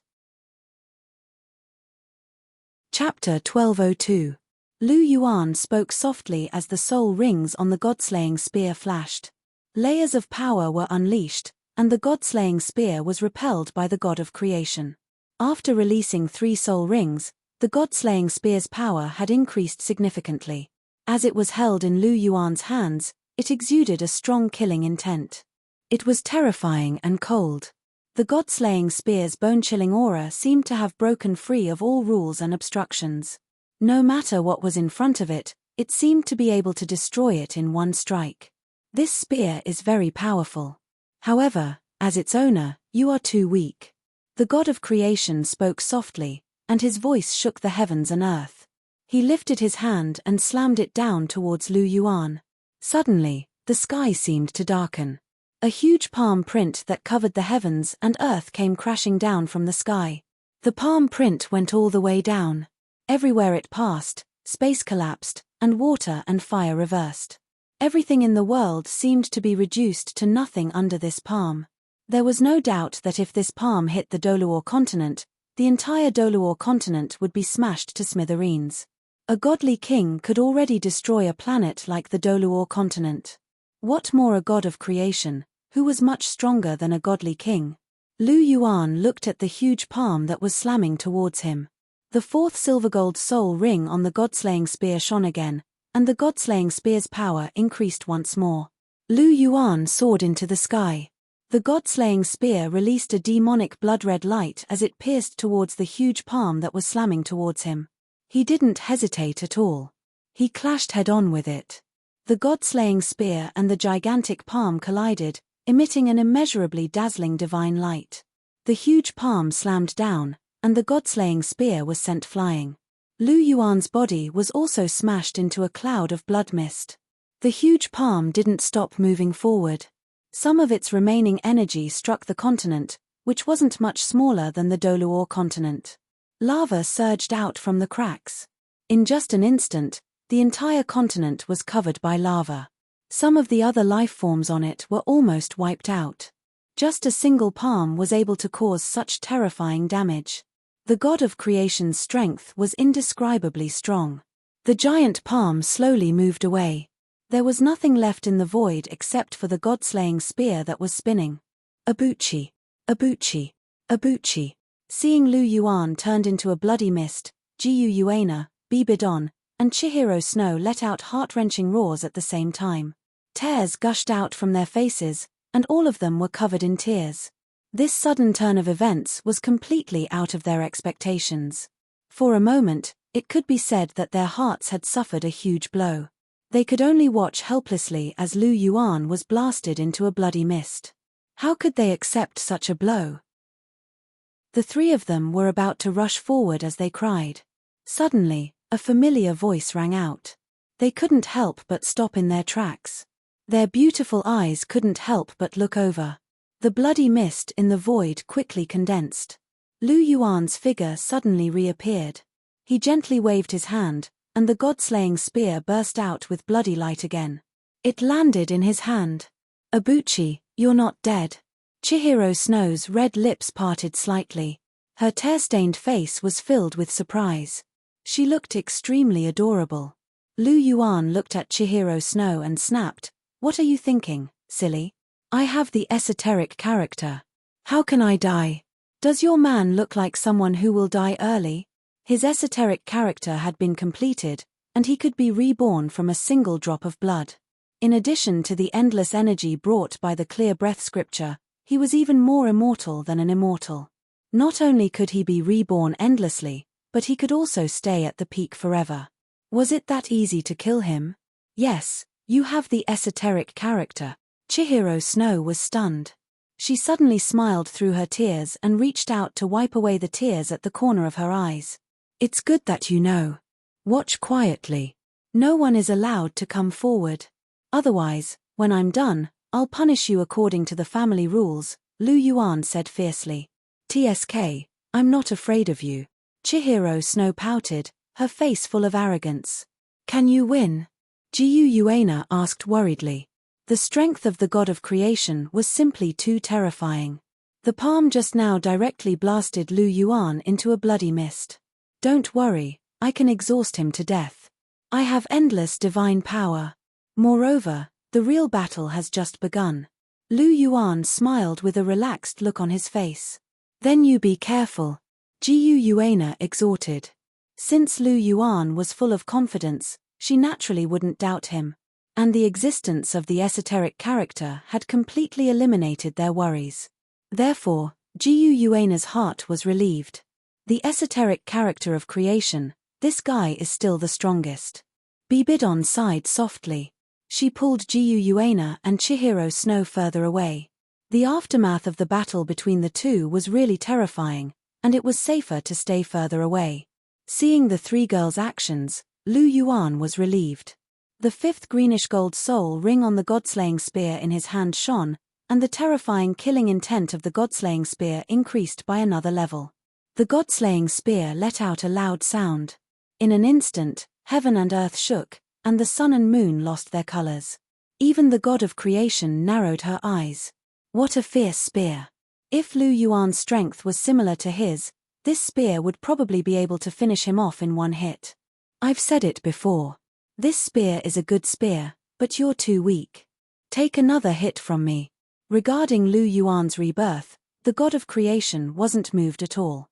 Chapter 1202. Lu Yuan spoke softly as the soul rings on the god-slaying spear flashed. Layers of power were unleashed, and the god-slaying spear was repelled by the God of creation. After releasing 3 soul rings, the god-slaying spear's power had increased significantly. As it was held in Lu Yuan's hands, it exuded a strong killing intent. It was terrifying and cold. The god-slaying spear's bone-chilling aura seemed to have broken free of all rules and obstructions. No matter what was in front of it, it seemed to be able to destroy it in one strike. This spear is very powerful. However, as its owner, you are too weak. The god of creation spoke softly, and his voice shook the heavens and earth. He lifted his hand and slammed it down towards Lu Yuan. Suddenly, the sky seemed to darken. A huge palm print that covered the heavens and earth came crashing down from the sky. The palm print went all the way down. Everywhere it passed, space collapsed, and water and fire reversed. Everything in the world seemed to be reduced to nothing under this palm. There was no doubt that if this palm hit the Douluo continent, the entire Douluo continent would be smashed to smithereens. A godly king could already destroy a planet like the Douluo continent. What more a god of creation, who was much stronger than a godly king? Lu Yuan looked at the huge palm that was slamming towards him. The fourth silver-gold soul ring on the god-slaying spear shone again, and the god-slaying spear's power increased once more. Lu Yuan soared into the sky. The god-slaying spear released a demonic blood-red light as it pierced towards the huge palm that was slamming towards him. He didn't hesitate at all. He clashed head-on with it. The god-slaying spear and the gigantic palm collided, emitting an immeasurably dazzling divine light. The huge palm slammed down, and the god-slaying spear was sent flying. Lu Yuan's body was also smashed into a cloud of blood mist. The huge palm didn't stop moving forward. Some of its remaining energy struck the continent, which wasn't much smaller than the Douluo continent. Lava surged out from the cracks. In just an instant, the entire continent was covered by lava. Some of the other life forms on it were almost wiped out. Just a single palm was able to cause such terrifying damage. The god of creation's strength was indescribably strong. The giant palm slowly moved away. There was nothing left in the void except for the god-slaying spear that was spinning. Abuchi, Abuchi, Abuchi. Seeing Lu Yuan turned into a bloody mist, Jiu Yuana, Bibidon, and Chihiro Snow let out heart-wrenching roars at the same time. Tears gushed out from their faces, and all of them were covered in tears. This sudden turn of events was completely out of their expectations. For a moment, it could be said that their hearts had suffered a huge blow. They could only watch helplessly as Lu Yuan was blasted into a bloody mist. How could they accept such a blow? The three of them were about to rush forward as they cried. Suddenly, a familiar voice rang out. They couldn't help but stop in their tracks. Their beautiful eyes couldn't help but look over. The bloody mist in the void quickly condensed. Lu Yuan's figure suddenly reappeared. He gently waved his hand, and the god-slaying spear burst out with bloody light again. It landed in his hand. Abuchi, you're not dead. Chihiro Snow's red lips parted slightly. Her tear-stained face was filled with surprise. She looked extremely adorable. Lu Yuan looked at Chihiro Snow and snapped, "What are you thinking, silly? I have the esoteric character. How can I die? Does your man look like someone who will die early?" His esoteric character had been completed, and he could be reborn from a single drop of blood. In addition to the endless energy brought by the clear breath scripture, he was even more immortal than an immortal. Not only could he be reborn endlessly, but he could also stay at the peak forever. Was it that easy to kill him? Yes, you have the esoteric character. Chihiro Snow was stunned. She suddenly smiled through her tears and reached out to wipe away the tears at the corner of her eyes. It's good that you know. Watch quietly. No one is allowed to come forward. Otherwise, when I'm done, I'll punish you according to the family rules, Lu Yuan said fiercely. TSK, I'm not afraid of you. Chihiro Snow pouted, her face full of arrogance. Can you win? Jiu Yuana asked worriedly. The strength of the god of creation was simply too terrifying. The palm just now directly blasted Lu Yuan into a bloody mist. Don't worry, I can exhaust him to death. I have endless divine power. Moreover, the real battle has just begun. Lu Yuan smiled with a relaxed look on his face. Then you be careful. Jiu Yuana exhorted. Since Lu Yuan was full of confidence, she naturally wouldn't doubt him. And the existence of the esoteric character had completely eliminated their worries. Therefore, Jiu Yuana's heart was relieved. The esoteric character of creation, this guy is still the strongest. Bibidon sighed softly. She pulled Jiu Yuana and Chihiro Snow further away. The aftermath of the battle between the two was really terrifying, and it was safer to stay further away. Seeing the three girls' actions, Lu Yuan was relieved. The fifth greenish-gold soul ring on the godslaying spear in his hand shone, and the terrifying killing intent of the godslaying spear increased by another level. The godslaying spear let out a loud sound. In an instant, heaven and earth shook, and the sun and moon lost their colors. Even the god of creation narrowed her eyes. What a fierce spear! If Lu Yuan's strength was similar to his, this spear would probably be able to finish him off in one hit. I've said it before. This spear is a good spear, but you're too weak. Take another hit from me. Regarding Lu Yuan's rebirth, the god of creation wasn't moved at all.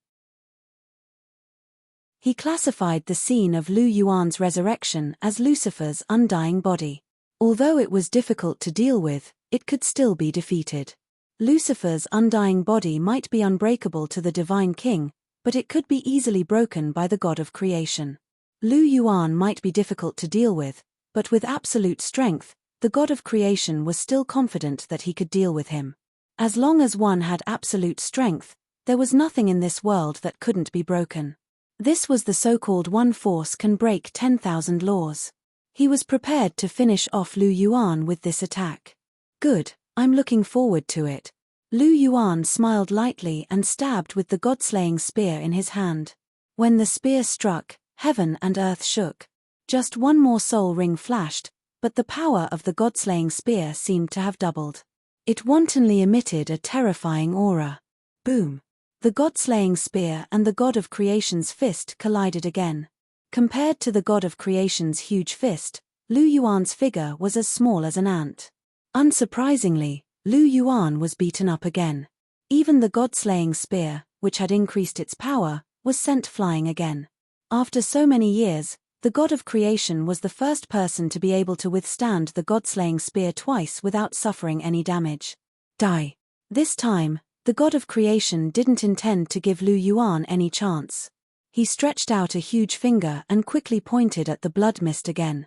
He classified the scene of Lu Yuan's resurrection as Lucifer's undying body. Although it was difficult to deal with, it could still be defeated. Lucifer's undying body might be unbreakable to the divine king, but it could be easily broken by the god of creation. Lu Yuan might be difficult to deal with, but with absolute strength, the god of creation was still confident that he could deal with him. As long as one had absolute strength, there was nothing in this world that couldn't be broken. This was the so-called one force can break 10,000 laws. He was prepared to finish off Lu Yuan with this attack. Good, I'm looking forward to it. Lu Yuan smiled lightly and stabbed with the god-slaying spear in his hand. When the spear struck, heaven and earth shook. Just one more soul ring flashed, but the power of the god-slaying spear seemed to have doubled. It wantonly emitted a terrifying aura. Boom! The god-slaying spear and the god of creation's fist collided again. Compared to the god of creation's huge fist, Lu Yuan's figure was as small as an ant. Unsurprisingly, Lu Yuan was beaten up again. Even the god-slaying spear, which had increased its power, was sent flying again. After so many years, the god of creation was the first person to be able to withstand the god-slaying spear twice without suffering any damage. Die. This time, the god of creation didn't intend to give Lu Yuan any chance. He stretched out a huge finger and quickly pointed at the blood mist again.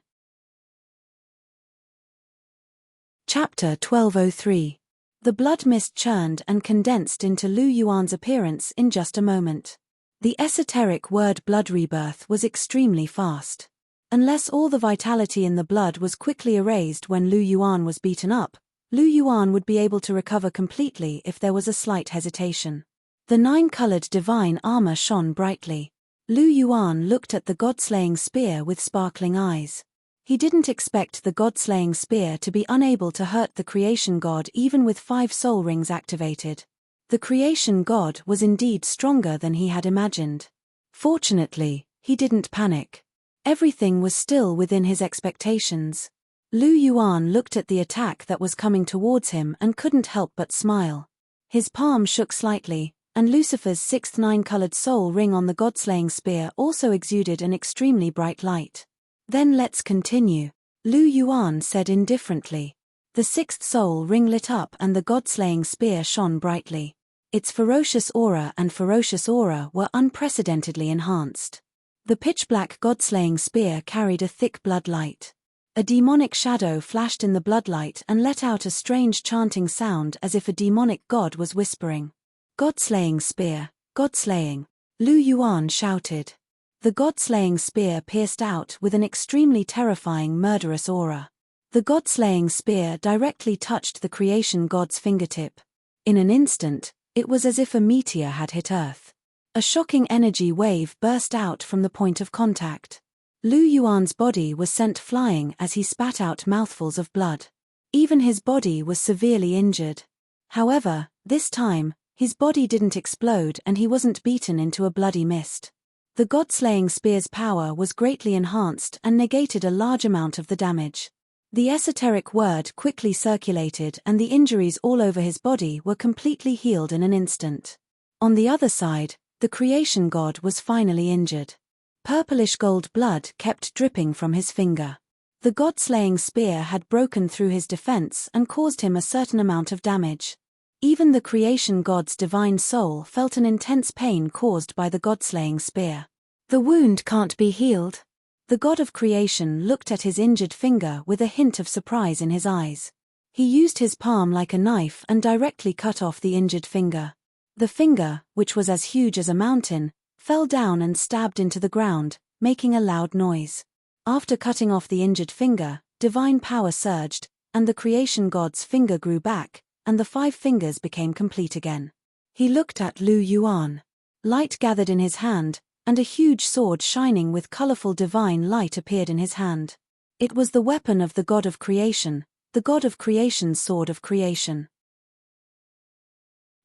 Chapter 1203. The blood mist churned and condensed into Lu Yuan's appearance in just a moment. The esoteric word blood rebirth was extremely fast. Unless all the vitality in the blood was quickly erased when Lu Yuan was beaten up, Lu Yuan would be able to recover completely if there was a slight hesitation. The 9-colored divine armor shone brightly. Lu Yuan looked at the god-slaying spear with sparkling eyes. He didn't expect the god-slaying spear to be unable to hurt the creation god even with 5 soul rings activated. The creation god was indeed stronger than he had imagined. Fortunately, he didn't panic. Everything was still within his expectations. Lu Yuan looked at the attack that was coming towards him and couldn't help but smile. His palm shook slightly, and Lucifer's 6th 9-colored soul ring on the god-slaying spear also exuded an extremely bright light. Then let's continue, Lu Yuan said indifferently. The 6th soul ring lit up and the god-slaying spear shone brightly. Its ferocious aura were unprecedentedly enhanced. The pitch-black god-slaying spear carried a thick blood light. A demonic shadow flashed in the bloodlight and let out a strange chanting sound as if a demonic god was whispering. God-slaying spear, God-slaying, Lu Yuan shouted. The god-slaying spear pierced out with an extremely terrifying murderous aura. The god-slaying spear directly touched the creation god's fingertip. In an instant, it was as if a meteor had hit Earth. A shocking energy wave burst out from the point of contact. Lu Yuan's body was sent flying as he spat out mouthfuls of blood. Even his body was severely injured. However, this time, his body didn't explode and he wasn't beaten into a bloody mist. The god-slaying spear's power was greatly enhanced and negated a large amount of the damage. The esoteric word quickly circulated and the injuries all over his body were completely healed in an instant. On the other side, the creation god was finally injured. Purplish gold blood kept dripping from his finger. The god-slaying spear had broken through his defense and caused him a certain amount of damage. Even the creation god's divine soul felt an intense pain caused by the god-slaying spear. The wound can't be healed. The god of creation looked at his injured finger with a hint of surprise in his eyes. He used his palm like a knife and directly cut off the injured finger. The finger, which was as huge as a mountain, fell down and stabbed into the ground, making a loud noise. After cutting off the injured finger, divine power surged, and the creation god's finger grew back, and the 5 fingers became complete again. He looked at Lu Yuan. Light gathered in his hand, and a huge sword shining with colorful divine light appeared in his hand. It was the weapon of the god of creation, the god of creation's sword of creation.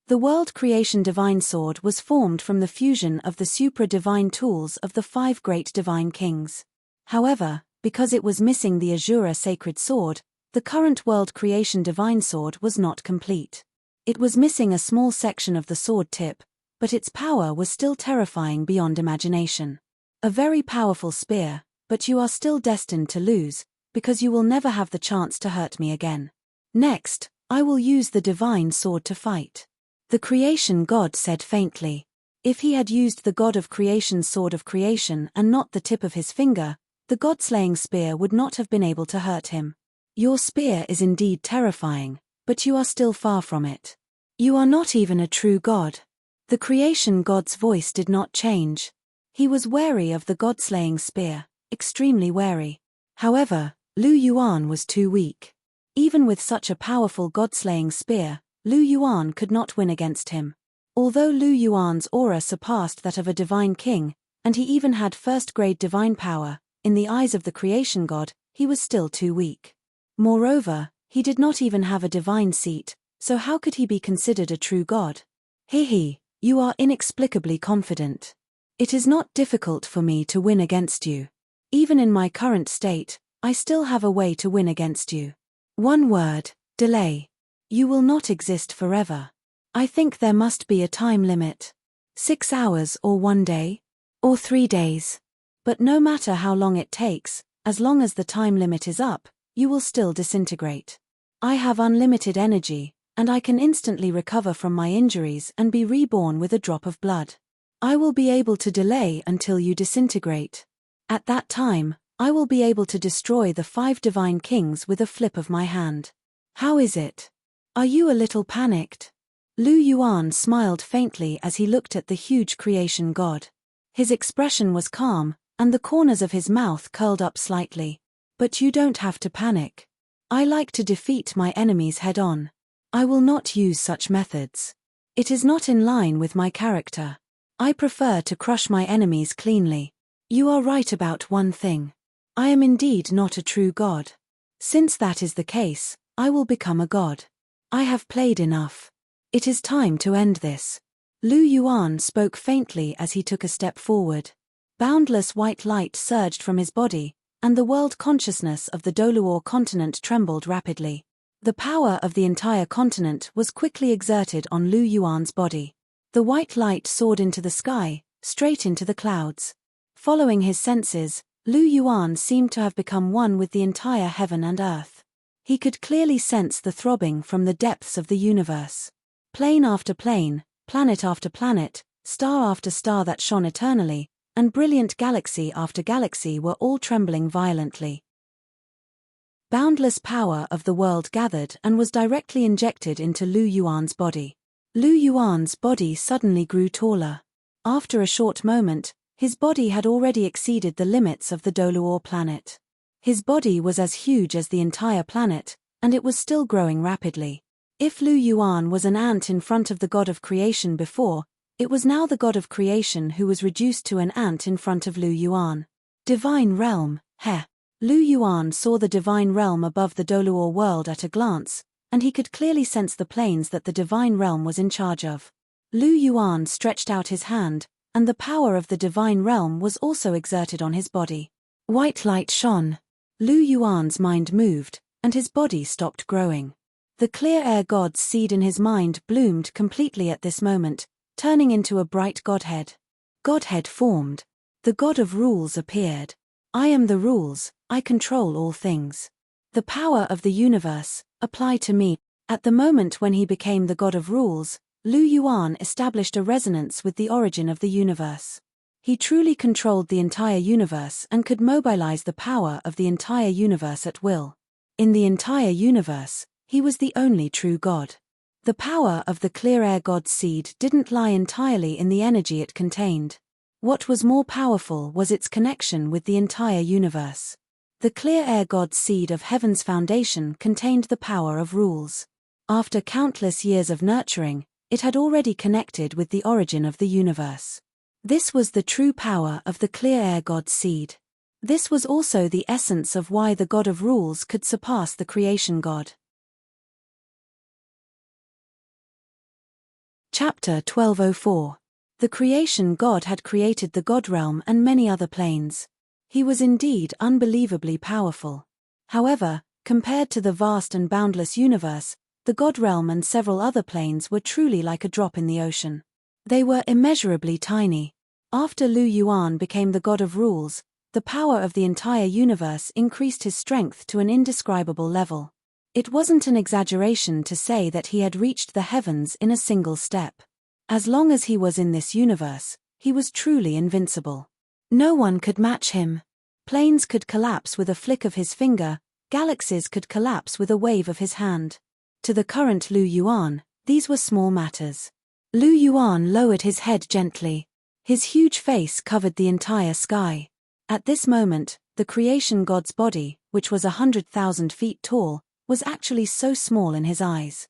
The world creation divine sword was formed from the fusion of the supra-divine tools of the 5 great divine kings. However, because it was missing the Azura sacred sword, the current world creation divine sword was not complete. It was missing a small section of the sword tip, but its power was still terrifying beyond imagination. A very powerful spear, but you are still destined to lose, because you will never have the chance to hurt me again. Next, I will use the divine sword to fight. The creation god said faintly. If he had used the god of creation's sword of creation and not the tip of his finger, the god-slaying spear would not have been able to hurt him. Your spear is indeed terrifying, but you are still far from it. You are not even a true god. The creation god's voice did not change. He was wary of the god-slaying spear, extremely wary. However, Lu Yuan was too weak. Even with such a powerful god-slaying spear, Lu Yuan could not win against him. Although Lu Yuan's aura surpassed that of a divine king, and he even had first-grade divine power, in the eyes of the creation god, he was still too weak. Moreover, he did not even have a divine seat, so how could he be considered a true god? He. You are inexplicably confident. It is not difficult for me to win against you. Even in my current state, I still have a way to win against you. One word, delay. You will not exist forever. I think there must be a time limit. 6 hours or 1 day? Or 3 days. But no matter how long it takes, as long as the time limit is up, you will still disintegrate. I have unlimited energy, and I can instantly recover from my injuries and be reborn with a drop of blood. I will be able to delay until you disintegrate. At that time, I will be able to destroy the 5 divine kings with a flip of my hand. How is it? Are you a little panicked? Lu Yuan smiled faintly as he looked at the huge creation god. His expression was calm, and the corners of his mouth curled up slightly. But you don't have to panic. I like to defeat my enemies head-on. I will not use such methods. It is not in line with my character. I prefer to crush my enemies cleanly. You are right about one thing. I am indeed not a true god. Since that is the case, I will become a god. I have played enough. It is time to end this. Lu Yuan spoke faintly as he took a step forward. Boundless white light surged from his body, and the world consciousness of the Douluo continent trembled rapidly. The power of the entire continent was quickly exerted on Lu Yuan's body. The white light soared into the sky, straight into the clouds. Following his senses, Lu Yuan seemed to have become one with the entire heaven and earth. He could clearly sense the throbbing from the depths of the universe. Plane after plane, planet after planet, star after star that shone eternally, and brilliant galaxy after galaxy were all trembling violently. Boundless power of the world gathered and was directly injected into Lu Yuan's body. Lu Yuan's body suddenly grew taller. After a short moment, his body had already exceeded the limits of the Douluo planet. His body was as huge as the entire planet, and it was still growing rapidly. If Lu Yuan was an ant in front of the god of creation before, it was now the god of creation who was reduced to an ant in front of Lu Yuan. Divine realm, heh. Lu Yuan saw the divine realm above the Douluo world at a glance, and he could clearly sense the planes that the divine realm was in charge of. Lu Yuan stretched out his hand, and the power of the divine realm was also exerted on his body. White light shone. Lu Yuan's mind moved, and his body stopped growing. The clear air god's seed in his mind bloomed completely at this moment, turning into a bright godhead. Godhead formed. The god of rules appeared. I am the rules, I control all things. The power of the universe, apply to me. At the moment when he became the god of rules, Lu Yuan established a resonance with the origin of the universe. He truly controlled the entire universe and could mobilize the power of the entire universe at will. In the entire universe, he was the only true god. The power of the clear air god's seed didn't lie entirely in the energy it contained. What was more powerful was its connection with the entire universe. The clear air god's seed of heaven's foundation contained the power of rules. After countless years of nurturing, it had already connected with the origin of the universe. This was the true power of the clear air god's seed. This was also the essence of why the god of rules could surpass the creation god. Chapter 1204. The creation god had created the god realm and many other planes. He was indeed unbelievably powerful. However, compared to the vast and boundless universe, the god realm and several other planes were truly like a drop in the ocean. They were immeasurably tiny. After Lu Yuan became the god of rules, the power of the entire universe increased his strength to an indescribable level. It wasn't an exaggeration to say that he had reached the heavens in a single step. As long as he was in this universe, he was truly invincible. No one could match him. Planes could collapse with a flick of his finger, galaxies could collapse with a wave of his hand. To the current Lu Yuan, these were small matters. Lu Yuan lowered his head gently. His huge face covered the entire sky. At this moment, the creation god's body, which was 100,000 feet tall, was actually so small in his eyes.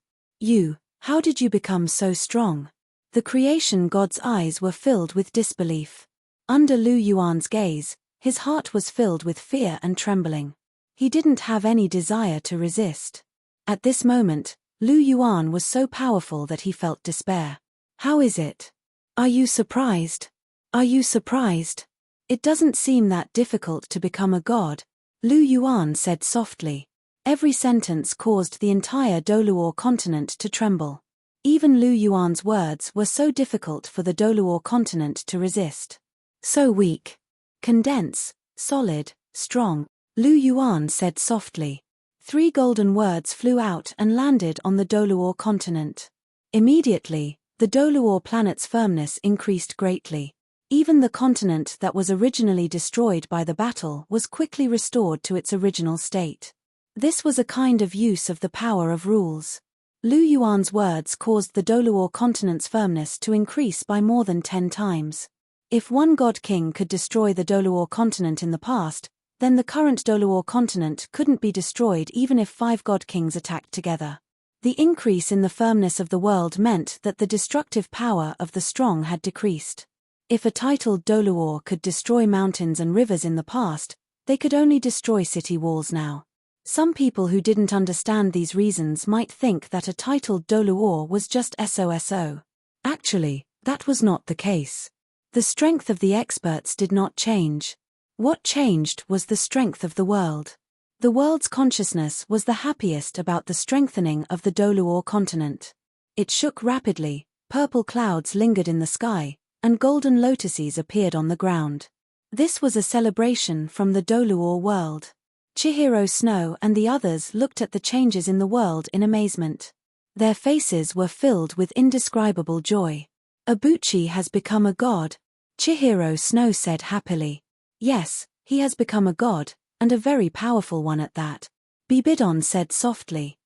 How did you become so strong? The creation god's eyes were filled with disbelief. Under Lu Yuan's gaze, his heart was filled with fear and trembling. He didn't have any desire to resist. At this moment, Lu Yuan was so powerful that he felt despair. How is it? Are you surprised? Are you surprised? It doesn't seem that difficult to become a god, Lu Yuan said softly. Every sentence caused the entire Douluo continent to tremble. Even Lu Yuan's words were so difficult for the Douluo continent to resist. So weak. Condense, solid, strong, Lu Yuan said softly. 3 golden words flew out and landed on the Douluo continent. Immediately, the Douluo planet's firmness increased greatly. Even the continent that was originally destroyed by the battle was quickly restored to its original state. This was a kind of use of the power of rules. Lu Yuan's words caused the Douluo continent's firmness to increase by more than 10 times. If one god king could destroy the Douluo continent in the past, then the current Douluo continent couldn't be destroyed even if 5 god kings attacked together. The increase in the firmness of the world meant that the destructive power of the strong had decreased. If a titled Douluo could destroy mountains and rivers in the past, they could only destroy city walls now. Some people who didn't understand these reasons might think that a titled Douluo was just SOSO. Actually, that was not the case. The strength of the experts did not change. What changed was the strength of the world. The world's consciousness was the happiest about the strengthening of the Douluo continent. It shook rapidly, purple clouds lingered in the sky, and golden lotuses appeared on the ground. This was a celebration from the Douluo world. Chihiro Snow and the others looked at the changes in the world in amazement. Their faces were filled with indescribable joy. Abuchi has become a god, Chihiro Snow said happily. Yes, he has become a god, and a very powerful one at that, Bibidon said softly.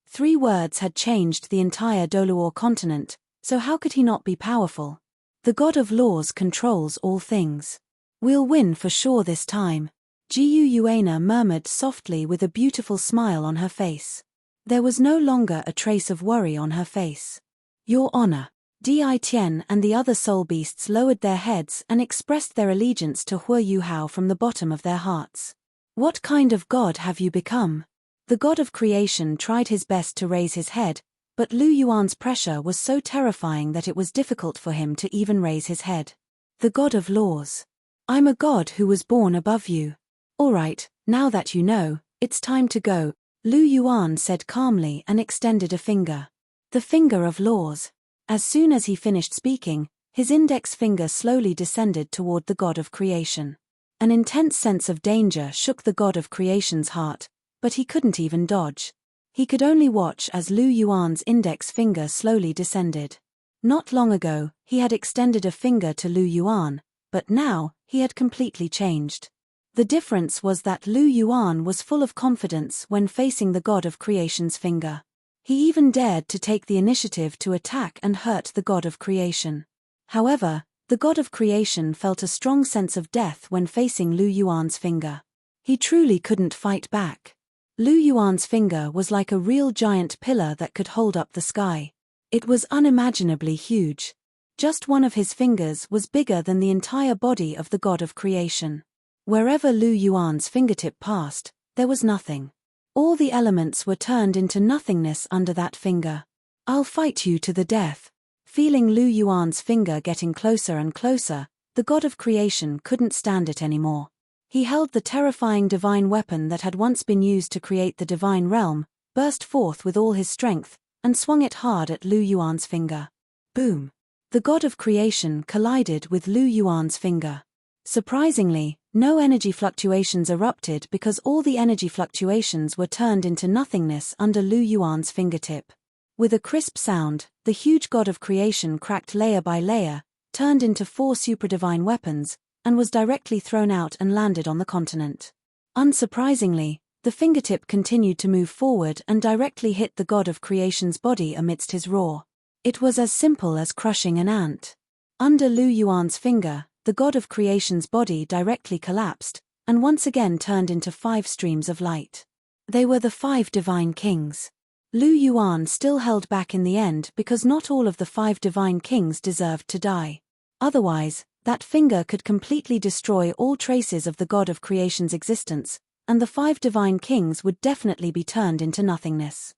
3 words had changed the entire Douluo continent, so how could he not be powerful? The god of laws controls all things. We'll win for sure this time, Jiu Yuena murmured softly with a beautiful smile on her face. There was no longer a trace of worry on her face. Your honor. Di Tian and the other soul beasts lowered their heads and expressed their allegiance to Hu Yuhao from the bottom of their hearts. What kind of god have you become? The god of creation tried his best to raise his head, but Lu Yuan's pressure was so terrifying that it was difficult for him to even raise his head. The god of laws. I'm a god who was born above you. All right, now that you know, it's time to go, Lu Yuan said calmly and extended a finger. The finger of laws. As soon as he finished speaking, His index finger slowly descended toward the god of creation. An intense sense of danger shook the god of creation's heart, but he couldn't even dodge. He could only watch as Lu Yuan's index finger slowly descended. Not long ago, he had extended a finger to Lu Yuan, but now, he had completely changed. The difference was that Lu Yuan was full of confidence when facing the god of creation's finger. He even dared to take the initiative to attack and hurt the god of creation. However, the god of creation felt a strong sense of death when facing Lu Yuan's finger. He truly couldn't fight back. Lu Yuan's finger was like a real giant pillar that could hold up the sky. It was unimaginably huge. Just one of his fingers was bigger than the entire body of the god of creation. Wherever Lu Yuan's fingertip passed, there was nothing. All the elements were turned into nothingness under that finger. "I'll fight you to the death." Feeling Lu Yuan's finger getting closer and closer, the god of creation couldn't stand it anymore. He held the terrifying divine weapon that had once been used to create the divine realm, burst forth with all his strength, and swung it hard at Lu Yuan's finger. Boom! The god of creation collided with Lu Yuan's finger. Surprisingly, no energy fluctuations erupted because all the energy fluctuations were turned into nothingness under Lu Yuan's fingertip. With a crisp sound, the huge god of creation cracked layer by layer, turned into 4 supradivine weapons, and was directly thrown out and landed on the continent. Unsurprisingly, the fingertip continued to move forward and directly hit the god of creation's body amidst his roar. It was as simple as crushing an ant. Under Lu Yuan's finger, the god of creation's body directly collapsed, and once again turned into 5 streams of light. They were the 5 divine kings. Lu Yuan still held back in the end because not all of the 5 divine kings deserved to die. Otherwise, that finger could completely destroy all traces of the god of creation's existence, and the 5 divine kings would definitely be turned into nothingness.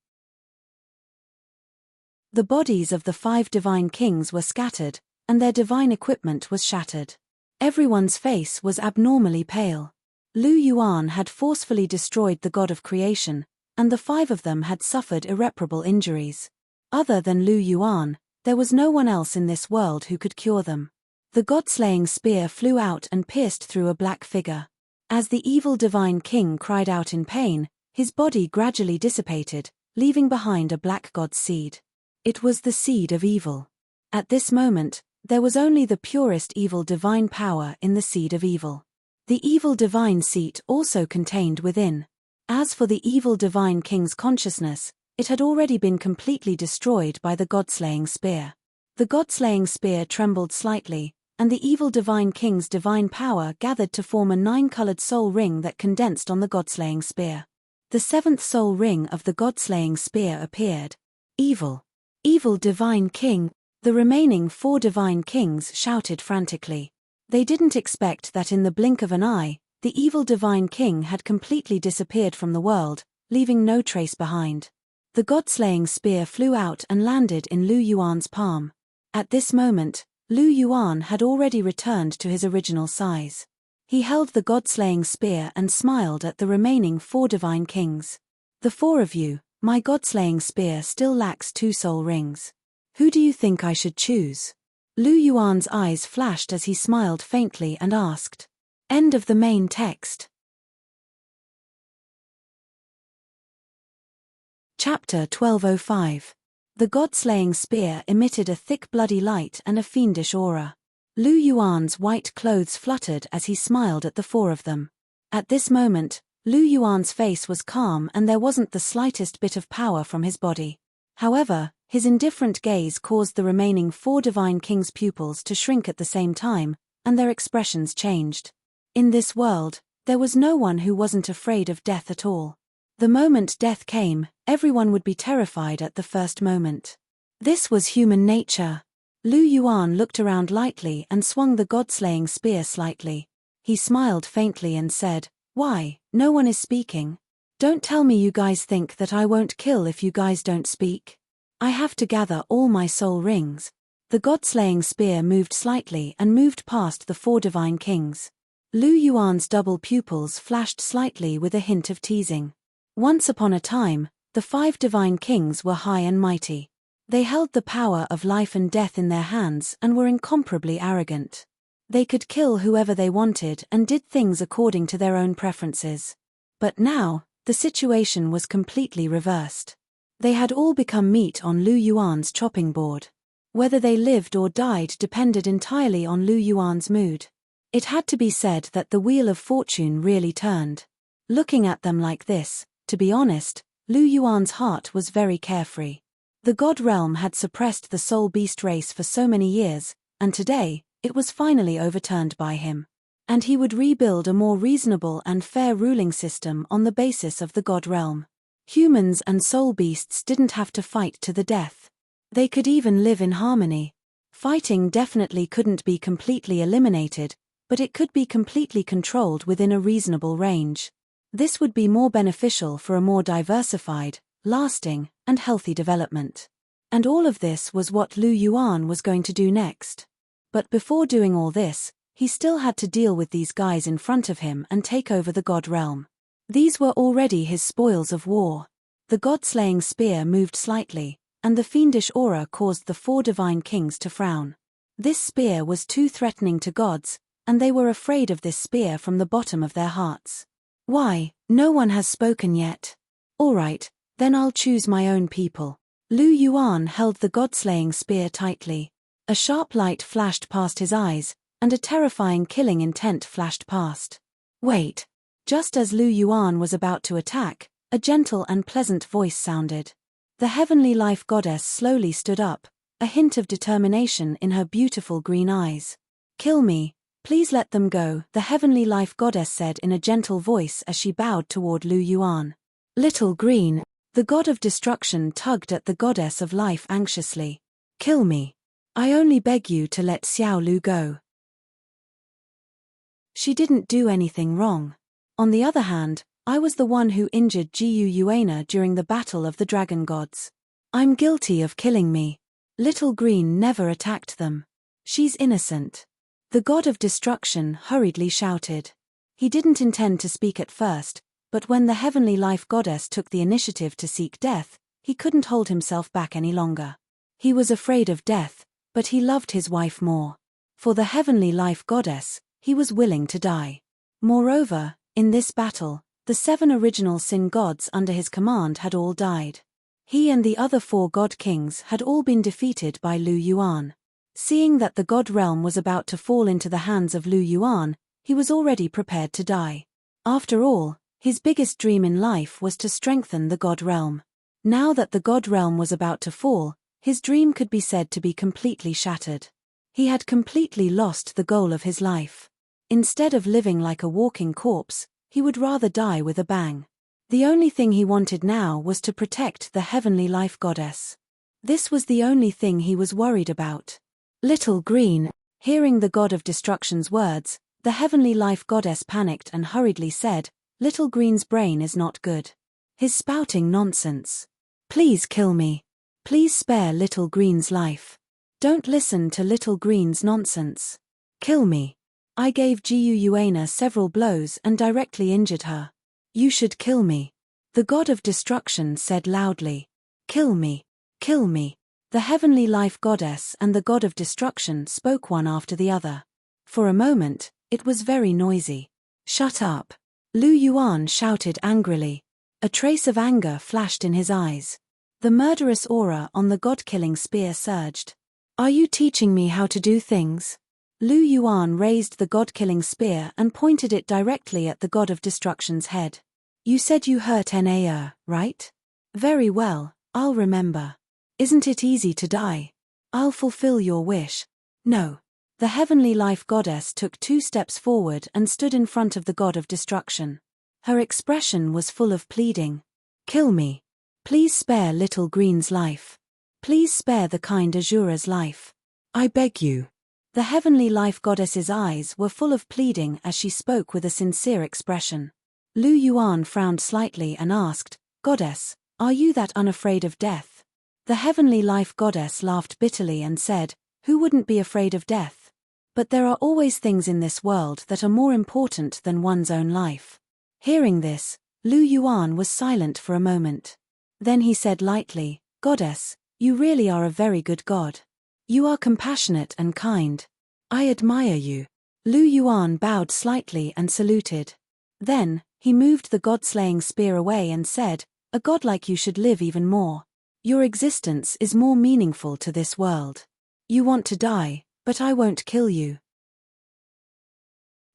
The bodies of the 5 divine kings were scattered, and their divine equipment was shattered. Everyone's face was abnormally pale. Lu Yuan had forcefully destroyed the god of creation, and the 5 of them had suffered irreparable injuries. Other than Lu Yuan, there was no one else in this world who could cure them. The god-slaying spear flew out and pierced through a black figure. As the evil divine king cried out in pain, his body gradually dissipated, leaving behind a black god's seed. It was the seed of evil. At this moment, there was only the purest evil divine power in the seed of evil. The evil divine seat also contained within. As for the evil divine king's consciousness, it had already been completely destroyed by the god-slaying spear. The god-slaying spear trembled slightly, and the evil divine king's divine power gathered to form a 9-colored soul ring that condensed on the god-slaying spear. The 7th soul ring of the god-slaying spear appeared. Evil! Evil divine king! The remaining 4 divine kings shouted frantically. They didn't expect that in the blink of an eye, the evil divine king had completely disappeared from the world, leaving no trace behind. The god-slaying spear flew out and landed in Lu Yuan's palm. At this moment, Lu Yuan had already returned to his original size. He held the god-slaying spear and smiled at the remaining 4 divine kings. "The 4 of you, my god-slaying spear still lacks 2 soul rings. Who do you think I should choose?" Lu Yuan's eyes flashed as he smiled faintly and asked. End of the main text. Chapter 1205. The god-slaying spear emitted a thick bloody light and a fiendish aura. Lu Yuan's white clothes fluttered as he smiled at the 4 of them. At this moment, Lu Yuan's face was calm and there wasn't the slightest bit of power from his body. However, his indifferent gaze caused the remaining 4 divine kings' pupils to shrink at the same time, and their expressions changed. In this world, there was no one who wasn't afraid of death at all. The moment death came, everyone would be terrified at the first moment. This was human nature. Lu Yuan looked around lightly and swung the god-slaying spear slightly. He smiled faintly and said, "Why, no one is speaking? Don't tell me you guys think that I won't kill if you guys don't speak. I have to gather all my soul rings." The god-slaying spear moved slightly and moved past the 4 divine kings. Lu Yuan's double pupils flashed slightly with a hint of teasing. Once upon a time, the 5 divine kings were high and mighty. They held the power of life and death in their hands and were incomparably arrogant. They could kill whoever they wanted and did things according to their own preferences. But now, the situation was completely reversed. They had all become meat on Lu Yuan's chopping board. Whether they lived or died depended entirely on Lu Yuan's mood. It had to be said that the wheel of fortune really turned. Looking at them like this, to be honest, Lu Yuan's heart was very carefree. The God realm had suppressed the soul beast race for so many years, and today, it was finally overturned by him. And he would rebuild a more reasonable and fair ruling system on the basis of the God realm. Humans and soul beasts didn't have to fight to the death. They could even live in harmony. Fighting definitely couldn't be completely eliminated, but it could be completely controlled within a reasonable range. This would be more beneficial for a more diversified, lasting, and healthy development. And all of this was what Lu Yuan was going to do next. But before doing all this, he still had to deal with these guys in front of him and take over the God realm. These were already his spoils of war. The god-slaying spear moved slightly, and the fiendish aura caused the 4 divine kings to frown. This spear was too threatening to gods, and they were afraid of this spear from the bottom of their hearts. Why, no one has spoken yet. All right, then I'll choose my own people. Lu Yuan held the god-slaying spear tightly. A sharp light flashed past his eyes, and a terrifying killing intent flashed past. Wait. Just as Lu Yuan was about to attack, a gentle and pleasant voice sounded. The heavenly life goddess slowly stood up, a hint of determination in her beautiful green eyes. Kill me, please let them go, the heavenly life goddess said in a gentle voice as she bowed toward Lu Yuan. Little Green, the god of destruction, tugged at the goddess of life anxiously. Kill me. I only beg you to let Xiao Lu go. She didn't do anything wrong. On the other hand, I was the one who injured Jiu Yuana during the battle of the dragon gods. I'm guilty of killing me. Little Green never attacked them. She's innocent. The god of destruction hurriedly shouted. He didn't intend to speak at first, but when the heavenly life goddess took the initiative to seek death, he couldn't hold himself back any longer. He was afraid of death, but he loved his wife more. For the heavenly life goddess, he was willing to die. Moreover, in this battle, the 7 original sin gods under his command had all died. He and the other 4 god kings had all been defeated by Lu Yuan. Seeing that the god realm was about to fall into the hands of Lu Yuan, he was already prepared to die. After all, his biggest dream in life was to strengthen the god realm. Now that the god realm was about to fall, his dream could be said to be completely shattered. He had completely lost the goal of his life. Instead of living like a walking corpse, he would rather die with a bang. The only thing he wanted now was to protect the heavenly life goddess. This was the only thing he was worried about. Little Green, hearing the god of destruction's words, the heavenly life goddess panicked and hurriedly said, Little Green's brain is not good. He's spouting nonsense. Please kill me. Please spare Little Green's life. Don't listen to Little Green's nonsense. Kill me. I gave Jiu Yuana several blows and directly injured her. You should kill me. The god of destruction said loudly. Kill me. Kill me. The heavenly life goddess and the god of destruction spoke one after the other. For a moment, it was very noisy. Shut up. Lu Yuan shouted angrily. A trace of anger flashed in his eyes. The murderous aura on the god-killing spear surged. Are you teaching me how to do things? Lu Yuan raised the god-killing spear and pointed it directly at the god of destruction's head. You said you hurt Na, right? Very well, I'll remember. Isn't it easy to die? I'll fulfill your wish. No. The heavenly life goddess took 2 steps forward and stood in front of the god of destruction. Her expression was full of pleading. Kill me. Please spare Little Green's life. Please spare the kind Azura's life. I beg you. The heavenly life goddess's eyes were full of pleading as she spoke with a sincere expression. Lu Yuan frowned slightly and asked, Goddess, are you that unafraid of death? The heavenly life goddess laughed bitterly and said, Who wouldn't be afraid of death? But there are always things in this world that are more important than one's own life. Hearing this, Lu Yuan was silent for a moment. Then he said lightly, Goddess, You really are a very good god. You are compassionate and kind. I admire you. Lu Yuan bowed slightly and saluted. Then, he moved the god-slaying spear away and said, "A god like you should live even more. Your existence is more meaningful to this world. You want to die, but I won't kill you."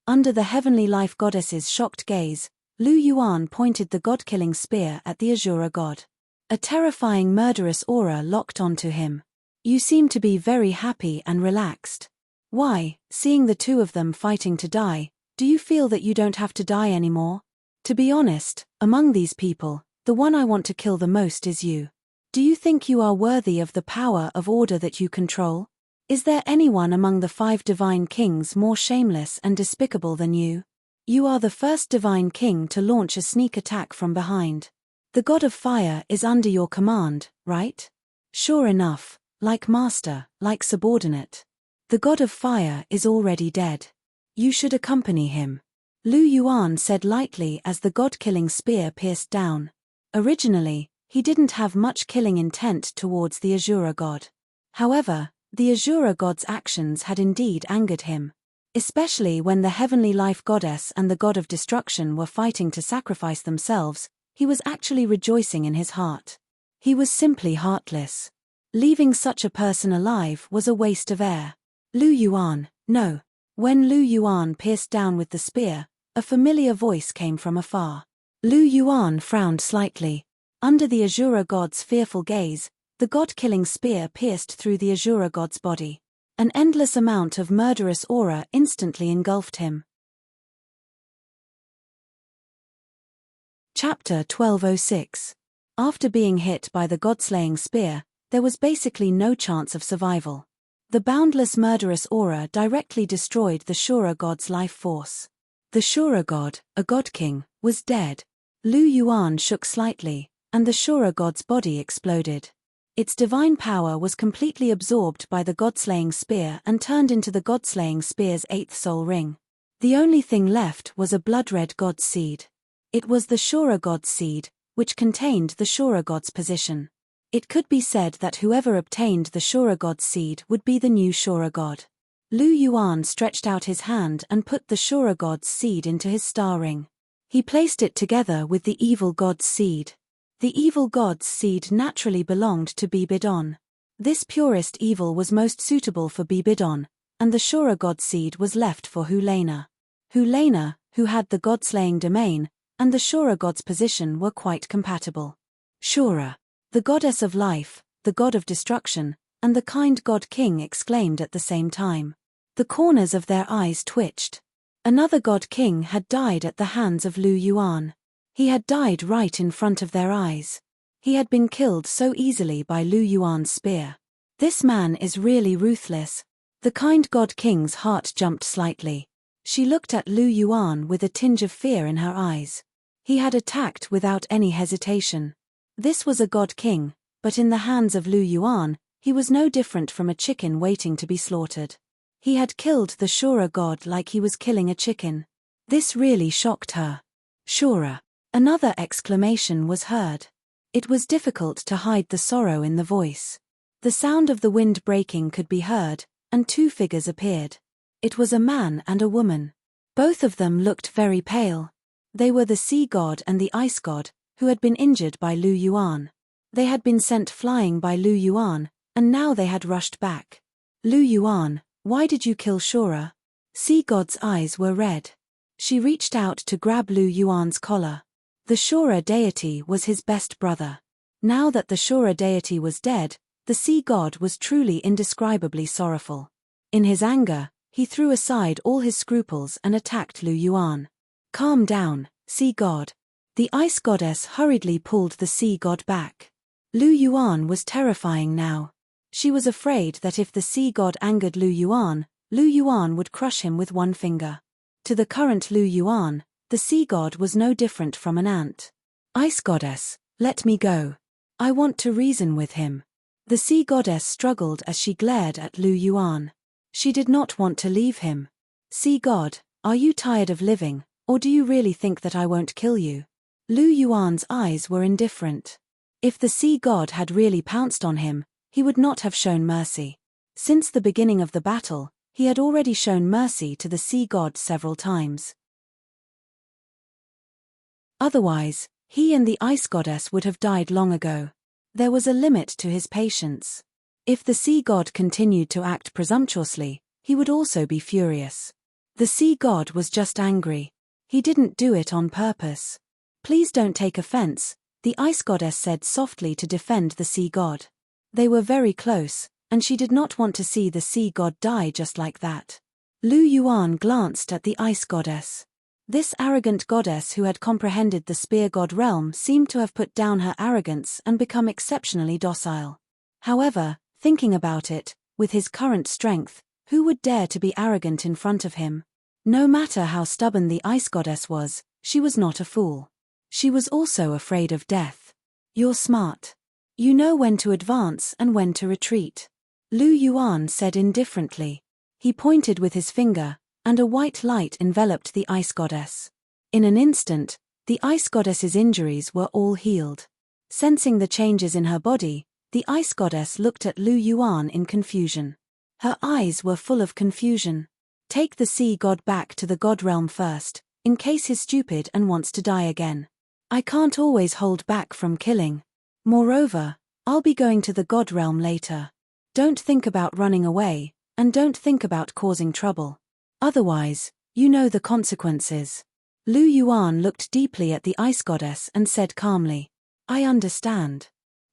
Under the heavenly life goddess's shocked gaze, Lu Yuan pointed the god-killing spear at the Azura god. A terrifying murderous aura locked onto him. "You seem to be very happy and relaxed. Why, seeing the two of them fighting to die, do you feel that you don't have to die anymore? To be honest, among these people, the one I want to kill the most is you. Do you think you are worthy of the power of order that you control? Is there anyone among the 5 divine kings more shameless and despicable than you? You are the first divine king to launch a sneak attack from behind. The god of fire is under your command, right? Sure enough, like master, like subordinate. The god of fire is already dead. You should accompany him." Lu Yuan said lightly as the god-killing spear pierced down. Originally, he didn't have much killing intent towards the Azura god. However, the Azura god's actions had indeed angered him. Especially when the heavenly life goddess and the god of destruction were fighting to sacrifice themselves, he was actually rejoicing in his heart. He was simply heartless. Leaving such a person alive was a waste of air. "Lu Yuan, no." When Lu Yuan pierced down with the spear, a familiar voice came from afar. Lu Yuan frowned slightly. Under the Azura god's fearful gaze, the god-killing spear pierced through the Azura god's body. An endless amount of murderous aura instantly engulfed him. Chapter 1206. After being hit by the god-slaying spear, there was basically no chance of survival. The boundless murderous aura directly destroyed the Shura god's life force. The Shura god, a god king, was dead. Lu Yuan shook slightly, and the Shura god's body exploded. Its divine power was completely absorbed by the god-slaying spear and turned into the god-slaying spear's 8th soul ring. The only thing left was a blood-red god seed. It was the Shura god's seed, which contained the Shura god's position. It could be said that whoever obtained the Shura god's seed would be the new Shura god. Lu Yuan stretched out his hand and put the Shura god's seed into his star ring. He placed it together with the evil god's seed. The evil god's seed naturally belonged to Bibidon. This purest evil was most suitable for Bibidon, and the Shura god's seed was left for Hulena. Hulena, who had the god-slaying domain, and the Shura god's position were quite compatible. Shura, the goddess of life, the god of destruction, and the kind god king exclaimed at the same time. The corners of their eyes twitched. Another god king had died at the hands of Lu Yuan. He had died right in front of their eyes. He had been killed so easily by Lu Yuan's spear. This man is really ruthless. The kind god king's heart jumped slightly. She looked at Lu Yuan with a tinge of fear in her eyes. He had attacked without any hesitation. This was a god king, but in the hands of Lu Yuan, he was no different from a chicken waiting to be slaughtered. He had killed the Shura god like he was killing a chicken. This really shocked her. Shura. Another exclamation was heard. It was difficult to hide the sorrow in the voice. The sound of the wind breaking could be heard, and 2 figures appeared. It was a man and a woman. Both of them looked very pale. They were the sea god and the ice god, who had been injured by Lu Yuan. They had been sent flying by Lu Yuan, and now they had rushed back. Lu Yuan, why did you kill Shura? Sea god's eyes were red. She reached out to grab Lu Yuan's collar. The Shura deity was his best brother. Now that the Shura deity was dead, the sea god was truly indescribably sorrowful. In his anger, he threw aside all his scruples and attacked Lu Yuan. Calm down, sea god. The ice goddess hurriedly pulled the sea god back. Lu Yuan was terrifying now. She was afraid that if the sea god angered Lu Yuan would crush him with one finger. To the current Lu Yuan, the sea god was no different from an ant. Ice goddess, let me go. I want to reason with him. The sea goddess struggled as she glared at Lu Yuan. She did not want to leave him. Sea god, are you tired of living, or do you really think that I won't kill you? Lu Yuan's eyes were indifferent. If the sea god had really pounced on him, he would not have shown mercy. Since the beginning of the battle, he had already shown mercy to the sea god several times. Otherwise, he and the ice goddess would have died long ago. There was a limit to his patience. If the sea god continued to act presumptuously, he would also be furious. The sea god was just angry. He didn't do it on purpose. Please don't take offense, the ice goddess said softly to defend the sea god. They were very close, and she did not want to see the sea god die just like that. Lu Yuan glanced at the ice goddess. This arrogant goddess who had comprehended the spear god realm seemed to have put down her arrogance and become exceptionally docile. However, thinking about it, with his current strength, who would dare to be arrogant in front of him? No matter how stubborn the ice goddess was, she was not a fool. She was also afraid of death. You're smart. You know when to advance and when to retreat. Lu Yuan said indifferently. He pointed with his finger, and a white light enveloped the ice goddess. In an instant, the ice goddess's injuries were all healed. Sensing the changes in her body, the ice goddess looked at Lu Yuan in confusion. Her eyes were full of confusion. Take the sea god back to the god realm first, in case he's stupid and wants to die again. I can't always hold back from killing. Moreover, I'll be going to the god realm later. Don't think about running away, and don't think about causing trouble. Otherwise, you know the consequences. Lu Yuan looked deeply at the ice goddess and said calmly, I understand.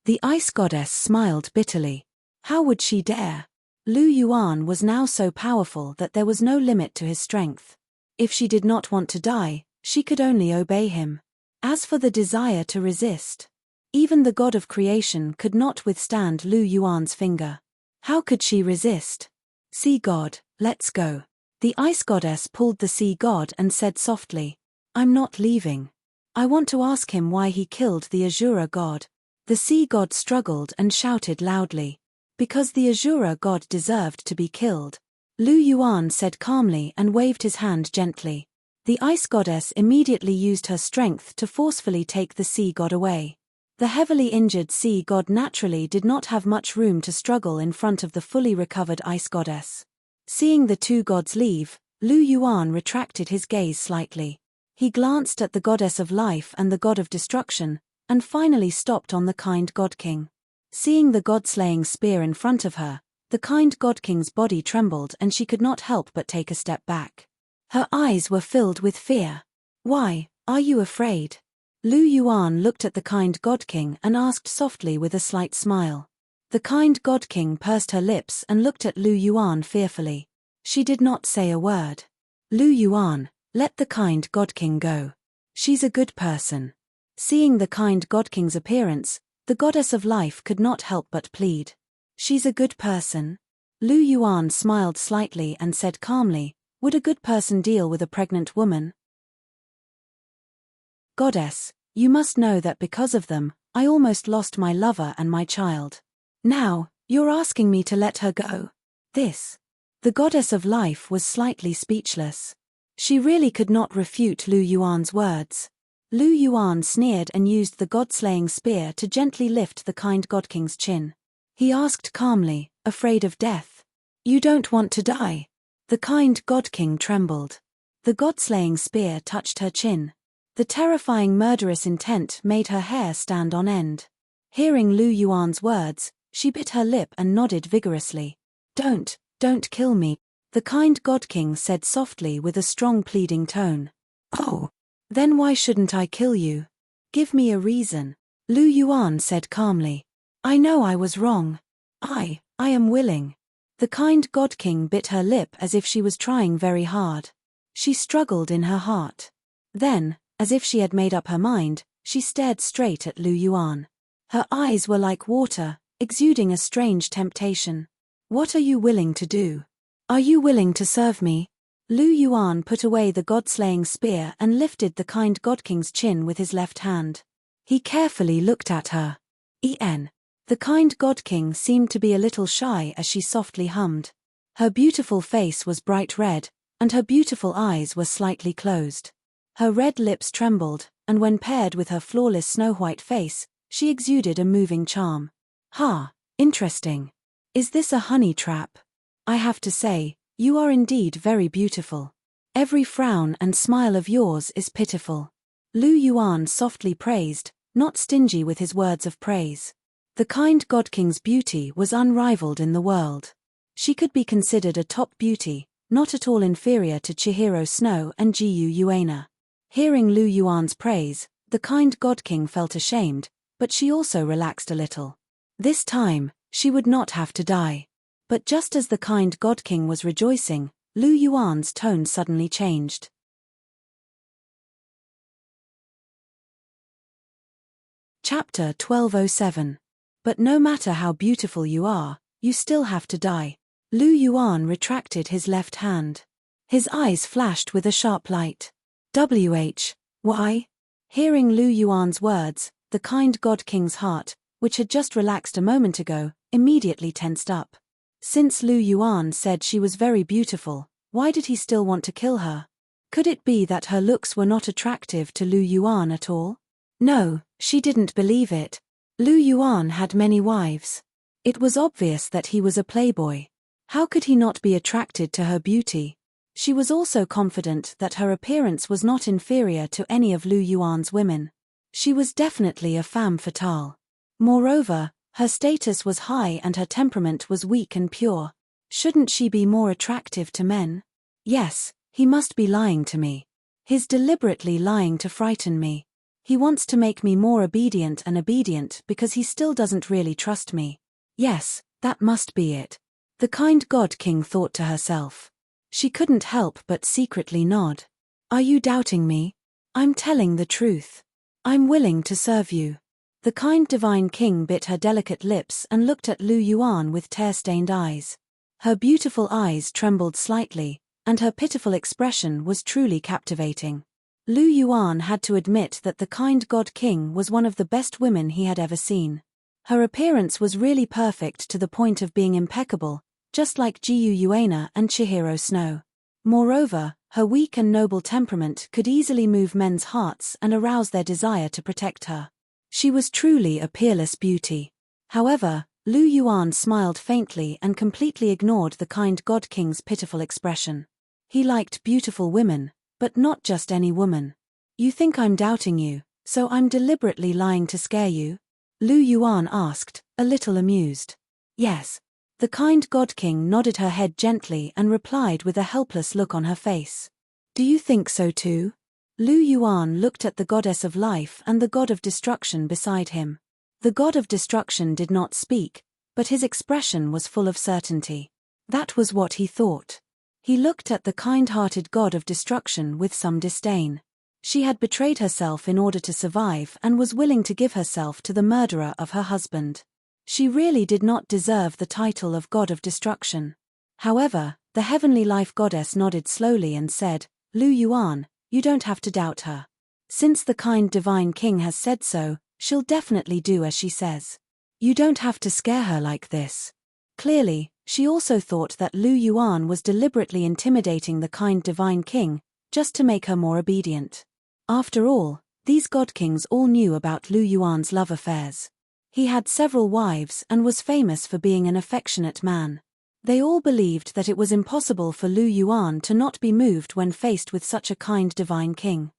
The ice goddess smiled bitterly. How would she dare? Lu Yuan was now so powerful that there was no limit to his strength. If she did not want to die, she could only obey him. As for the desire to resist, even the god of creation could not withstand Lu Yuan's finger. How could she resist? Sea god, let's go. The ice goddess pulled the sea god and said softly, I'm not leaving. I want to ask him why he killed the Azura god. The sea god struggled and shouted loudly. Because the Azura god deserved to be killed. Lu Yuan said calmly and waved his hand gently. The ice goddess immediately used her strength to forcefully take the sea god away. The heavily injured sea god naturally did not have much room to struggle in front of the fully recovered ice goddess. Seeing the two gods leave, Lu Yuan retracted his gaze slightly. He glanced at the goddess of life and the god of destruction, and finally stopped on the kind Godking. Seeing the god-slaying spear in front of her, the kind Godking's body trembled and she could not help but take a step back. Her eyes were filled with fear. Why, are you afraid? Lu Yuan looked at the kind Godking and asked softly with a slight smile. The kind Godking pursed her lips and looked at Lu Yuan fearfully. She did not say a word. Lu Yuan, let the kind Godking go. She's a good person. Seeing the kind Godking's appearance, the goddess of life could not help but plead. She's a good person? Lu Yuan smiled slightly and said calmly, would a good person deal with a pregnant woman? Goddess, you must know that because of them, I almost lost my lover and my child. Now, you're asking me to let her go. This. The goddess of life was slightly speechless. She really could not refute Lu Yuan's words. Lu Yuan sneered and used the god-slaying spear to gently lift the kind Godking's chin. He asked calmly, afraid of death. You don't want to die? The kind Godking trembled. The god-slaying spear touched her chin. The terrifying murderous intent made her hair stand on end. Hearing Lu Yuan's words, she bit her lip and nodded vigorously. Don't kill me, the kind Godking said softly with a strong pleading tone. Oh, then why shouldn't I kill you? Give me a reason, Lu Yuan said calmly. I know I was wrong. I am willing. The kind Godking bit her lip as if she was trying very hard. She struggled in her heart. Then, as if she had made up her mind, she stared straight at Lu Yuan. Her eyes were like water, exuding a strange temptation. What are you willing to do? Are you willing to serve me? Lu Yuan put away the god-slaying spear and lifted the kind Godking's chin with his left hand. He carefully looked at her. The kind Godking seemed to be a little shy as she softly hummed. Her beautiful face was bright red, and her beautiful eyes were slightly closed. Her red lips trembled, and when paired with her flawless snow-white face, she exuded a moving charm. Ha, Interesting. Is this a honey trap? I have to say, you are indeed very beautiful. Every frown and smile of yours is pitiful. Lu Yuan softly praised, not stingy with his words of praise. The kind Godking's beauty was unrivaled in the world. She could be considered a top beauty, not at all inferior to Chihiro Snow and Jiyu Yuana. Hearing Lu Yuan's praise, the kind Godking felt ashamed, but she also relaxed a little. This time, she would not have to die. But just as the kind Godking was rejoicing, Lu Yuan's tone suddenly changed. Chapter 1207. But no matter how beautiful you are, you still have to die. Lu Yuan retracted his left hand. His eyes flashed with a sharp light. Why? Hearing Lu Yuan's words, the kind God-King's heart, which had just relaxed a moment ago, immediately tensed up. Since Lu Yuan said she was very beautiful, why did he still want to kill her? Could it be that her looks were not attractive to Lu Yuan at all? No, she didn't believe it. Lu Yuan had many wives. It was obvious that he was a playboy. How could he not be attracted to her beauty? She was also confident that her appearance was not inferior to any of Lu Yuan's women. She was definitely a femme fatale. Moreover, her status was high and her temperament was weak and pure. Shouldn't she be more attractive to men? Yes, he must be lying to me. He's deliberately lying to frighten me. He wants to make me more obedient because he still doesn't really trust me. Yes, that must be it. The kind God-King thought to herself. She couldn't help but secretly nod. Are you doubting me? I'm telling the truth. I'm willing to serve you. The kind Divine King bit her delicate lips and looked at Lu Yuan with tear-stained eyes. Her beautiful eyes trembled slightly, and her pitiful expression was truly captivating. Lu Yuan had to admit that the kind God-King was one of the best women he had ever seen. Her appearance was really perfect to the point of being impeccable, just like Jiyu Yuana and Chihiro Snow. Moreover, her weak and noble temperament could easily move men's hearts and arouse their desire to protect her. She was truly a peerless beauty. However, Lu Yuan smiled faintly and completely ignored the kind God-King's pitiful expression. He liked beautiful women, but not just any woman. You think I'm doubting you, so I'm deliberately lying to scare you? Lu Yuan asked, a little amused. Yes. The kind God-King nodded her head gently and replied with a helpless look on her face. Do you think so too? Lu Yuan looked at the goddess of life and the god of destruction beside him. The god of destruction did not speak, but his expression was full of certainty. That was what he thought. He looked at the kind-hearted god of destruction with some disdain. She had betrayed herself in order to survive and was willing to give herself to the murderer of her husband. She really did not deserve the title of God of Destruction. However, the heavenly life goddess nodded slowly and said, Lu Yuan, you don't have to doubt her. Since the kind Divine King has said so, she'll definitely do as she says. You don't have to scare her like this. Clearly, she also thought that Lu Yuan was deliberately intimidating the kind Divine King, just to make her more obedient. After all, these God Kings all knew about Lu Yuan's love affairs. He had several wives and was famous for being an affectionate man. They all believed that it was impossible for Lu Yuan to not be moved when faced with such a kind Divine King.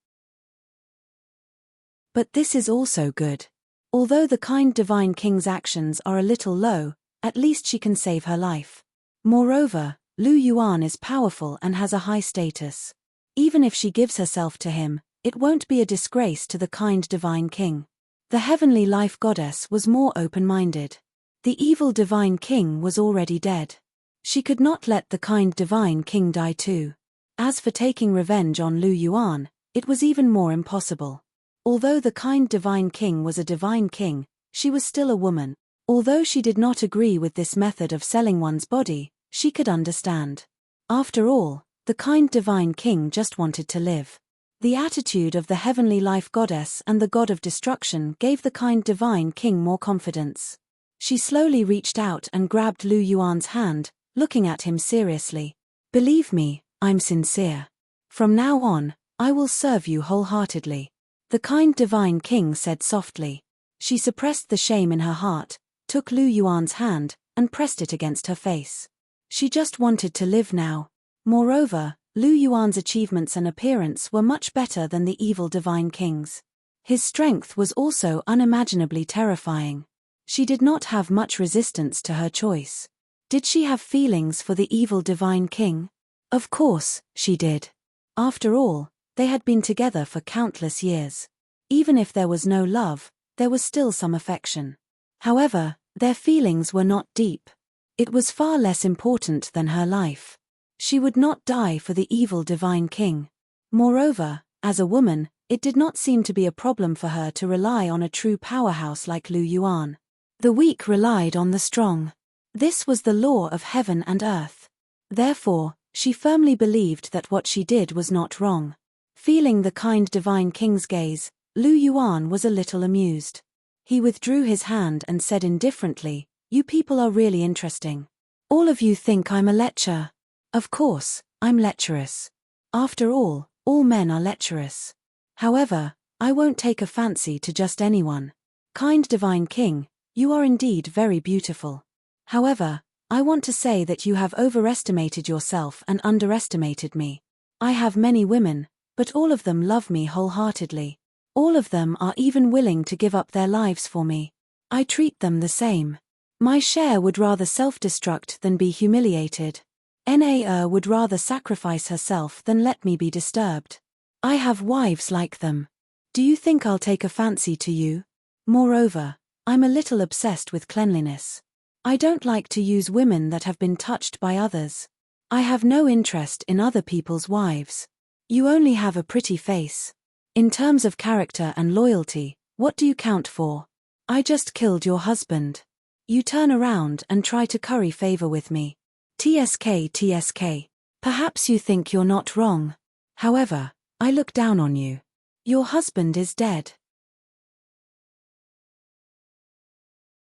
But this is also good. Although the kind Divine King's actions are a little low, at least she can save her life. Moreover, Lu Yuan is powerful and has a high status. Even if she gives herself to him, it won't be a disgrace to the kind Divine King. The heavenly life goddess was more open-minded. The evil Divine King was already dead. She could not let the kind Divine King die too. As for taking revenge on Lu Yuan, it was even more impossible. Although the kind Divine King was a Divine King, she was still a woman. Although she did not agree with this method of selling one's body, she could understand. After all, the kind Divine King just wanted to live. The attitude of the heavenly life goddess and the god of destruction gave the kind Divine King more confidence. She slowly reached out and grabbed Lu Yuan's hand, looking at him seriously. Believe me, I'm sincere. From now on, I will serve you wholeheartedly. The kind Divine King said softly. She suppressed the shame in her heart, took Lu Yuan's hand, and pressed it against her face. She just wanted to live now. Moreover, Lu Yuan's achievements and appearance were much better than the evil divine king's. His strength was also unimaginably terrifying. She did not have much resistance to her choice. Did she have feelings for the evil divine king? Of course, she did. After all, they had been together for countless years. Even if there was no love, there was still some affection. However, their feelings were not deep. It was far less important than her life. She would not die for the evil divine king. Moreover, as a woman, it did not seem to be a problem for her to rely on a true powerhouse like Lu Yuan. The weak relied on the strong. This was the law of heaven and earth. Therefore, she firmly believed that what she did was not wrong. Feeling the kind divine king's gaze, Lu Yuan was a little amused. He withdrew his hand and said indifferently, "You people are really interesting. All of you think I'm a lecher. Of course, I'm lecherous. After all men are lecherous. However, I won't take a fancy to just anyone. Kind divine king, you are indeed very beautiful. However, I want to say that you have overestimated yourself and underestimated me. I have many women, but all of them love me wholeheartedly. All of them are even willing to give up their lives for me. I treat them the same. My share would rather self-destruct than be humiliated. Na would rather sacrifice herself than let me be disturbed. I have wives like them. Do you think I'll take a fancy to you? Moreover, I'm a little obsessed with cleanliness. I don't like to use women that have been touched by others. I have no interest in other people's wives. You only have a pretty face. In terms of character and loyalty, what do you count for? I just killed your husband. You turn around and try to curry favor with me. TSK. Perhaps you think you're not wrong. However, I look down on you. Your husband is dead.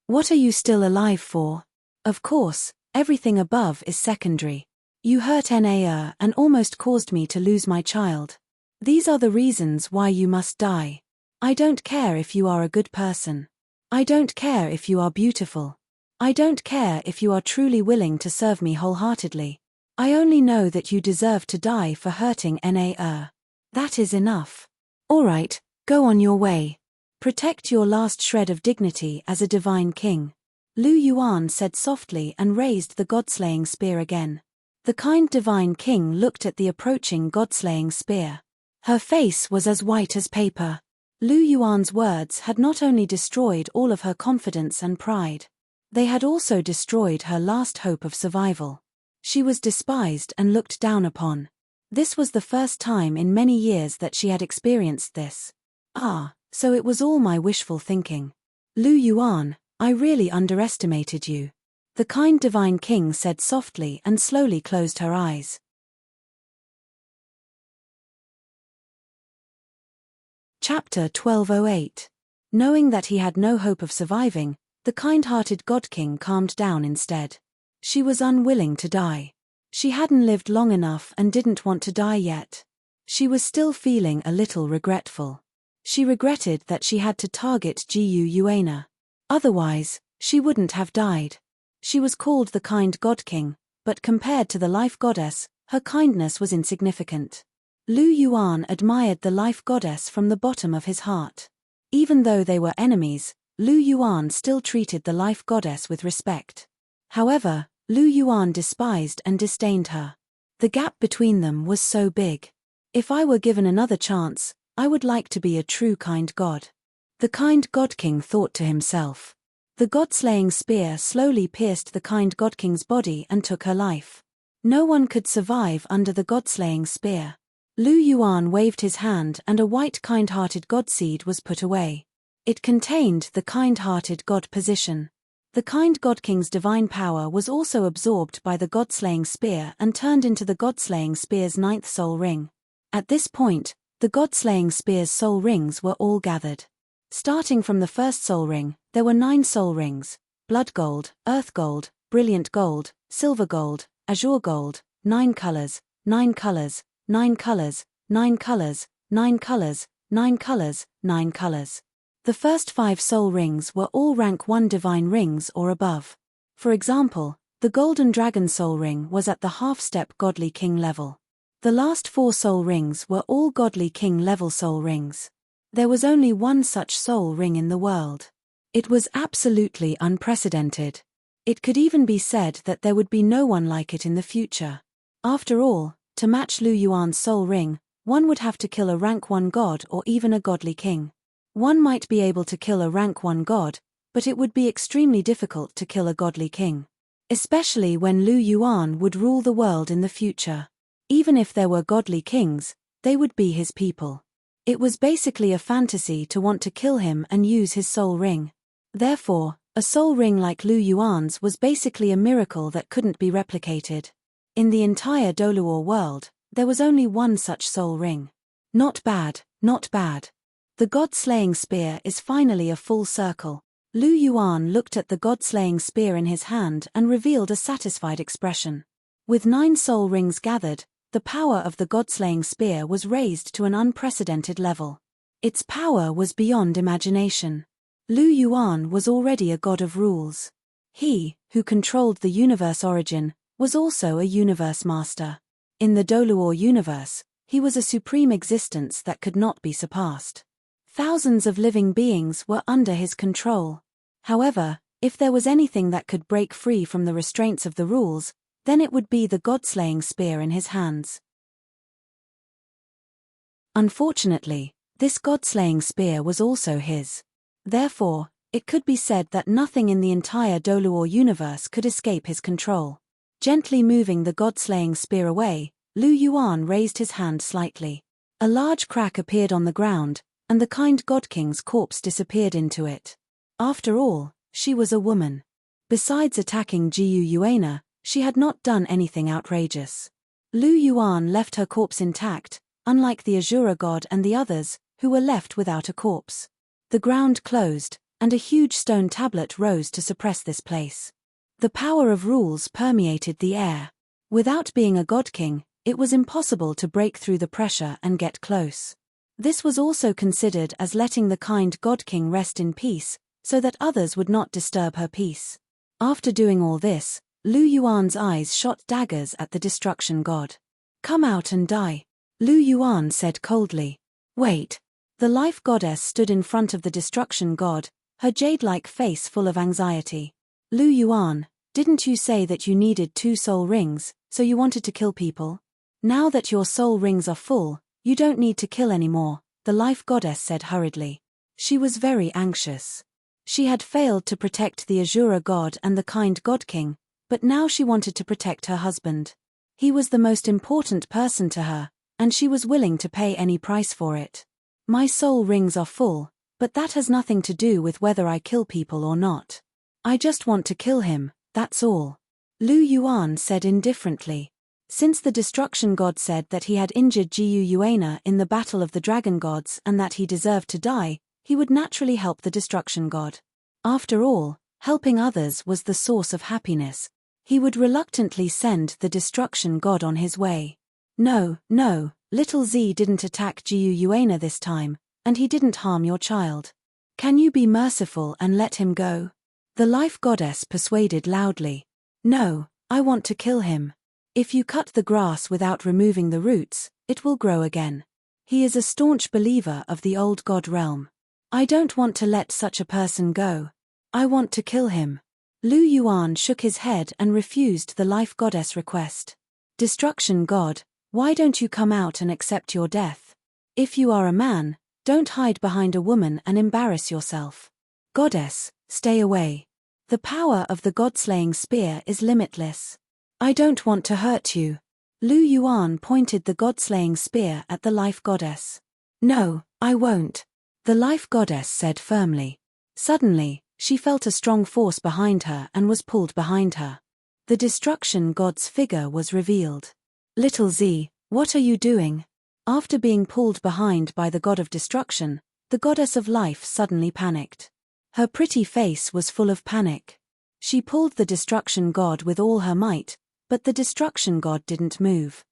What are you still alive for? Of course, everything above is secondary. You hurt Na and almost caused me to lose my child. These are the reasons why you must die. I don't care if you are a good person. I don't care if you are beautiful. I don't care if you are truly willing to serve me wholeheartedly. I only know that you deserve to die for hurting Na. That is enough. Alright, go on your way. Protect your last shred of dignity as a divine king. Lu Yuan said softly and raised the god-slaying spear again. The kind divine king looked at the approaching god-slaying spear. Her face was as white as paper. Lu Yuan's words had not only destroyed all of her confidence and pride. They had also destroyed her last hope of survival. She was despised and looked down upon. This was the first time in many years that she had experienced this. So it was all my wishful thinking. Lu Yuan, I really underestimated you. The kind divine king said softly and slowly closed her eyes. Chapter 1208. Knowing that he had no hope of surviving, the kind-hearted Godking calmed down instead. She was unwilling to die. She hadn't lived long enough and didn't want to die yet. She was still feeling a little regretful. She regretted that she had to target Gu Yuana. Otherwise, she wouldn't have died. She was called the kind Godking, but compared to the life goddess, her kindness was insignificant. Lu Yuan admired the life goddess from the bottom of his heart. Even though they were enemies, Lu Yuan still treated the life goddess with respect. However, Lu Yuan despised and disdained her. The gap between them was so big. If I were given another chance, I would like to be a true kind god. The kind Godking thought to himself. The god-slaying spear slowly pierced the kind Godking's body and took her life. No one could survive under the god-slaying spear. Lu Yuan waved his hand and a white kind-hearted god seed was put away. It contained the kind-hearted god position. The kind Godking's divine power was also absorbed by the god-slaying spear and turned into the god-slaying spear's 9th soul ring. At this point, the god-slaying spear's soul rings were all gathered. Starting from the first soul ring, there were 9 soul rings: blood gold, earth gold, brilliant gold, silver gold, azure gold, 9 colors, 9 colors, 9 colors, 9 colors, 9 colors, 9 colors, 9 colors. The first 5 soul rings were all rank 1 divine rings or above. For example, the golden dragon soul ring was at the half-step godly king level. The last 4 soul rings were all godly king level soul rings. There was only one such soul ring in the world. It was absolutely unprecedented. It could even be said that there would be no one like it in the future. After all, to match Lu Yuan's soul ring, one would have to kill a rank 1 god or even a godly king. One might be able to kill a rank 1 god, but it would be extremely difficult to kill a godly king. Especially when Lu Yuan would rule the world in the future. Even if there were godly kings, they would be his people. It was basically a fantasy to want to kill him and use his soul ring. Therefore, a soul ring like Lu Yuan's was basically a miracle that couldn't be replicated. In the entire Douluo world, there was only one such soul ring. Not bad, not bad. The god-slaying spear is finally a full circle. Lu Yuan looked at the god-slaying spear in his hand and revealed a satisfied expression. With 9 soul rings gathered, the power of the god-slaying spear was raised to an unprecedented level. Its power was beyond imagination. Lu Yuan was already a god of rules. He, who controlled the universe origin, was also a universe master. In the Douluo universe, he was a supreme existence that could not be surpassed. Thousands of living beings were under his control. However, if there was anything that could break free from the restraints of the rules, then it would be the god-slaying spear in his hands. Unfortunately, this god-slaying spear was also his. Therefore, it could be said that nothing in the entire Douluo universe could escape his control. Gently moving the god-slaying spear away, Lu Yuan raised his hand slightly. A large crack appeared on the ground, and the kind Godking's corpse disappeared into it. After all, she was a woman. Besides attacking Jiu Yuana, she had not done anything outrageous. Lu Yuan left her corpse intact, unlike the Azura god and the others, who were left without a corpse. The ground closed, and a huge stone tablet rose to suppress this place. The power of rules permeated the air. Without being a god king, it was impossible to break through the pressure and get close. This was also considered as letting the kind god king rest in peace, so that others would not disturb her peace. After doing all this, Lu Yuan's eyes shot daggers at the destruction god. "Come out and die," Lu Yuan said coldly. "Wait." The life goddess stood in front of the destruction god, her jade-like face full of anxiety. "Lu Yuan, didn't you say that you needed 2 soul rings, so you wanted to kill people? Now that your soul rings are full, you don't need to kill anymore," the life goddess said hurriedly. She was very anxious. She had failed to protect the Azura god and the kind god king, but now she wanted to protect her husband. He was the most important person to her, and she was willing to pay any price for it. "My soul rings are full, but that has nothing to do with whether I kill people or not. I just want to kill him, that's all," Lu Yuan said indifferently. Since the destruction god said that he had injured Jiu Yuana in the battle of the dragon gods and that he deserved to die, he would naturally help the destruction god. After all, helping others was the source of happiness. He would reluctantly send the destruction god on his way. "No, little Z didn't attack Jiu Yuana this time, and he didn't harm your child. Can you be merciful and let him go?" The life goddess persuaded loudly. "No, I want to kill him. If you cut the grass without removing the roots, it will grow again. He is a staunch believer of the old god realm. I don't want to let such a person go. I want to kill him." Lu Yuan shook his head and refused the life goddess' request. "Destruction god, why don't you come out and accept your death? If you are a man, don't hide behind a woman and embarrass yourself. Goddess, stay away. The power of the god-slaying spear is limitless. I don't want to hurt you." Lu Yuan pointed the god-slaying spear at the life goddess. "No, I won't," the life goddess said firmly. Suddenly, she felt a strong force behind her and was pulled behind her. The destruction god's figure was revealed. "Little Z, what are you doing?" After being pulled behind by the god of destruction, the goddess of life suddenly panicked. Her pretty face was full of panic. She pulled the destruction god with all her might, but the destruction god didn't move.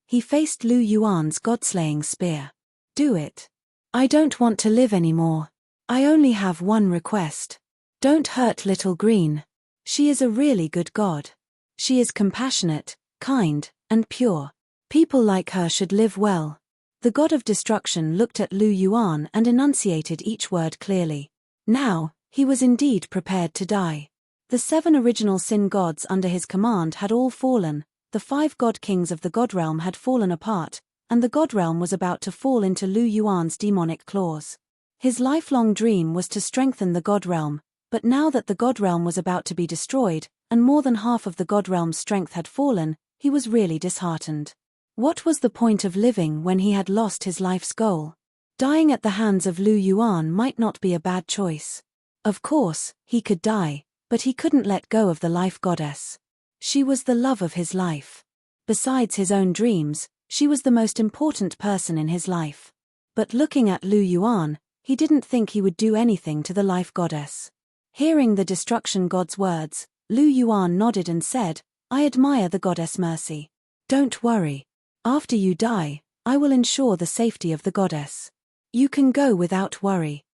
He faced Lu Yuan's god-slaying spear. "Do it." I don't want to live anymore. I only have one request. Don't hurt Little Green. She is a really good god. She is compassionate, kind, and pure. People like her should live well. The god of destruction looked at Lu Yuan and enunciated each word clearly. Now, he was indeed prepared to die. The 7 original sin gods under his command had all fallen, the 5 god kings of the god realm had fallen apart, and the god realm was about to fall into Lu Yuan's demonic claws. His lifelong dream was to strengthen the god realm, but now that the god realm was about to be destroyed, and more than half of the god realm's strength had fallen, he was really disheartened. What was the point of living when he had lost his life's goal? Dying at the hands of Lu Yuan might not be a bad choice. Of course, he could die, but he couldn't let go of the life goddess. She was the love of his life. Besides his own dreams, she was the most important person in his life. But looking at Lu Yuan, he didn't think he would do anything to the life goddess. Hearing the destruction god's words, Lu Yuan nodded and said, I admire the goddess mercy. Don't worry. After you die, I will ensure the safety of the goddess. You can go without worry.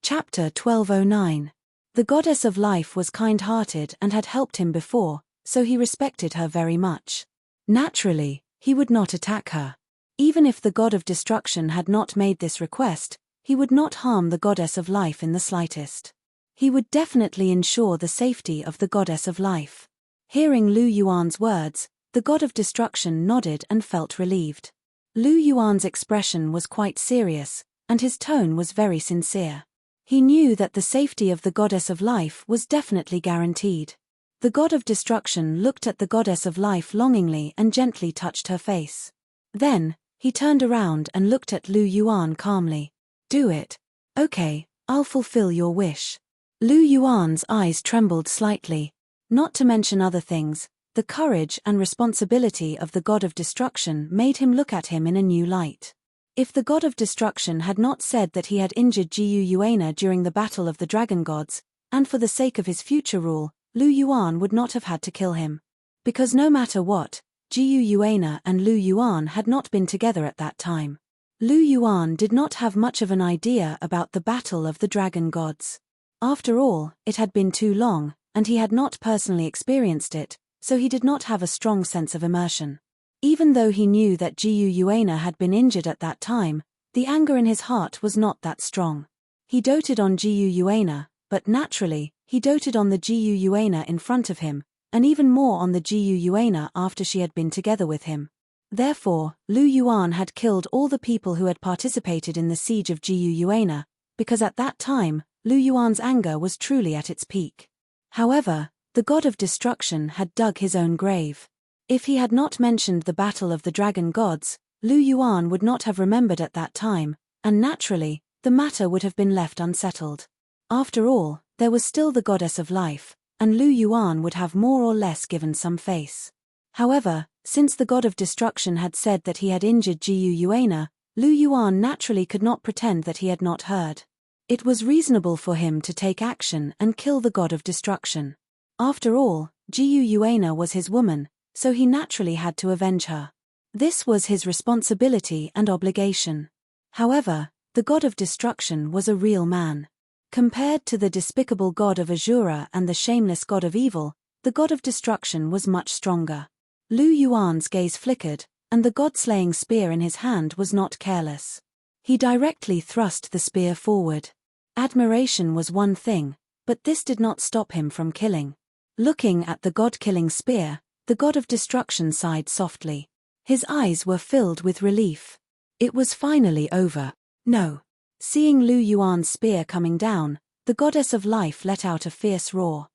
Chapter 1209. The goddess of life was kind-hearted and had helped him before, so he respected her very much. Naturally, he would not attack her. Even if the god of destruction had not made this request, he would not harm the goddess of life in the slightest. He would definitely ensure the safety of the goddess of life. Hearing Lu Yuan's words, the god of destruction nodded and felt relieved. Lu Yuan's expression was quite serious, and his tone was very sincere. He knew that the safety of the goddess of life was definitely guaranteed. The god of destruction looked at the goddess of life longingly and gently touched her face. Then, he turned around and looked at Lu Yuan calmly. Do it. Okay, I'll fulfill your wish. Lu Yuan's eyes trembled slightly. Not to mention other things, the courage and responsibility of the god of destruction made him look at him in a new light. If the god of destruction had not said that he had injured Jiu Yuana during the battle of the dragon gods, and for the sake of his future rule, Lu Yuan would not have had to kill him. Because no matter what, Jiu Yuana and Lu Yuan had not been together at that time. Lu Yuan did not have much of an idea about the battle of the dragon gods. After all, it had been too long, and he had not personally experienced it, so he did not have a strong sense of immersion. Even though he knew that Jiu Yuana had been injured at that time, the anger in his heart was not that strong. He doted on Jiu Yuana, but naturally, he doted on the Jiu Yuana in front of him, and even more on the Jiu Yuana after she had been together with him. Therefore, Lu Yuan had killed all the people who had participated in the siege of Jiu Yuana, because at that time, Lu Yuan's anger was truly at its peak. However, the god of destruction had dug his own grave. If he had not mentioned the battle of the dragon gods, Lu Yuan would not have remembered at that time, and naturally, the matter would have been left unsettled. After all, there was still the goddess of life, and Lu Yuan would have more or less given some face. However, since the god of destruction had said that he had injured Jiu Yuana, Lu Yuan naturally could not pretend that he had not heard. It was reasonable for him to take action and kill the god of destruction. After all, Jiu Yuana was his woman, so he naturally had to avenge her. This was his responsibility and obligation. However, the god of destruction was a real man. Compared to the despicable god of Azura and the shameless god of evil, the god of destruction was much stronger. Lu Yuan's gaze flickered, and the god-slaying spear in his hand was not careless. He directly thrust the spear forward. Admiration was one thing, but this did not stop him from killing. Looking at the god-killing spear, the god of destruction sighed softly. His eyes were filled with relief. It was finally over. No. Seeing Lu Yuan's spear coming down, the goddess of life let out a fierce roar.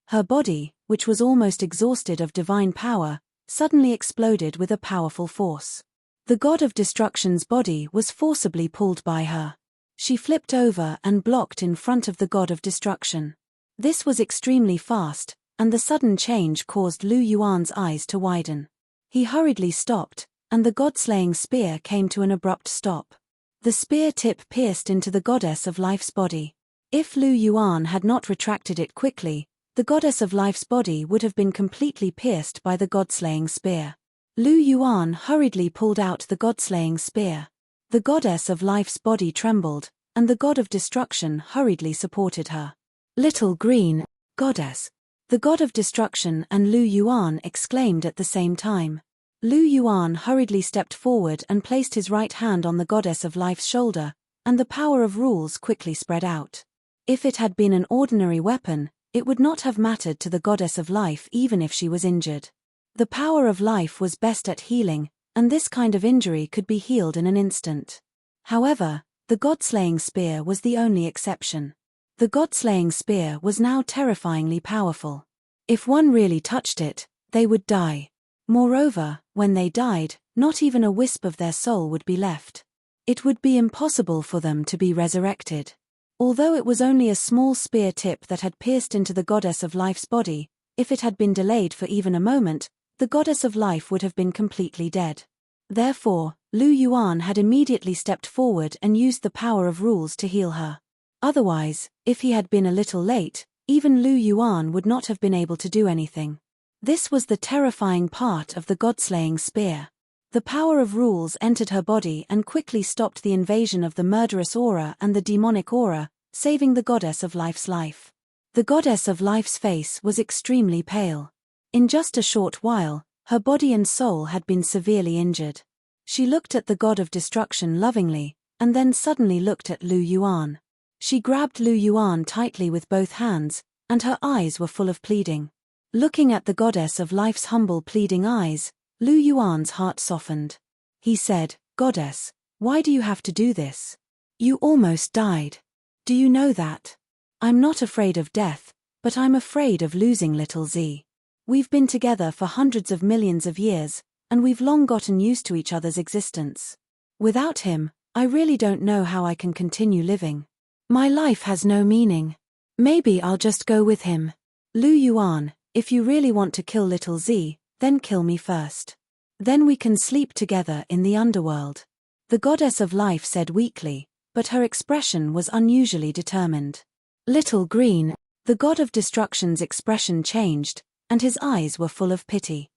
Her body, which was almost exhausted of divine power, suddenly exploded with a powerful force. The god of destruction's body was forcibly pulled by her. She flipped over and blocked in front of the god of destruction. This was extremely fast, and the sudden change caused Lu Yuan's eyes to widen. He hurriedly stopped, and the god-slaying spear came to an abrupt stop. The spear tip pierced into the goddess of life's body. If Lu Yuan had not retracted it quickly, the goddess of life's body would have been completely pierced by the god-slaying spear. Lu Yuan hurriedly pulled out the god-slaying spear. The goddess of life's body trembled, and the god of destruction hurriedly supported her. "Little green goddess." The god of destruction and Lu Yuan exclaimed at the same time. Lu Yuan hurriedly stepped forward and placed his right hand on the goddess of life's shoulder, and the power of rules quickly spread out. If it had been an ordinary weapon, it would not have mattered to the goddess of life even if she was injured. The power of life was best at healing, and this kind of injury could be healed in an instant. However, the god-slaying spear was the only exception. The god-slaying spear was now terrifyingly powerful. If one really touched it, they would die. Moreover, when they died, not even a wisp of their soul would be left. It would be impossible for them to be resurrected. Although it was only a small spear tip that had pierced into the goddess of life's body, if it had been delayed for even a moment, the goddess of life would have been completely dead. Therefore, Lu Yuan had immediately stepped forward and used the power of rules to heal her. Otherwise, if he had been a little late, even Lu Yuan would not have been able to do anything. This was the terrifying part of the god-slaying spear. The power of rules entered her body and quickly stopped the invasion of the murderous aura and the demonic aura, saving the goddess of life's life. The goddess of life's face was extremely pale. In just a short while, her body and soul had been severely injured. She looked at the god of destruction lovingly, and then suddenly looked at Lu Yuan. She grabbed Lu Yuan tightly with both hands, and her eyes were full of pleading. Looking at the goddess of life's humble pleading eyes, Lu Yuan's heart softened. He said, "Goddess, why do you have to do this? You almost died. Do you know that? I'm not afraid of death, but I'm afraid of losing little Z. We've been together for hundreds of millions of years, and we've long gotten used to each other's existence. Without him, I really don't know how I can continue living. My life has no meaning. Maybe I'll just go with him. Lu Yuan, if you really want to kill little Z, then kill me first. Then we can sleep together in the underworld." The goddess of life said weakly, but her expression was unusually determined. "Little green." The god of destruction's expression changed, and his eyes were full of pity.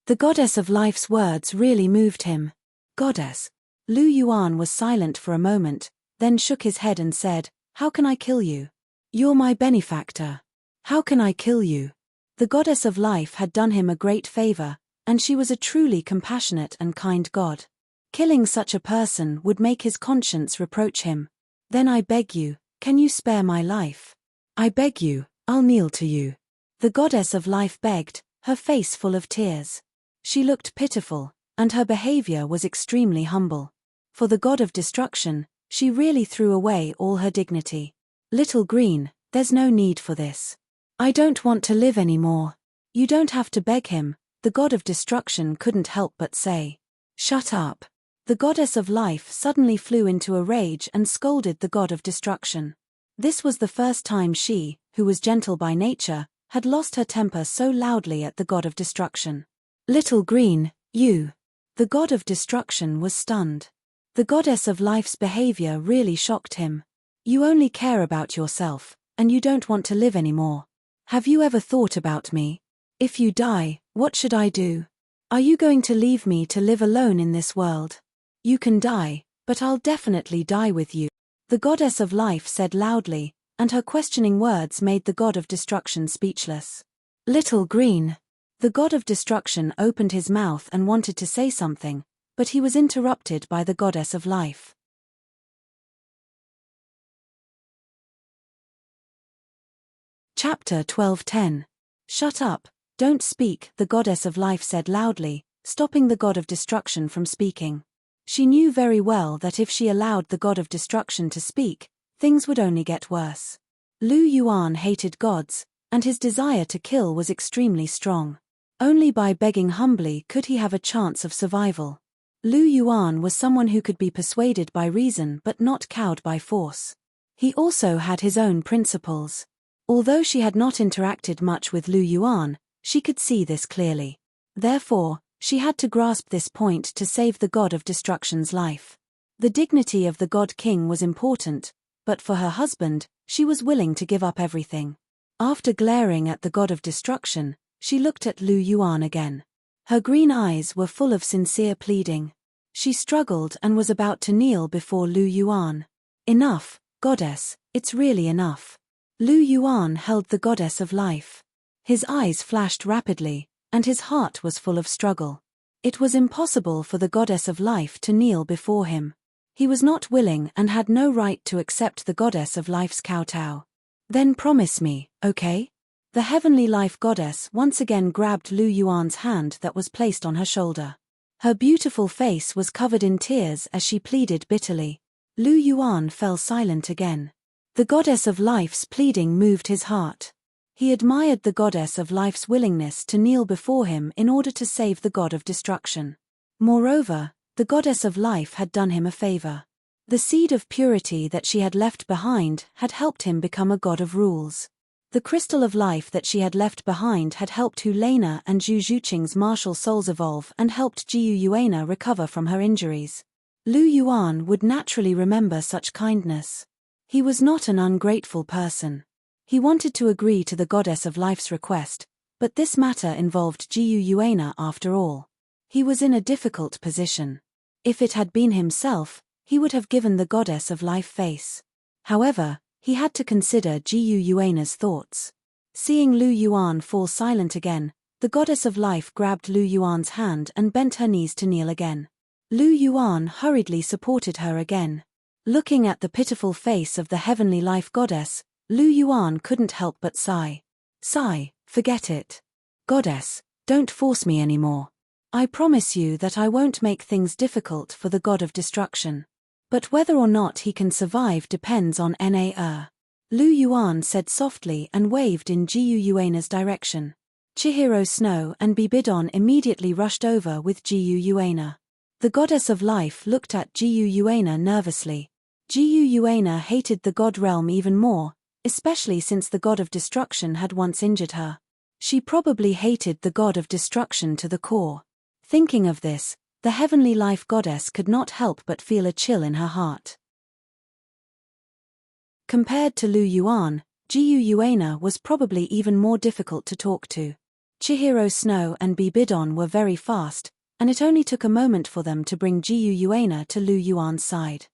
The goddess of life's words really moved him. "Goddess." Lu Yuan was silent for a moment, then shook his head and said, "How can I kill you? You're my benefactor. How can I kill you?" The goddess of life had done him a great favor, and she was a truly compassionate and kind god. Killing such a person would make his conscience reproach him. "Then I beg you, can you spare my life? I beg you, I'll kneel to you." The goddess of life begged, her face full of tears. She looked pitiful, and her behavior was extremely humble. For the god of destruction, she really threw away all her dignity. "Little green, there's no need for this. I don't want to live anymore. You don't have to beg him," the god of destruction couldn't help but say. "Shut up." The goddess of life suddenly flew into a rage and scolded the god of destruction. This was the first time she, who was gentle by nature, had lost her temper so loudly at the god of destruction. "Little green, you." The god of destruction was stunned. The goddess of life's behavior really shocked him. "You only care about yourself, and you don't want to live anymore. Have you ever thought about me? If you die, what should I do? Are you going to leave me to live alone in this world? You can die, but I'll definitely die with you." The goddess of life said loudly, and her questioning words made the god of destruction speechless. "Little green." The god of destruction opened his mouth and wanted to say something, but he was interrupted by the goddess of life. Chapter 12:10. "Shut up, don't speak," the goddess of life said loudly, stopping the god of destruction from speaking. She knew very well that if she allowed the god of destruction to speak, things would only get worse. Lu Yuan hated gods, and his desire to kill was extremely strong. Only by begging humbly could he have a chance of survival. Lu Yuan was someone who could be persuaded by reason but not cowed by force. He also had his own principles. Although she had not interacted much with Lu Yuan, she could see this clearly. Therefore, she had to grasp this point to save the god of destruction's life. The dignity of the god king was important, but for her husband, she was willing to give up everything. After glaring at the god of destruction, She looked at Lu Yuan again. Her green eyes were full of sincere pleading. She struggled and was about to kneel before Lu Yuan. Enough, goddess, it's really enough. Lu Yuan held the goddess of life. His eyes flashed rapidly, and his heart was full of struggle. It was impossible for the goddess of life to kneel before him. He was not willing and had no right to accept the goddess of life's kowtow. Then promise me, okay? The heavenly life goddess once again grabbed Lu Yuan's hand that was placed on her shoulder. Her beautiful face was covered in tears as she pleaded bitterly. Lu Yuan fell silent again. The goddess of life's pleading moved his heart. He admired the goddess of life's willingness to kneel before him in order to save the god of destruction. Moreover, the goddess of life had done him a favor. The seed of purity that she had left behind had helped him become a god of rules. The crystal of life that she had left behind had helped Hu Lena and Zhu Zhuqing's martial souls evolve and helped Jiu Yuena recover from her injuries. Lu Yuan would naturally remember such kindness. He was not an ungrateful person. He wanted to agree to the goddess of life's request, but this matter involved Jiu Yuena after all. He was in a difficult position. If it had been himself, he would have given the goddess of life face. However, he had to consider Jiu Yuena's thoughts. Seeing Lu Yuan fall silent again, the goddess of life grabbed Lu Yuan's hand and bent her knees to kneel again. Lu Yuan hurriedly supported her again. Looking at the pitiful face of the heavenly life goddess, Lu Yuan couldn't help but sigh. Sigh, forget it. Goddess, don't force me anymore. I promise you that I won't make things difficult for the god of destruction. But whether or not he can survive depends on Na. Lu Yuan said softly and waved in Jiu Yuena's direction. Chihiro Snow and Bibidon immediately rushed over with Jiu Yuena. The goddess of life looked at Jiu Yuena nervously. Jiu Yuena hated the god realm even more, especially since the god of destruction had once injured her. She probably hated the god of destruction to the core. Thinking of this, the heavenly life goddess could not help but feel a chill in her heart. Compared to Lu Yuan, Jiu Yuena was probably even more difficult to talk to. Chihiro Snow and Bibidon were very fast, and it only took a moment for them to bring Jiu Yuena to Lu Yuan's side.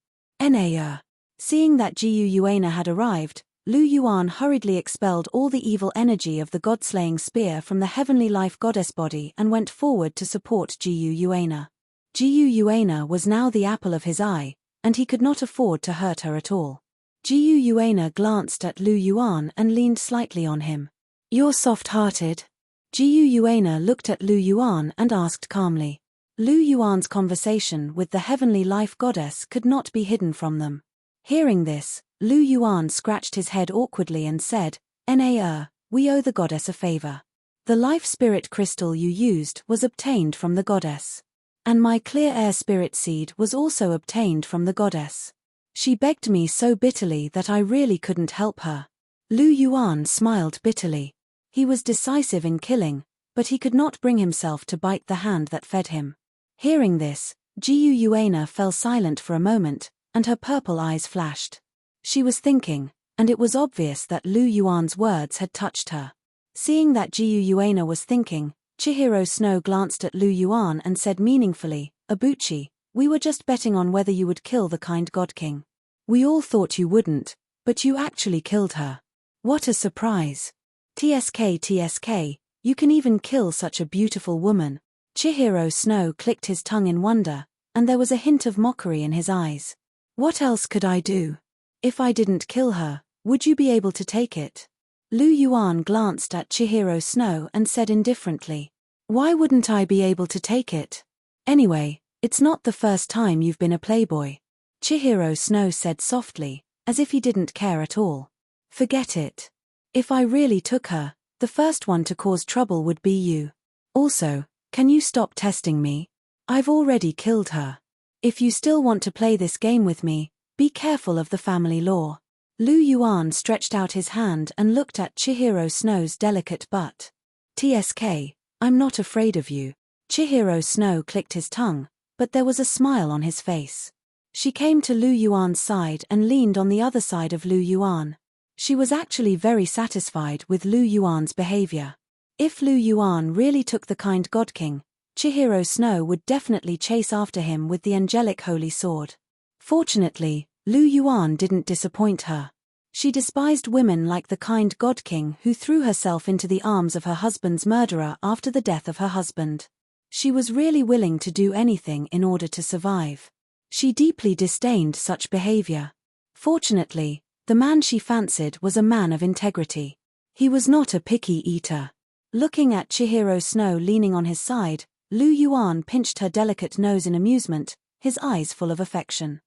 Seeing that Jiu Yuena had arrived, Lu Yuan hurriedly expelled all the evil energy of the god-slaying spear from the heavenly life goddess body and went forward to support Jiu Yuena. Jiu Yuena was now the apple of his eye, and he could not afford to hurt her at all. Jiu Yuena glanced at Lu Yuan and leaned slightly on him. You're soft-hearted. Jiu Yuena looked at Lu Yuan and asked calmly. Lu Yuan's conversation with the heavenly life goddess could not be hidden from them. Hearing this, Lu Yuan scratched his head awkwardly and said, we owe the goddess a favor. The life spirit crystal you used was obtained from the goddess. And my clear air spirit seed was also obtained from the goddess. She begged me so bitterly that I really couldn't help her. Lu Yuan smiled bitterly. He was decisive in killing, but he could not bring himself to bite the hand that fed him. Hearing this, Jiu Yuena fell silent for a moment, and her purple eyes flashed. She was thinking, and it was obvious that Lu Yuan's words had touched her. Seeing that Jiu Yuena was thinking, Chihiro Snow glanced at Lu Yuan and said meaningfully, Abuchi, we were just betting on whether you would kill the kind Godking. We all thought you wouldn't, but you actually killed her. What a surprise. TSK, you can even kill such a beautiful woman. Chihiro Snow clicked his tongue in wonder, and there was a hint of mockery in his eyes. What else could I do? If I didn't kill her, would you be able to take it? Lu Yuan glanced at Chihiro Snow and said indifferently. Why wouldn't I be able to take it? Anyway, it's not the first time you've been a playboy. Chihiro Snow said softly, as if he didn't care at all. Forget it. If I really took her, the first one to cause trouble would be you. Also, can you stop testing me? I've already killed her. If you still want to play this game with me, be careful of the family law. Lu Yuan stretched out his hand and looked at Chihiro Snow's delicate butt. TSK, I'm not afraid of you. Chihiro Snow clicked his tongue, but there was a smile on his face. She came to Lu Yuan's side and leaned on the other side of Lu Yuan. She was actually very satisfied with Lu Yuan's behavior. If Lu Yuan really took the kind Godking, Chihiro Snow would definitely chase after him with the angelic holy sword. Fortunately, Lu Yuan didn't disappoint her. She despised women like the kind Godking who threw herself into the arms of her husband's murderer after the death of her husband. She was really willing to do anything in order to survive. She deeply disdained such behavior. Fortunately, the man she fancied was a man of integrity. He was not a picky eater. Looking at Chihiro Snow leaning on his side, Lu Yuan pinched her delicate nose in amusement, his eyes full of affection.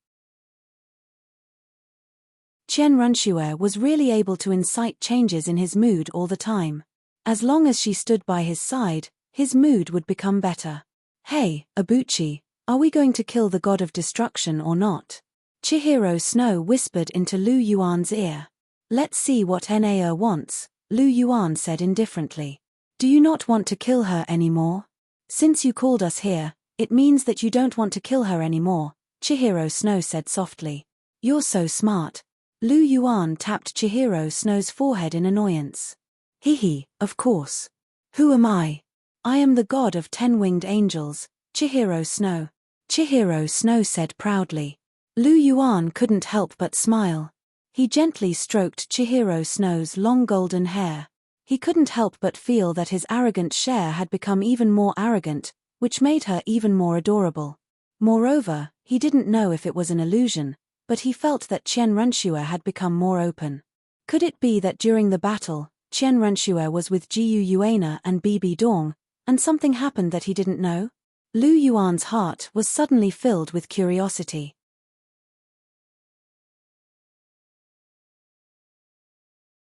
Qian Runxue was really able to incite changes in his mood all the time. As long as she stood by his side, his mood would become better. "Hey, Abuchi, are we going to kill the god of destruction or not?" Chihiro Snow whispered into Lu Yuan's ear. "Let's see what Nao wants," Lu Yuan said indifferently. "Do you not want to kill her anymore? Since you called us here, it means that you don't want to kill her anymore," Chihiro Snow said softly. "You're so smart." Lu Yuan tapped Chihiro Snow's forehead in annoyance. "Hee, of course. Who am I? I am the god of 10-winged angels, Chihiro Snow," Chihiro Snow said proudly. Lu Yuan couldn't help but smile. He gently stroked Chihiro Snow's long golden hair. He couldn't help but feel that his arrogant share had become even more arrogant, which made her even more adorable. Moreover, he didn't know if it was an illusion, but he felt that Qian Runxue had become more open. Could it be that during the battle, Qian Runxue was with Jiu Yuana and Bibi Dong, and something happened that he didn't know? Lu Yuan's heart was suddenly filled with curiosity.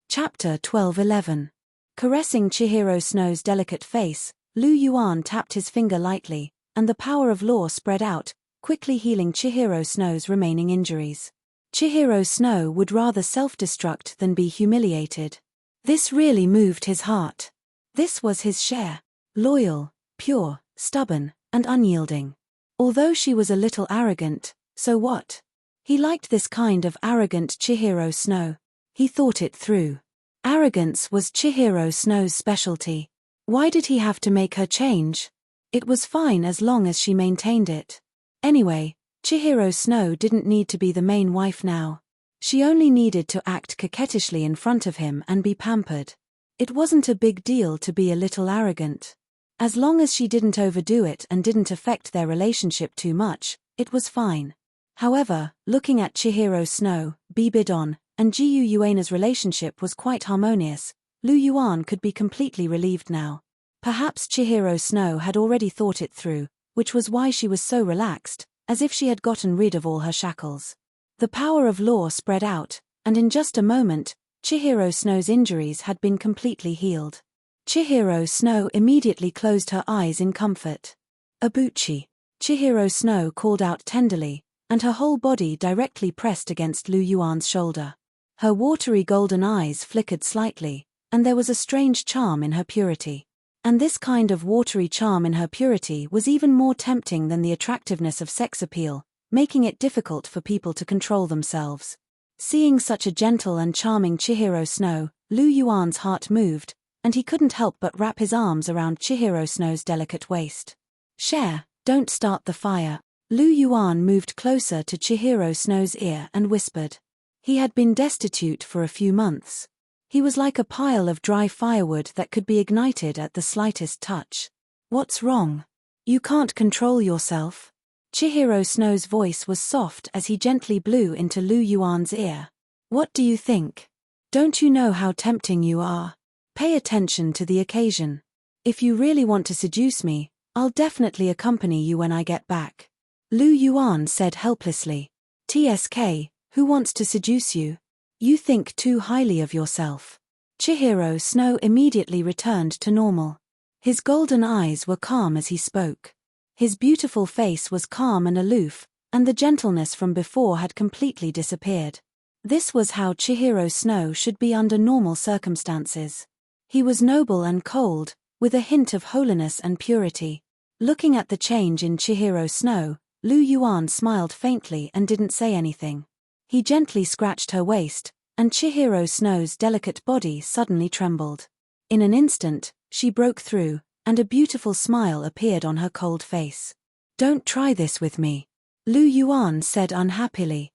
Chapter 12:11. Caressing Chihiro Snow's delicate face, Lu Yuan tapped his finger lightly, and the power of law spread out, quickly healing Chihiro Snow's remaining injuries. Chihiro Snow would rather self-destruct than be humiliated. This really moved his heart. This was his share. Loyal, pure, stubborn, and unyielding. Although she was a little arrogant, so what? He liked this kind of arrogant Chihiro Snow. He thought it through. Arrogance was Chihiro Snow's specialty. Why did he have to make her change? It was fine as long as she maintained it. Anyway, Chihiro Snow didn't need to be the main wife now. She only needed to act coquettishly in front of him and be pampered. It wasn't a big deal to be a little arrogant. As long as she didn't overdo it and didn't affect their relationship too much, it was fine. However, looking at Chihiro Snow, Bibidon, and Jiu Yuana's relationship was quite harmonious. Lu Yuan could be completely relieved now. Perhaps Chihiro Snow had already thought it through, which was why she was so relaxed, as if she had gotten rid of all her shackles. The power of law spread out, and in just a moment, Chihiro Snow's injuries had been completely healed. Chihiro Snow immediately closed her eyes in comfort. "Abuchi," Chihiro Snow called out tenderly, and her whole body directly pressed against Lu Yuan's shoulder. Her watery golden eyes flickered slightly, and there was a strange charm in her purity. And this kind of watery charm in her purity was even more tempting than the attractiveness of sex appeal, making it difficult for people to control themselves. Seeing such a gentle and charming Chihiro Snow, Lu Yuan's heart moved, and he couldn't help but wrap his arms around Chihiro Snow's delicate waist. "Share, don't start the fire." Lu Yuan moved closer to Chihiro Snow's ear and whispered. He had been destitute for a few months. He was like a pile of dry firewood that could be ignited at the slightest touch. "What's wrong? You can't control yourself?" Chihiro Snow's voice was soft as he gently blew into Lu Yuan's ear. "What do you think? Don't you know how tempting you are? Pay attention to the occasion. If you really want to seduce me, I'll definitely accompany you when I get back." Lu Yuan said helplessly. "TSK, who wants to seduce you? You think too highly of yourself." Chihiro Snow immediately returned to normal. His golden eyes were calm as he spoke. His beautiful face was calm and aloof, and the gentleness from before had completely disappeared. This was how Chihiro Snow should be under normal circumstances. He was noble and cold, with a hint of holiness and purity. Looking at the change in Chihiro Snow, Lu Yuan smiled faintly and didn't say anything. He gently scratched her waist, and Chihiro Snow's delicate body suddenly trembled. In an instant, She broke through, and a beautiful smile appeared on her cold face. "Don't try this with me," Lu Yuan said unhappily.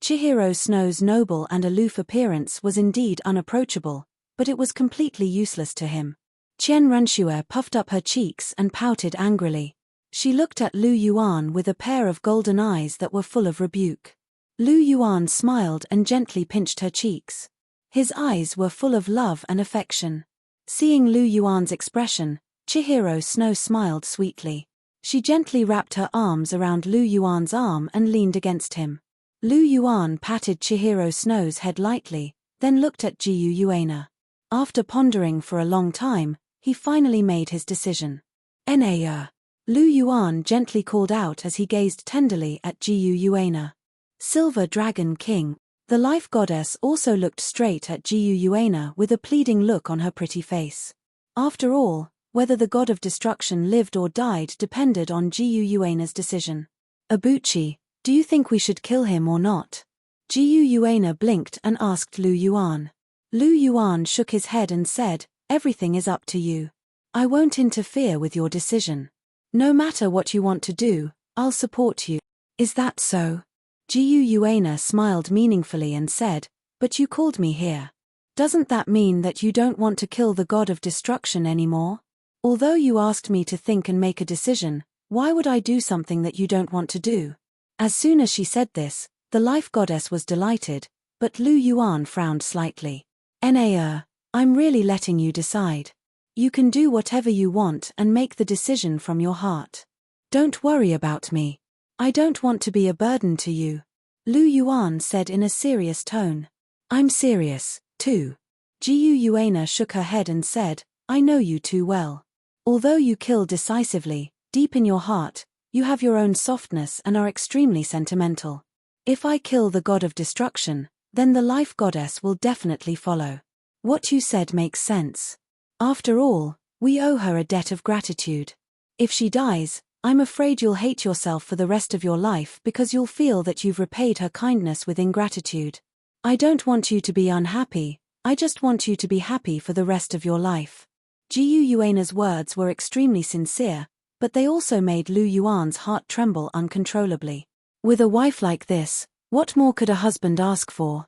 Chihiro Snow's noble and aloof appearance was indeed unapproachable, but it was completely useless to him. Qian Renxue puffed up her cheeks and pouted angrily. She looked at Lu Yuan with a pair of golden eyes that were full of rebuke. Lu Yuan smiled and gently pinched her cheeks. His eyes were full of love and affection. Seeing Lu Yuan's expression, Chihiro Snow smiled sweetly. She gently wrapped her arms around Lu Yuan's arm and leaned against him. Lu Yuan patted Chihiro Snow's head lightly, then looked at Jiyu Yuana. After pondering for a long time, he finally made his decision. "Na." Lu Yuan gently called out as he gazed tenderly at Jiyu Yuana. "Silver Dragon King." The life goddess also looked straight at Jiyu Yuana with a pleading look on her pretty face. After all, whether the god of destruction lived or died depended on Jiyu Yuana's decision. "Abuchi, do you think we should kill him or not?" Jiyu Yuana blinked and asked Lu Yuan. Lu Yuan shook his head and said, "Everything is up to you. I won't interfere with your decision. No matter what you want to do, I'll support you." "Is that so?" Jiyu Yuana smiled meaningfully and said, "But you called me here. Doesn't that mean that you don't want to kill the god of destruction anymore? Although you asked me to think and make a decision, why would I do something that you don't want to do?" As soon as she said this, the life goddess was delighted, but Lu Yuan frowned slightly. I'm really letting you decide. You can do whatever you want and make the decision from your heart. Don't worry about me. I don't want to be a burden to you," Lu Yuan said in a serious tone. "I'm serious, too." Jiyu Yuana shook her head and said, "I know you too well. Although you kill decisively, deep in your heart, you have your own softness and are extremely sentimental. If I kill the god of destruction, then the life goddess will definitely follow. What you said makes sense. After all, we owe her a debt of gratitude. If she dies, I'm afraid you'll hate yourself for the rest of your life because you'll feel that you've repaid her kindness with ingratitude. I don't want you to be unhappy, I just want you to be happy for the rest of your life." Jiyu Yuana's words were extremely sincere, but they also made Lu Yuan's heart tremble uncontrollably. With a wife like this, what more could a husband ask for?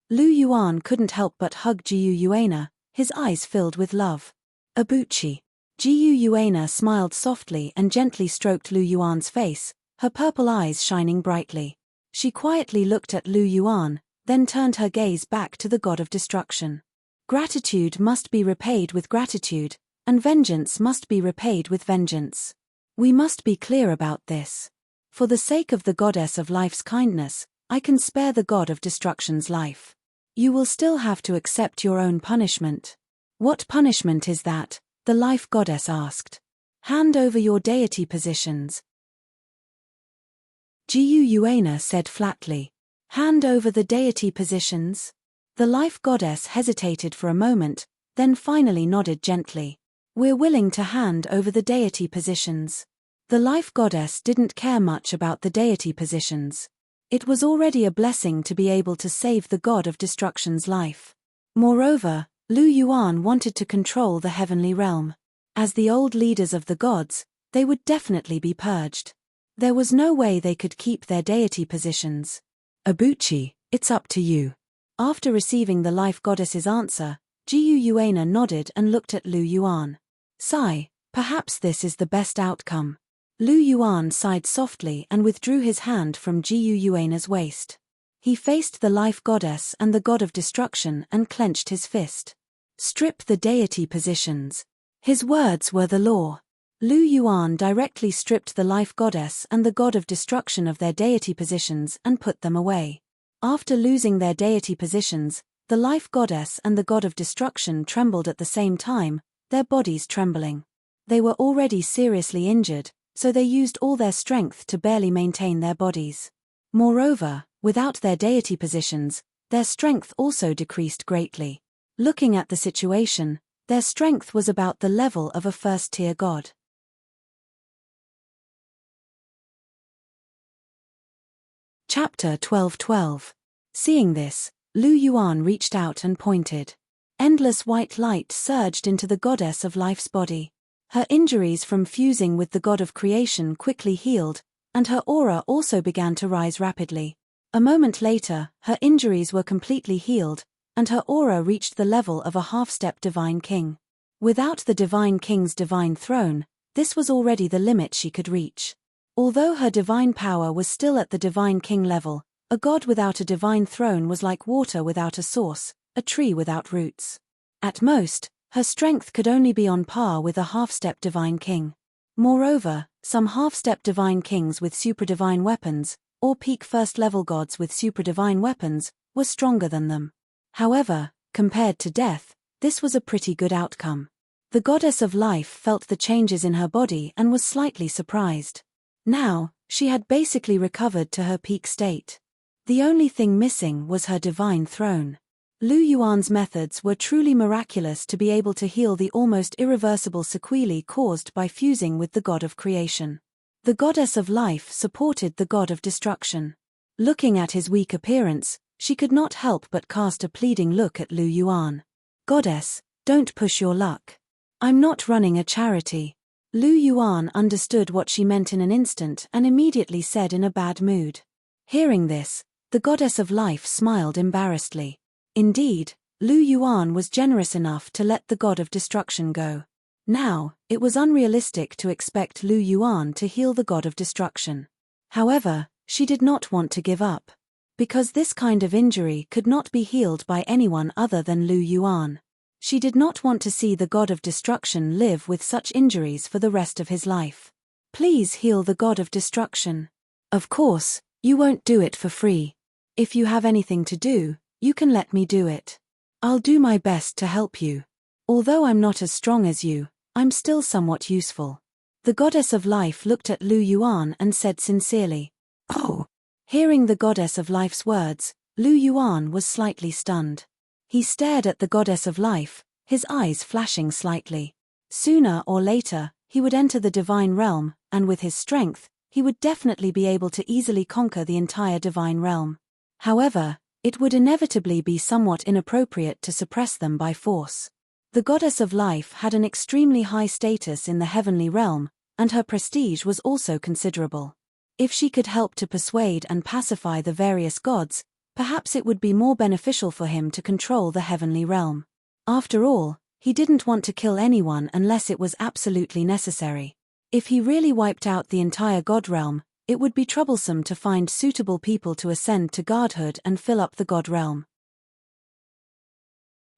Lu Yuan couldn't help but hug Jiyu Yuana, his eyes filled with love. "Abuchi." Jiyu Yuana smiled softly and gently stroked Lu Yuan's face, her purple eyes shining brightly. She quietly looked at Lu Yuan, then turned her gaze back to the god of destruction. Gratitude must be repaid with gratitude, and vengeance must be repaid with vengeance. We must be clear about this. For the sake of the goddess of life's kindness, I can spare the god of destruction's life. You will still have to accept your own punishment. "What punishment is that?" the life goddess asked. "Hand over your deity positions." Jiyu Yuana said flatly. "Hand over the deity positions?" The life goddess hesitated for a moment, then finally nodded gently. "We're willing to hand over the deity positions." The life goddess didn't care much about the deity positions. It was already a blessing to be able to save the god of destruction's life. Moreover, Lu Yuan wanted to control the heavenly realm. As the old leaders of the gods, they would definitely be purged. There was no way they could keep their deity positions. "Abuchi, it's up to you." After receiving the life goddess's answer, Jiyu Yuana nodded and looked at Lu Yuan. "Sigh, perhaps this is the best outcome." Lu Yuan sighed softly and withdrew his hand from Jiyu Yuana's waist. He faced the life goddess and the god of destruction and clenched his fist. "Strip the deity positions." His words were the law. Lu Yuan directly stripped the life goddess and the god of destruction of their deity positions and put them away. After losing their deity positions, the life goddess and the god of destruction trembled at the same time, their bodies trembling. They were already seriously injured, so they used all their strength to barely maintain their bodies. Moreover, without their deity positions, their strength also decreased greatly. Looking at the situation, their strength was about the level of a first-tier god. Chapter 12:12. Seeing this, Lu Yuan reached out and pointed. Endless white light surged into the goddess of life's body. Her injuries from fusing with the god of creation quickly healed, and her aura also began to rise rapidly. A moment later, her injuries were completely healed, and her aura reached the level of a half-step divine king. Without the divine king's divine throne, this was already the limit she could reach. Although her divine power was still at the divine king level, a god without a divine throne was like water without a source, a tree without roots. At most, her strength could only be on par with a half-step divine king. Moreover, some half-step divine kings with supradivine weapons, or peak first-level gods with supradivine weapons, were stronger than them. However, compared to death, this was a pretty good outcome. The goddess of life felt the changes in her body and was slightly surprised. Now, she had basically recovered to her peak state. The only thing missing was her divine throne. Lu Yuan's methods were truly miraculous to be able to heal the almost irreversible sequelae caused by fusing with the god of creation. The goddess of life supported the god of destruction. Looking at his weak appearance, she could not help but cast a pleading look at Lu Yuan. "Goddess, don't push your luck. I'm not running a charity." Lu Yuan understood what she meant in an instant and immediately said in a bad mood. Hearing this, the goddess of life smiled embarrassedly. Indeed, Lu Yuan was generous enough to let the god of destruction go. Now, it was unrealistic to expect Lu Yuan to heal the god of destruction. However, she did not want to give up. Because this kind of injury could not be healed by anyone other than Lu Yuan. She did not want to see the god of destruction live with such injuries for the rest of his life. "Please heal the god of destruction. Of course, you won't do it for free. If you have anything to do, you can let me do it. I'll do my best to help you. Although I'm not as strong as you, I'm still somewhat useful." The goddess of life looked at Lu Yuan and said sincerely, "Oh." Hearing the goddess of life's words, Lu Yuan was slightly stunned. He stared at the goddess of life, his eyes flashing slightly. Sooner or later, he would enter the divine realm, and with his strength, he would definitely be able to easily conquer the entire divine realm. However, it would inevitably be somewhat inappropriate to suppress them by force. The goddess of life had an extremely high status in the heavenly realm, and her prestige was also considerable. If she could help to persuade and pacify the various gods, perhaps it would be more beneficial for him to control the heavenly realm. After all, he didn't want to kill anyone unless it was absolutely necessary. If he really wiped out the entire god realm, it would be troublesome to find suitable people to ascend to godhood and fill up the god realm.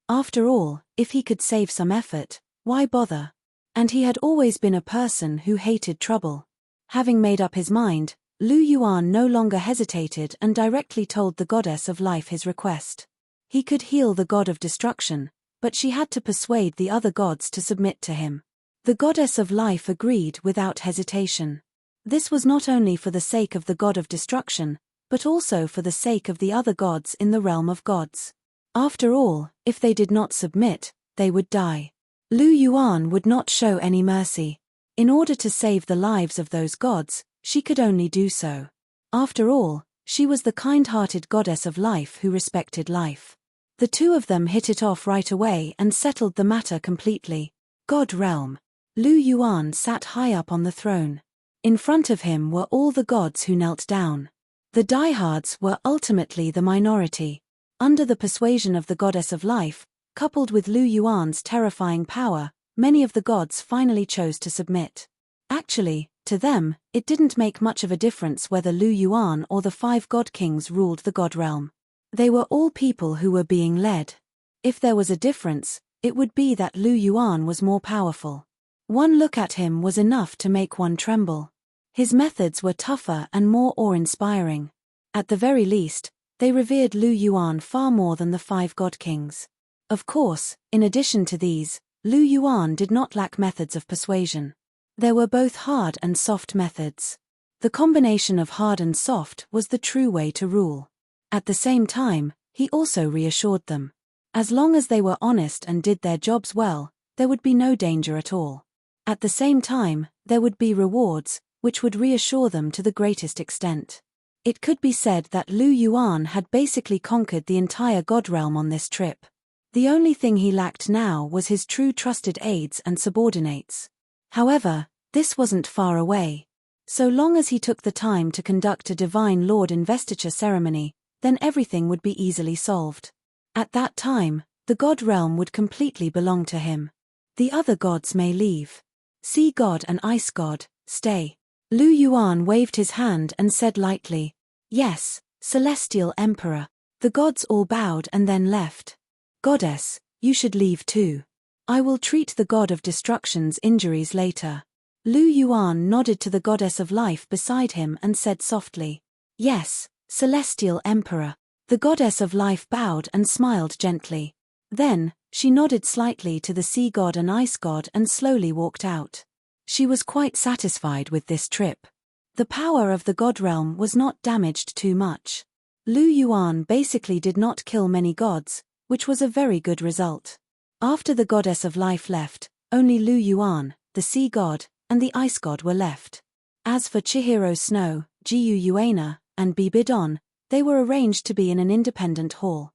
After all, if he could save some effort, why bother? And he had always been a person who hated trouble. Having made up his mind, Lu Yuan no longer hesitated and directly told the goddess of life his request. He could heal the god of destruction, but she had to persuade the other gods to submit to him. The goddess of life agreed without hesitation. This was not only for the sake of the god of destruction, but also for the sake of the other gods in the realm of gods. After all, if they did not submit, they would die. Lu Yuan would not show any mercy. In order to save the lives of those gods, she could only do so. After all, she was the kind-hearted goddess of life who respected life. The two of them hit it off right away and settled the matter completely. God realm. Lu Yuan sat high up on the throne. In front of him were all the gods who knelt down. The diehards were ultimately the minority. Under the persuasion of the goddess of life, coupled with Lu Yuan's terrifying power, many of the gods finally chose to submit. Actually, to them, it didn't make much of a difference whether Lu Yuan or the 5 god kings ruled the god realm. They were all people who were being led. If there was a difference, it would be that Lu Yuan was more powerful. One look at him was enough to make one tremble. His methods were tougher and more awe-inspiring. At the very least, they revered Lu Yuan far more than the 5 god kings. Of course, in addition to these, Lu Yuan did not lack methods of persuasion. There were both hard and soft methods. The combination of hard and soft was the true way to rule. At the same time, he also reassured them. As long as they were honest and did their jobs well, there would be no danger at all. At the same time, there would be rewards, which would reassure them to the greatest extent. It could be said that Lu Yuan had basically conquered the entire god realm on this trip. The only thing he lacked now was his true trusted aides and subordinates. However, this wasn't far away. So long as he took the time to conduct a Divine Lord investiture ceremony, then everything would be easily solved. At that time, the God realm would completely belong to him. The other gods may leave. Sea God and Ice God, stay. Lu Yuan waved his hand and said lightly, "Yes, Celestial Emperor." The gods all bowed and then left. "Goddess, you should leave too. I will treat the God of Destruction's injuries later." Lu Yuan nodded to the Goddess of Life beside him and said softly, "Yes, Celestial Emperor." The Goddess of Life bowed and smiled gently. Then, she nodded slightly to the Sea God and Ice God and slowly walked out. She was quite satisfied with this trip. The power of the God realm was not damaged too much. Lu Yuan basically did not kill many gods, which was a very good result. After the Goddess of Life left, only Lu Yuan, the Sea God, and the Ice God were left. As for Chihiro Snow, Jiu Yuana, and Bibidon, they were arranged to be in an independent hall.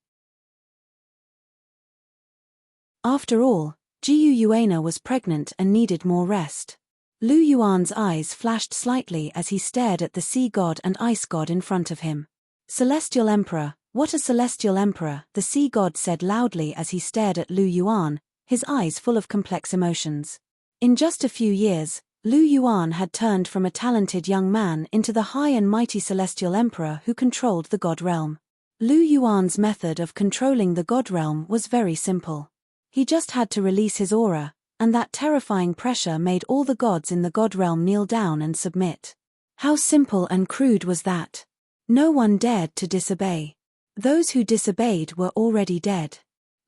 After all, Jiu Yuana was pregnant and needed more rest. Lu Yuan's eyes flashed slightly as he stared at the Sea God and Ice God in front of him. "Celestial Emperor, what a Celestial Emperor," the Sea God said loudly as he stared at Lu Yuan, his eyes full of complex emotions. In just a few years, Lu Yuan had turned from a talented young man into the high and mighty Celestial Emperor who controlled the God realm. Lu Yuan's method of controlling the God realm was very simple. He just had to release his aura, and that terrifying pressure made all the gods in the God realm kneel down and submit. How simple and crude was that? No one dared to disobey. Those who disobeyed were already dead.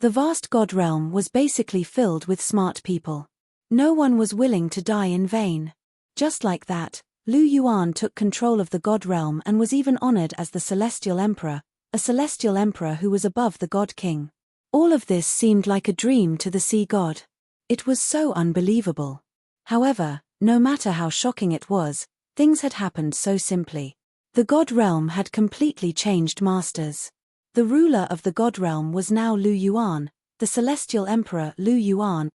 The vast God realm was basically filled with smart people. No one was willing to die in vain. Just like that, Lu Yuan took control of the God realm and was even honored as the Celestial Emperor, a Celestial Emperor who was above the God King. All of this seemed like a dream to the Sea God. It was so unbelievable. However, no matter how shocking it was, things had happened so simply. The God realm had completely changed masters. The ruler of the God realm was now Lu Yuan, the Celestial Emperor Lu Yuan.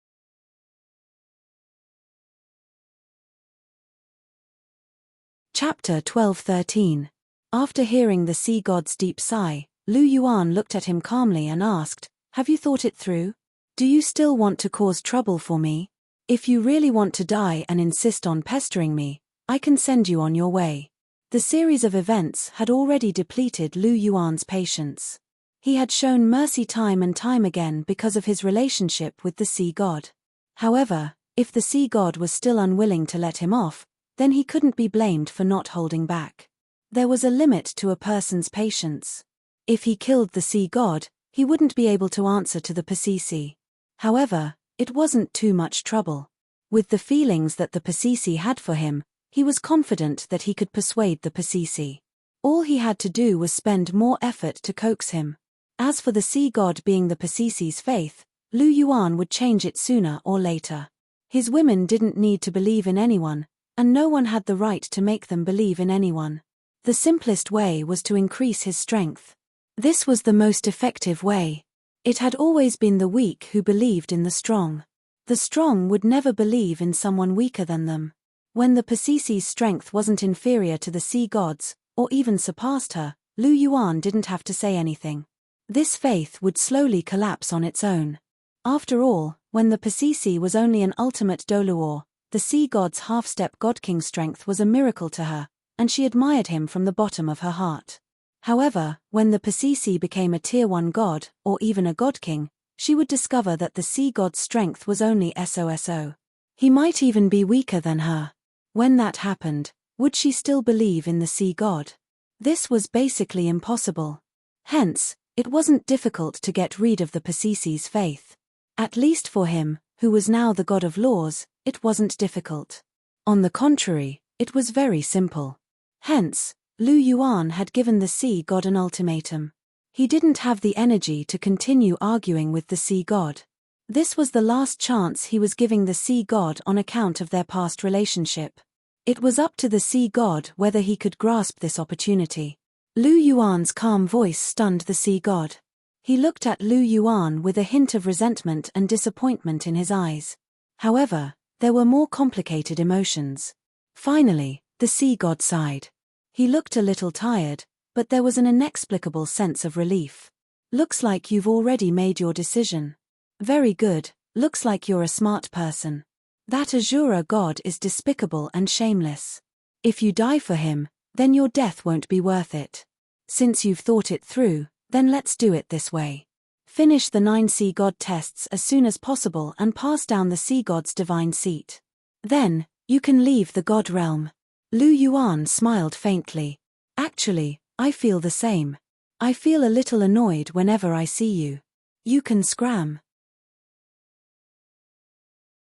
Chapter 12-13. After hearing the Sea God's deep sigh, Lu Yuan looked at him calmly and asked, "Have you thought it through? Do you still want to cause trouble for me? If you really want to die and insist on pestering me, I can send you on your way." The series of events had already depleted Lu Yuan's patience. He had shown mercy time and time again because of his relationship with the Sea God. However, if the Sea God was still unwilling to let him off, then he couldn't be blamed for not holding back. There was a limit to a person's patience. If he killed the Sea God, he wouldn't be able to answer to the Pasisi. However, it wasn't too much trouble. With the feelings that the Pasisi had for him, he was confident that he could persuade the Pasisi. All he had to do was spend more effort to coax him. As for the Sea God being the Pasisi's faith, Lu Yuan would change it sooner or later. His women didn't need to believe in anyone, and no one had the right to make them believe in anyone. The simplest way was to increase his strength. This was the most effective way. It had always been the weak who believed in the strong. The strong would never believe in someone weaker than them. When the Pasisi's strength wasn't inferior to the Sea God's, or even surpassed her, Lu Yuan didn't have to say anything. This faith would slowly collapse on its own. After all, when the Pasisi was only an ultimate Douluo, the Sea God's half-step Godking strength was a miracle to her, and she admired him from the bottom of her heart. However, when the Pasisi became a Tier 1 god, or even a Godking, she would discover that the Sea God's strength was only SOSO. He might even be weaker than her. When that happened, would she still believe in the Sea God? This was basically impossible. Hence, it wasn't difficult to get rid of the Pasisi's faith. At least for him, who was now the God of laws, it wasn't difficult. On the contrary, it was very simple. Hence, Lu Yuan had given the Sea God an ultimatum. He didn't have the energy to continue arguing with the Sea God. This was the last chance he was giving the Sea God on account of their past relationship. It was up to the Sea God whether he could grasp this opportunity. Lu Yuan's calm voice stunned the Sea God. He looked at Lu Yuan with a hint of resentment and disappointment in his eyes. However, there were more complicated emotions. Finally, the sea god sighed. He looked a little tired, but there was an inexplicable sense of relief. Looks like you've already made your decision. Very good, looks like you're a smart person. That Azura god is despicable and shameless. If you die for him, then your death won't be worth it. Since you've thought it through, then let's do it this way. Finish the 9 sea god tests as soon as possible and pass down the sea god's divine seat. Then, you can leave the god realm. Lu Yuan smiled faintly. Actually, I feel the same. I feel a little annoyed whenever I see you. You can scram.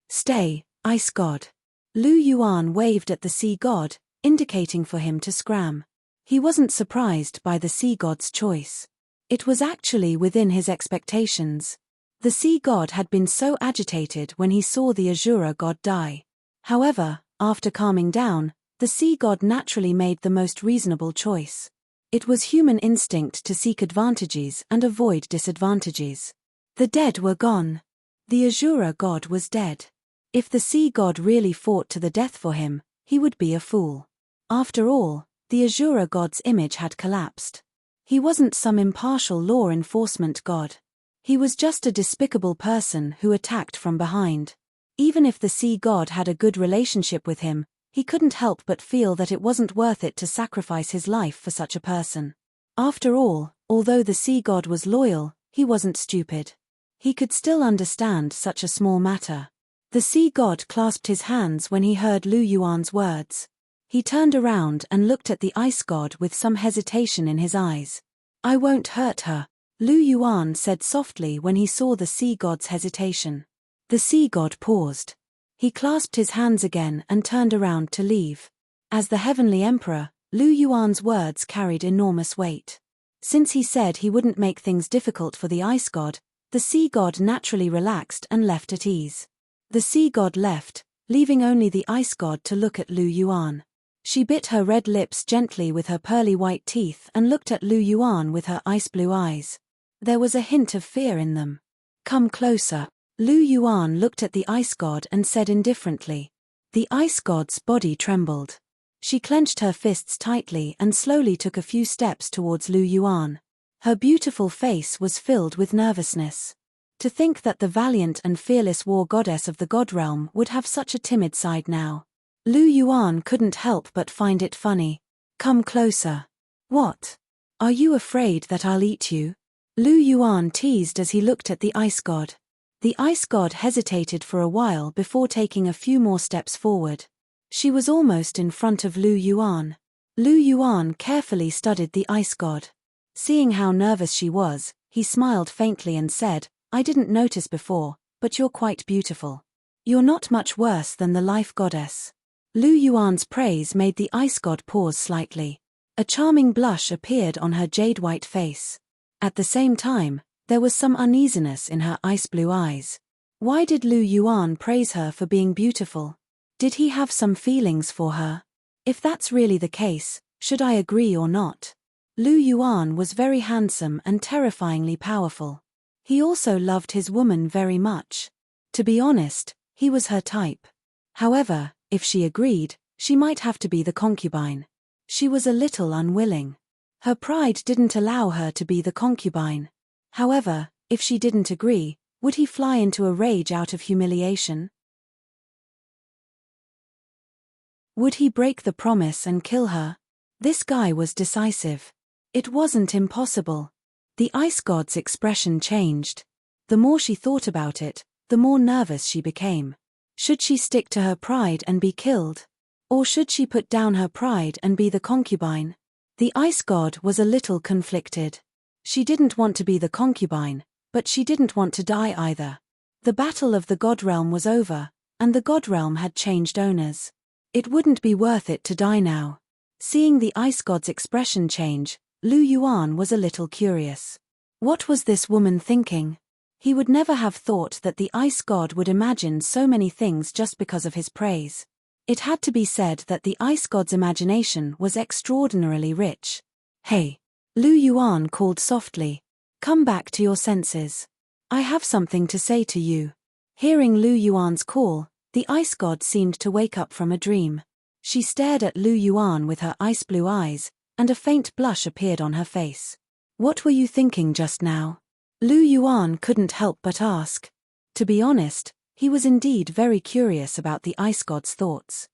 Stay, ice god. Lu Yuan waved at the sea god, indicating for him to scram. He wasn't surprised by the sea god's choice. It was actually within his expectations. The sea god had been so agitated when he saw the Azura god die. However, after calming down, the sea god naturally made the most reasonable choice. It was human instinct to seek advantages and avoid disadvantages. The dead were gone. The Azura god was dead. If the sea god really fought to the death for him, he would be a fool. After all, the Azura god's image had collapsed. He wasn't some impartial law enforcement god. He was just a despicable person who attacked from behind. Even if the sea god had a good relationship with him, he couldn't help but feel that it wasn't worth it to sacrifice his life for such a person. After all, although the sea god was loyal, he wasn't stupid. He could still understand such a small matter. The sea god clasped his hands when he heard Lu Yuan's words. He turned around and looked at the ice god with some hesitation in his eyes. I won't hurt her, Lu Yuan said softly when he saw the sea god's hesitation. The sea god paused. He clasped his hands again and turned around to leave. As the heavenly emperor, Lu Yuan's words carried enormous weight. Since he said he wouldn't make things difficult for the ice god, the sea god naturally relaxed and left at ease. The sea god left, leaving only the ice god to look at Lu Yuan. She bit her red lips gently with her pearly white teeth and looked at Lu Yuan with her ice blue eyes. There was a hint of fear in them. Come closer. Lu Yuan looked at the ice god and said indifferently. The ice god's body trembled. She clenched her fists tightly and slowly took a few steps towards Lu Yuan. Her beautiful face was filled with nervousness. To think that the valiant and fearless war goddess of the god realm would have such a timid side now. Lu Yuan couldn't help but find it funny. Come closer. What? Are you afraid that I'll eat you? Lu Yuan teased as he looked at the ice god. The ice god hesitated for a while before taking a few more steps forward. She was almost in front of Lu Yuan. Lu Yuan carefully studied the ice god. Seeing how nervous she was, he smiled faintly and said, I didn't notice before, but you're quite beautiful. You're not much worse than the life goddess. Lu Yuan's praise made the ice god pause slightly. A charming blush appeared on her jade-white face. At the same time, there was some uneasiness in her ice-blue eyes. Why did Lu Yuan praise her for being beautiful? Did he have some feelings for her? If that's really the case, should I agree or not? Lu Yuan was very handsome and terrifyingly powerful. He also loved his woman very much. To be honest, he was her type. However, if she agreed, she might have to be the concubine. She was a little unwilling. Her pride didn't allow her to be the concubine. However, if she didn't agree, would he fly into a rage out of humiliation? Would he break the promise and kill her? This guy was decisive. It wasn't impossible. The ice god's expression changed. The more she thought about it, the more nervous she became. Should she stick to her pride and be killed? Or should she put down her pride and be the concubine? The ice god was a little conflicted. She didn't want to be the concubine, but she didn't want to die either. The battle of the god realm was over, and the god realm had changed owners. It wouldn't be worth it to die now. Seeing the ice god's expression change, Lu Yuan was a little curious. What was this woman thinking? He would never have thought that the ice god would imagine so many things just because of his praise. It had to be said that the ice god's imagination was extraordinarily rich. Hey! Lu Yuan called softly. Come back to your senses. I have something to say to you. Hearing Lu Yuan's call, the ice god seemed to wake up from a dream. She stared at Lu Yuan with her ice blue eyes, and a faint blush appeared on her face. What were you thinking just now? Lu Yuan couldn't help but ask. To be honest, he was indeed very curious about the ice god's thoughts.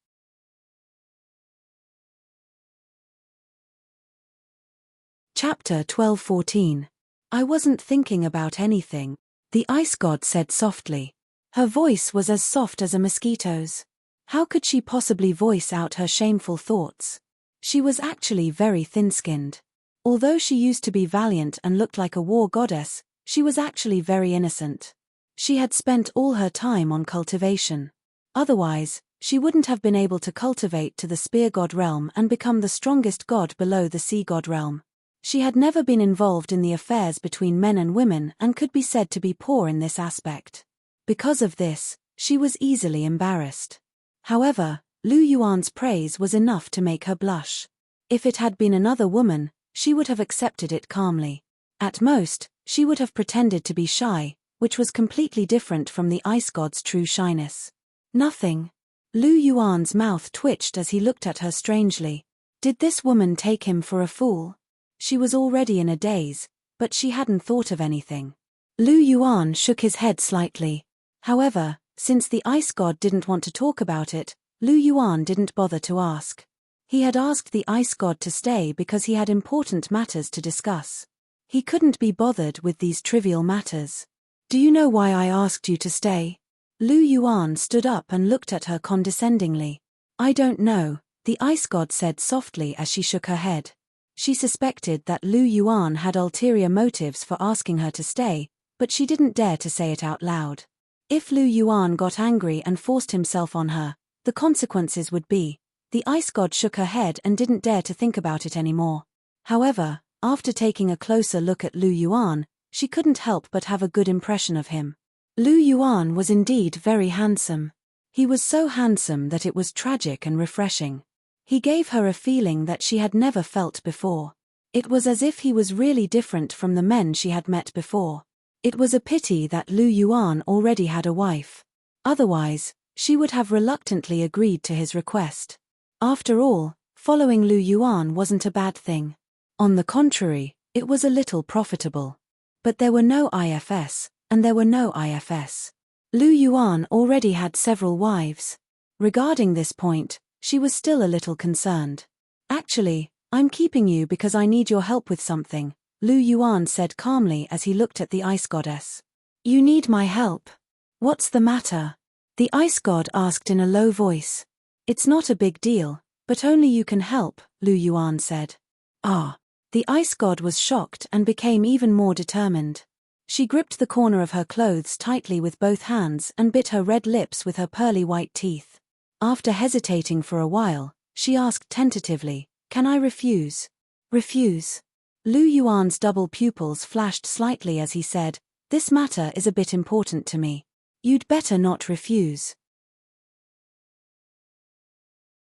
Chapter 12:14. I wasn't thinking about anything, the ice god said softly. Her voice was as soft as a mosquito's. How could she possibly voice out her shameful thoughts? She was actually very thin-skinned. Although she used to be valiant and looked like a war goddess, she was actually very innocent. She had spent all her time on cultivation. Otherwise, she wouldn't have been able to cultivate to the spear god realm and become the strongest god below the sea god realm. She had never been involved in the affairs between men and women and could be said to be poor in this aspect. Because of this, she was easily embarrassed. However, Lu Yuan's praise was enough to make her blush. If it had been another woman, she would have accepted it calmly. At most, she would have pretended to be shy, which was completely different from the ice god's true shyness. Nothing. Lu Yuan's mouth twitched as he looked at her strangely. Did this woman take him for a fool? She was already in a daze, but she hadn't thought of anything. Lu Yuan shook his head slightly. However, since the ice god didn't want to talk about it, Lu Yuan didn't bother to ask. He had asked the ice god to stay because he had important matters to discuss. He couldn't be bothered with these trivial matters. Do you know why I asked you to stay? Lu Yuan stood up and looked at her condescendingly. I don't know, the ice god said softly as she shook her head. She suspected that Lu Yuan had ulterior motives for asking her to stay, but she didn't dare to say it out loud. If Lu Yuan got angry and forced himself on her, the consequences would be. The ice god shook her head and didn't dare to think about it anymore. However, after taking a closer look at Lu Yuan, she couldn't help but have a good impression of him. Lu Yuan was indeed very handsome. He was so handsome that it was tragic and refreshing. He gave her a feeling that she had never felt before. It was as if he was really different from the men she had met before. It was a pity that Lu Yuan already had a wife. Otherwise, she would have reluctantly agreed to his request. After all, following Lu Yuan wasn't a bad thing. On the contrary, it was a little profitable. But there were no IFS, and there were no IFS. Lu Yuan already had several wives. Regarding this point, she was still a little concerned. Actually, I'm keeping you because I need your help with something, Lu Yuan said calmly as he looked at the ice goddess. You need my help? What's the matter? The ice god asked in a low voice. It's not a big deal, but only you can help, Lu Yuan said. Ah. The ice god was shocked and became even more determined. She gripped the corner of her clothes tightly with both hands and bit her red lips with her pearly white teeth. After hesitating for a while, she asked tentatively, Can I refuse? Refuse? Lu Yuan's double pupils flashed slightly as he said, This matter is a bit important to me. You'd better not refuse.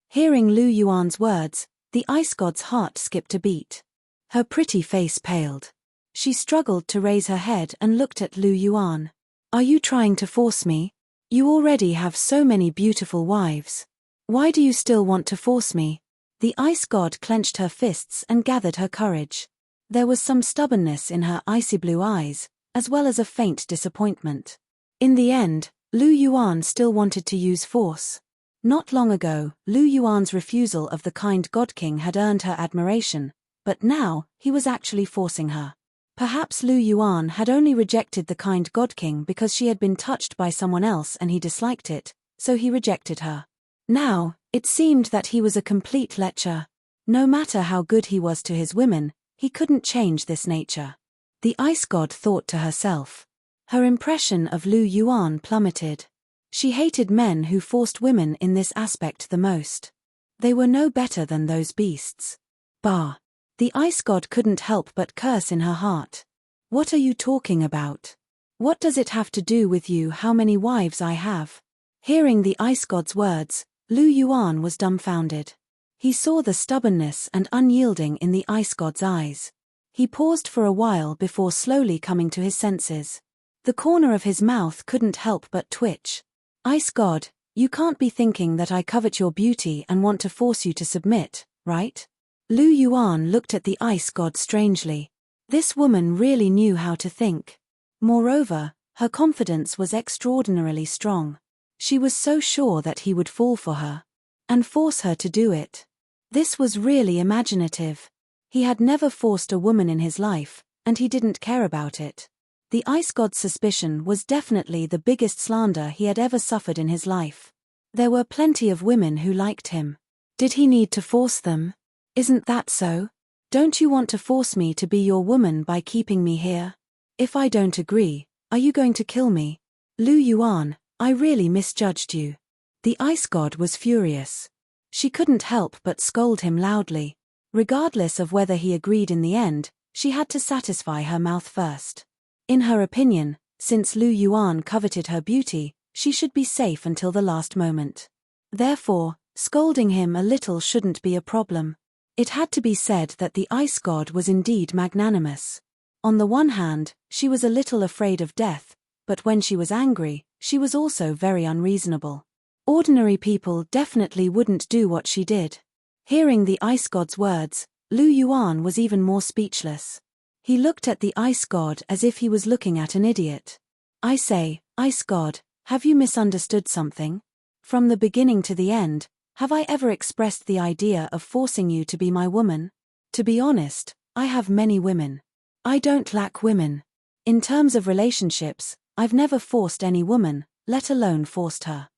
Hearing Lu Yuan's words, the ice god's heart skipped a beat. Her pretty face paled. She struggled to raise her head and looked at Lu Yuan. Are you trying to force me? You already have so many beautiful wives. Why do you still want to force me? The ice god clenched her fists and gathered her courage. There was some stubbornness in her icy blue eyes, as well as a faint disappointment. In the end, Lu Yuan still wanted to use force. Not long ago, Lu Yuan's refusal of the kind Godking had earned her admiration, but now, he was actually forcing her. Perhaps Lu Yuan had only rejected the kind Godking because she had been touched by someone else and he disliked it, so he rejected her. Now, it seemed that he was a complete lecher. No matter how good he was to his women, he couldn't change this nature. The ice god thought to herself. Her impression of Lu Yuan plummeted. She hated men who forced women in this aspect the most. They were no better than those beasts. Bah! The ice god couldn't help but curse in her heart. What are you talking about? What does it have to do with you how many wives I have? Hearing the ice god's words, Lu Yuan was dumbfounded. He saw the stubbornness and unyielding in the ice god's eyes. He paused for a while before slowly coming to his senses. The corner of his mouth couldn't help but twitch. Ice God, you can't be thinking that I covet your beauty and want to force you to submit, right? Lu Yuan looked at the ice god strangely. This woman really knew how to think. Moreover, her confidence was extraordinarily strong. She was so sure that he would fall for her and force her to do it. This was really imaginative. He had never forced a woman in his life, and he didn't care about it. The ice god's suspicion was definitely the biggest slander he had ever suffered in his life. There were plenty of women who liked him. Did he need to force them? Isn't that so? Don't you want to force me to be your woman by keeping me here? If I don't agree, are you going to kill me? Lu Yuan, I really misjudged you. The ice god was furious. She couldn't help but scold him loudly. Regardless of whether he agreed in the end, she had to satisfy her mouth first. In her opinion, since Lu Yuan coveted her beauty, she should be safe until the last moment. Therefore, scolding him a little shouldn't be a problem. It had to be said that the ice god was indeed magnanimous. On the one hand, she was a little afraid of death, but when she was angry, she was also very unreasonable. Ordinary people definitely wouldn't do what she did. Hearing the ice god's words, Lu Yuan was even more speechless. He looked at the ice god as if he was looking at an idiot. I say, ice god, have you misunderstood something? From the beginning to the end, have I ever expressed the idea of forcing you to be my woman? To be honest, I have many women. I don't lack women. In terms of relationships, I've never forced any woman, let alone forced her.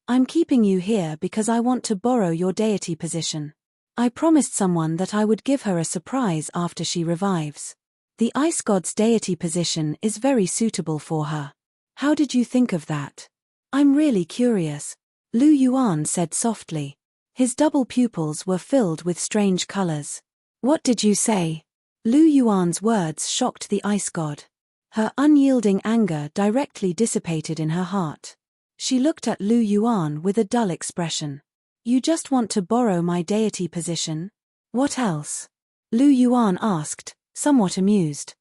I'm keeping you here because I want to borrow your deity position. I promised someone that I would give her a surprise after she revives. The ice god's deity position is very suitable for her. How did you think of that? I'm really curious, Lu Yuan said softly. His double pupils were filled with strange colors. What did you say? Lu Yuan's words shocked the ice god. Her unyielding anger directly dissipated in her heart. She looked at Lu Yuan with a dull expression. You just want to borrow my deity position? What else? Lu Yuan asked, somewhat amused.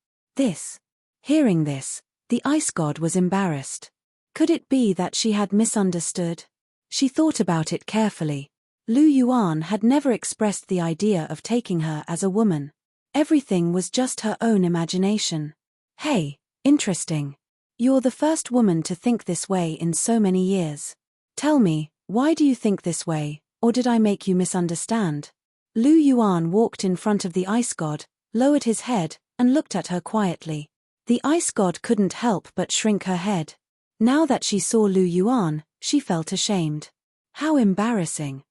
Hearing this, the ice god was embarrassed. Could it be that she had misunderstood? She thought about it carefully. Lu Yuan had never expressed the idea of taking her as a woman. Everything was just her own imagination. Hey, interesting. You're the first woman to think this way in so many years. Tell me, why do you think this way, or did I make you misunderstand? Lu Yuan walked in front of the ice god, lowered his head, and looked at her quietly. The ice god couldn't help but shrink her head. Now that she saw Lu Yuan, she felt ashamed. How embarrassing.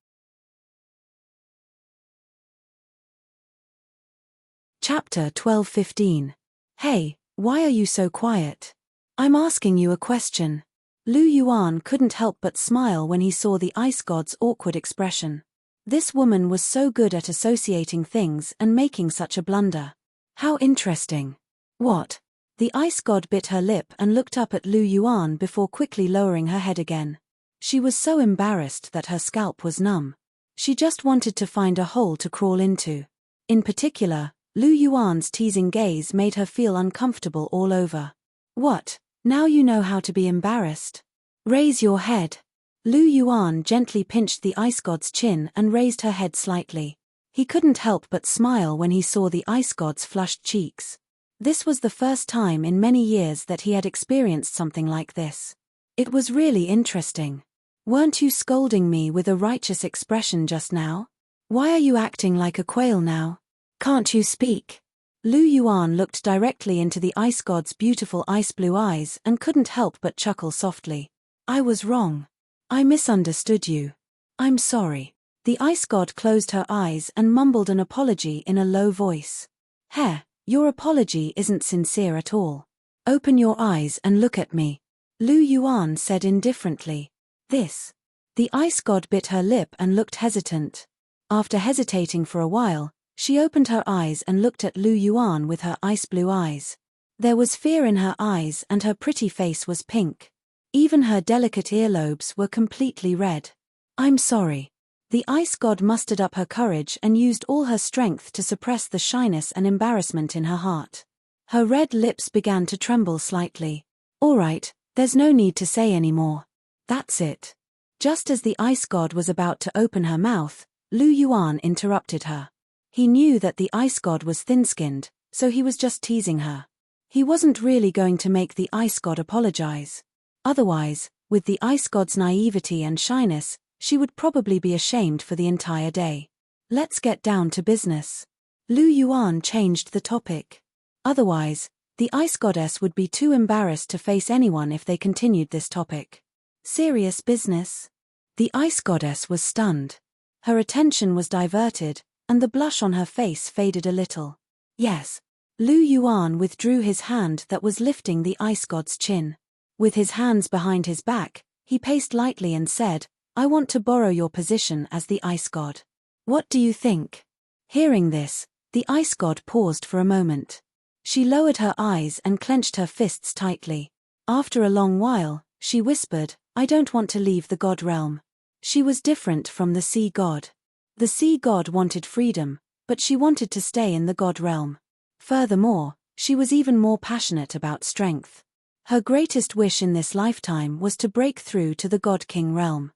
Chapter 12:15. Hey, why are you so quiet? I'm asking you a question. Lu Yuan couldn't help but smile when he saw the ice god's awkward expression. This woman was so good at associating things and making such a blunder. How interesting. What? The ice god bit her lip and looked up at Lu Yuan before quickly lowering her head again. She was so embarrassed that her scalp was numb. She just wanted to find a hole to crawl into. In particular, Lu Yuan's teasing gaze made her feel uncomfortable all over. What? Now you know how to be embarrassed? Raise your head. Lu Yuan gently pinched the ice god's chin and raised her head slightly. He couldn't help but smile when he saw the ice god's flushed cheeks. This was the first time in many years that he had experienced something like this. It was really interesting. Weren't you scolding me with a righteous expression just now? Why are you acting like a quail now? Can't you speak? Lu Yuan looked directly into the ice god's beautiful ice blue eyes and couldn't help but chuckle softly. I was wrong. I misunderstood you. I'm sorry. The ice god closed her eyes and mumbled an apology in a low voice. Heh, your apology isn't sincere at all. Open your eyes and look at me. Lu Yuan said indifferently. The ice god bit her lip and looked hesitant. After hesitating for a while, she opened her eyes and looked at Lu Yuan with her ice blue eyes. There was fear in her eyes and her pretty face was pink. Even her delicate earlobes were completely red. I'm sorry. The ice god mustered up her courage and used all her strength to suppress the shyness and embarrassment in her heart. Her red lips began to tremble slightly. "All right, there's no need to say any more. That's it." Just as the ice god was about to open her mouth, Lu Yuan interrupted her. He knew that the ice god was thin-skinned, so he was just teasing her. He wasn't really going to make the ice god apologize. Otherwise, with the ice god's naivety and shyness, she would probably be ashamed for the entire day. "Let's get down to business." Lu Yuan changed the topic. Otherwise, the ice goddess would be too embarrassed to face anyone if they continued this topic. "Serious business?" The ice goddess was stunned. Her attention was diverted, and the blush on her face faded a little. "Yes." Lu Yuan withdrew his hand that was lifting the ice god's chin. With his hands behind his back, he paced lightly and said, "I want to borrow your position as the ice god. What do you think?" Hearing this, the ice god paused for a moment. She lowered her eyes and clenched her fists tightly. After a long while, she whispered, "I don't want to leave the god realm." She was different from the sea god. The sea god wanted freedom, but she wanted to stay in the god realm. Furthermore, she was even more passionate about strength. Her greatest wish in this lifetime was to break through to the Godking realm.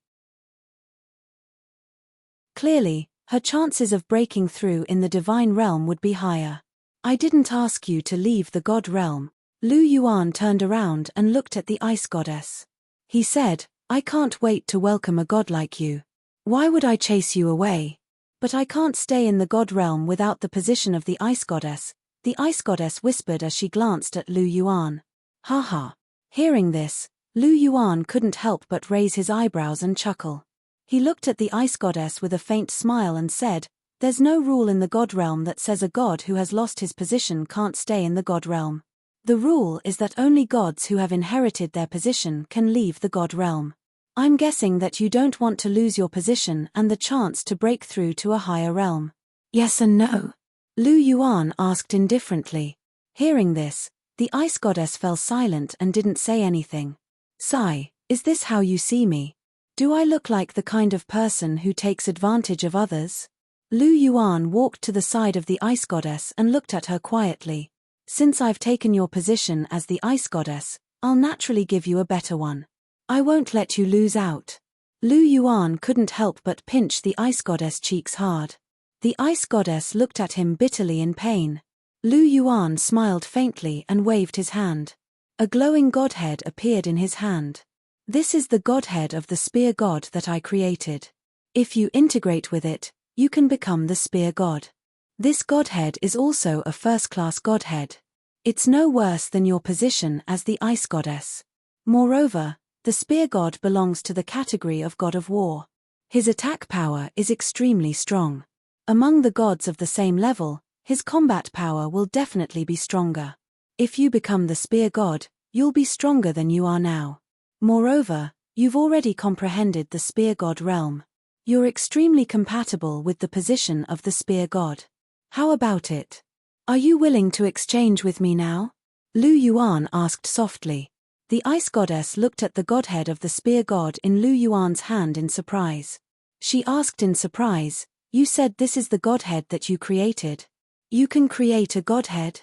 Clearly, her chances of breaking through in the divine realm would be higher. "I didn't ask you to leave the god realm." Lu Yuan turned around and looked at the ice goddess. He said, "I can't wait to welcome a god like you. Why would I chase you away? But I can't stay in the god realm without the position of the ice goddess," the ice goddess whispered as she glanced at Lu Yuan. "Haha." Hearing this, Lu Yuan couldn't help but raise his eyebrows and chuckle. He looked at the ice goddess with a faint smile and said, "There's no rule in the god realm that says a god who has lost his position can't stay in the god realm. The rule is that only gods who have inherited their position can leave the god realm. I'm guessing that you don't want to lose your position and the chance to break through to a higher realm." "Yes and no," Lu Yuan asked indifferently. Hearing this, the ice goddess fell silent and didn't say anything. "Sigh, is this how you see me? Do I look like the kind of person who takes advantage of others?" Lu Yuan walked to the side of the ice goddess and looked at her quietly. "Since I've taken your position as the ice goddess, I'll naturally give you a better one. I won't let you lose out." Lu Yuan couldn't help but pinch the ice goddess' cheeks hard. The ice goddess looked at him bitterly in pain. Lu Yuan smiled faintly and waved his hand. A glowing godhead appeared in his hand. "This is the godhead of the spear god that I created. If you integrate with it, you can become the spear god. This godhead is also a first-class godhead. It's no worse than your position as the ice goddess. Moreover, the spear god belongs to the category of god of war. His attack power is extremely strong. Among the gods of the same level, his combat power will definitely be stronger. If you become the spear god, you'll be stronger than you are now. Moreover, you've already comprehended the spear god realm. You're extremely compatible with the position of the spear god. How about it? Are you willing to exchange with me now?" Lu Yuan asked softly. The ice goddess looked at the godhead of the spear god in Lu Yuan's hand in surprise. She asked in surprise, "You said this is the godhead that you created? You can create a godhead?"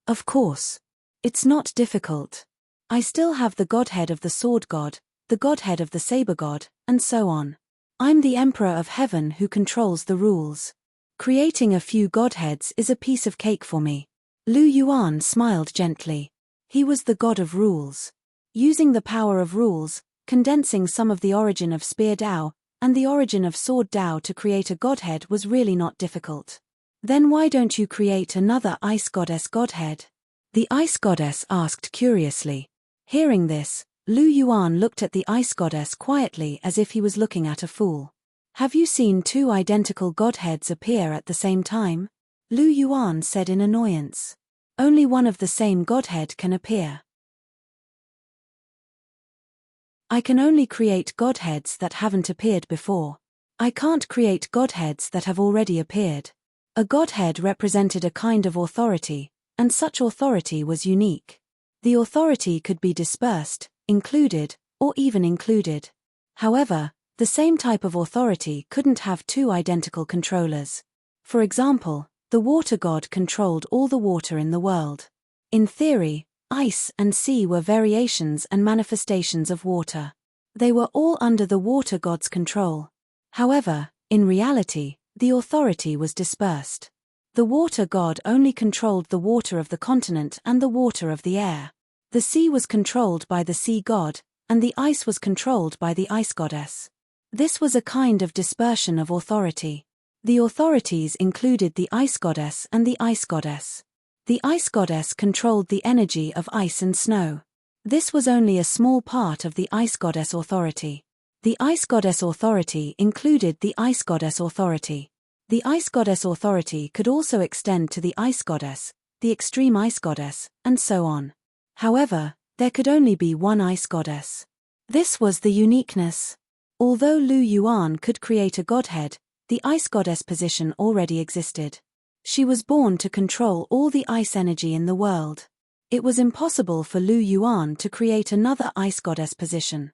"Of course. It's not difficult. I still have the godhead of the sword god, the godhead of the saber god, and so on. I'm the emperor of heaven who controls the rules. Creating a few godheads is a piece of cake for me." Lu Yuan smiled gently. He was the god of rules. Using the power of rules, condensing some of the origin of spear Dao, and the origin of sword Dao to create a godhead was really not difficult. "Then why don't you create another ice goddess godhead?" the ice goddess asked curiously. Hearing this, Lu Yuan looked at the ice goddess quietly as if he was looking at a fool. "Have you seen two identical godheads appear at the same time?" Lu Yuan said in annoyance. "Only one of the same godhead can appear. I can only create godheads that haven't appeared before. I can't create godheads that have already appeared." A godhead represented a kind of authority, and such authority was unique. The authority could be dispersed, included, or even included. However, The same type of authority couldn't have two identical controllers. For example, the water god controlled all the water in the world. In theory, ice and sea were variations and manifestations of water. They were all under the water god's control. However, in reality, the authority was dispersed. The water god only controlled the water of the continent and the water of the air. The sea was controlled by the sea god, and the ice was controlled by the ice goddess. This was a kind of dispersion of authority. The authorities included the ice goddess and the ice goddess. The ice goddess controlled the energy of ice and snow. This was only a small part of the ice goddess authority. The ice goddess authority included the ice goddess authority. The ice goddess authority could also extend to the ice goddess, the extreme ice goddess, and so on. However, there could only be one ice goddess. This was the uniqueness. Although Lu Yuan could create a godhead, the ice goddess position already existed. She was born to control all the ice energy in the world. It was impossible for Lu Yuan to create another ice goddess position.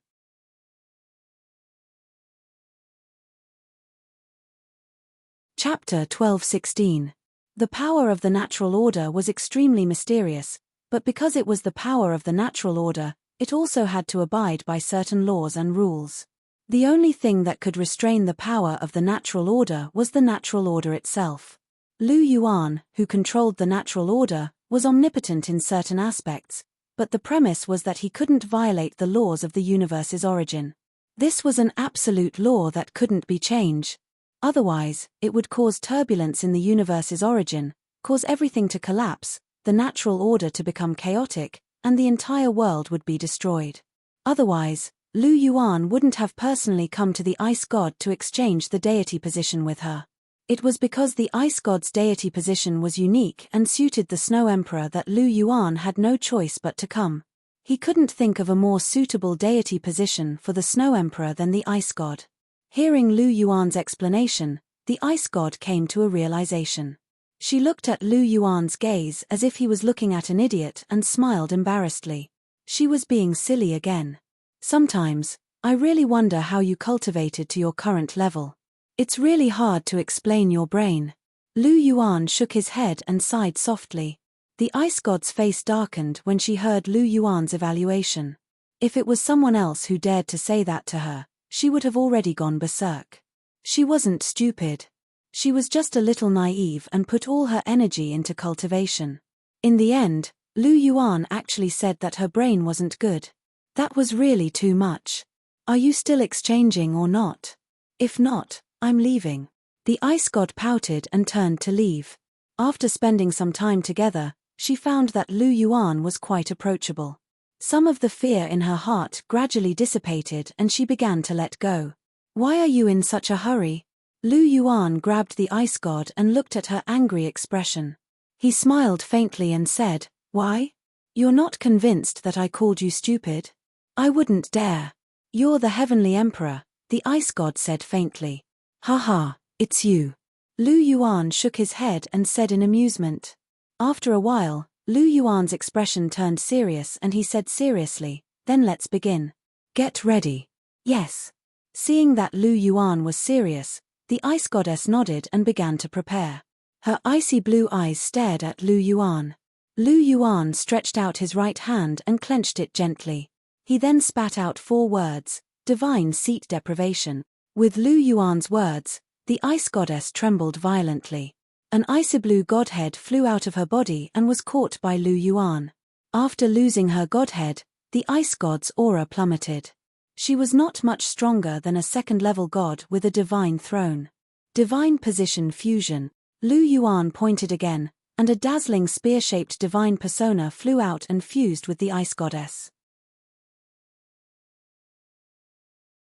Chapter 12:16. The power of the natural order was extremely mysterious, but because it was the power of the natural order, it also had to abide by certain laws and rules. The only thing that could restrain the power of the natural order was the natural order itself. Lu Yuan, who controlled the natural order, was omnipotent in certain aspects, but the premise was that he couldn't violate the laws of the universe's origin. This was an absolute law that couldn't be changed. Otherwise, it would cause turbulence in the universe's origin, cause everything to collapse, the natural order to become chaotic, and the entire world would be destroyed. Otherwise, Lu Yuan wouldn't have personally come to the ice god to exchange the deity position with her. It was because the ice god's deity position was unique and suited the snow emperor that Lu Yuan had no choice but to come. He couldn't think of a more suitable deity position for the snow emperor than the ice god. Hearing Lu Yuan's explanation, the ice god came to a realization. She looked at Lu Yuan's gaze as if he was looking at an idiot and smiled embarrassedly. She was being silly again. Sometimes, I really wonder how you cultivated to your current level. It's really hard to explain your brain. Lu Yuan shook his head and sighed softly. The ice god's face darkened when she heard Lu Yuan's evaluation. If it was someone else who dared to say that to her, she would have already gone berserk. She wasn't stupid. She was just a little naive and put all her energy into cultivation. In the end, Lu Yuan actually said that her brain wasn't good. That was really too much. Are you still exchanging or not? If not, I'm leaving. The ice god pouted and turned to leave. After spending some time together, she found that Lu Yuan was quite approachable. Some of the fear in her heart gradually dissipated and she began to let go. Why are you in such a hurry? Lu Yuan grabbed the ice god and looked at her angry expression. He smiled faintly and said, "Why? You're not convinced that I called you stupid? I wouldn't dare. You're the heavenly emperor," the ice god said faintly. "Haha, it's you." Lu Yuan shook his head and said in amusement. After a while, Lu Yuan's expression turned serious and he said seriously, "Then let's begin. Get ready." "Yes." Seeing that Lu Yuan was serious, the ice goddess nodded and began to prepare. Her icy blue eyes stared at Lu Yuan. Lu Yuan stretched out his right hand and clenched it gently. He then spat out 4 words, "Divine seat deprivation." With Lu Yuan's words, the ice goddess trembled violently. An icy blue godhead flew out of her body and was caught by Lu Yuan. After losing her godhead, the ice god's aura plummeted. She was not much stronger than a second-level god with a divine throne. Divine position fusion. Lu Yuan pointed again, and a dazzling spear-shaped divine persona flew out and fused with the ice goddess.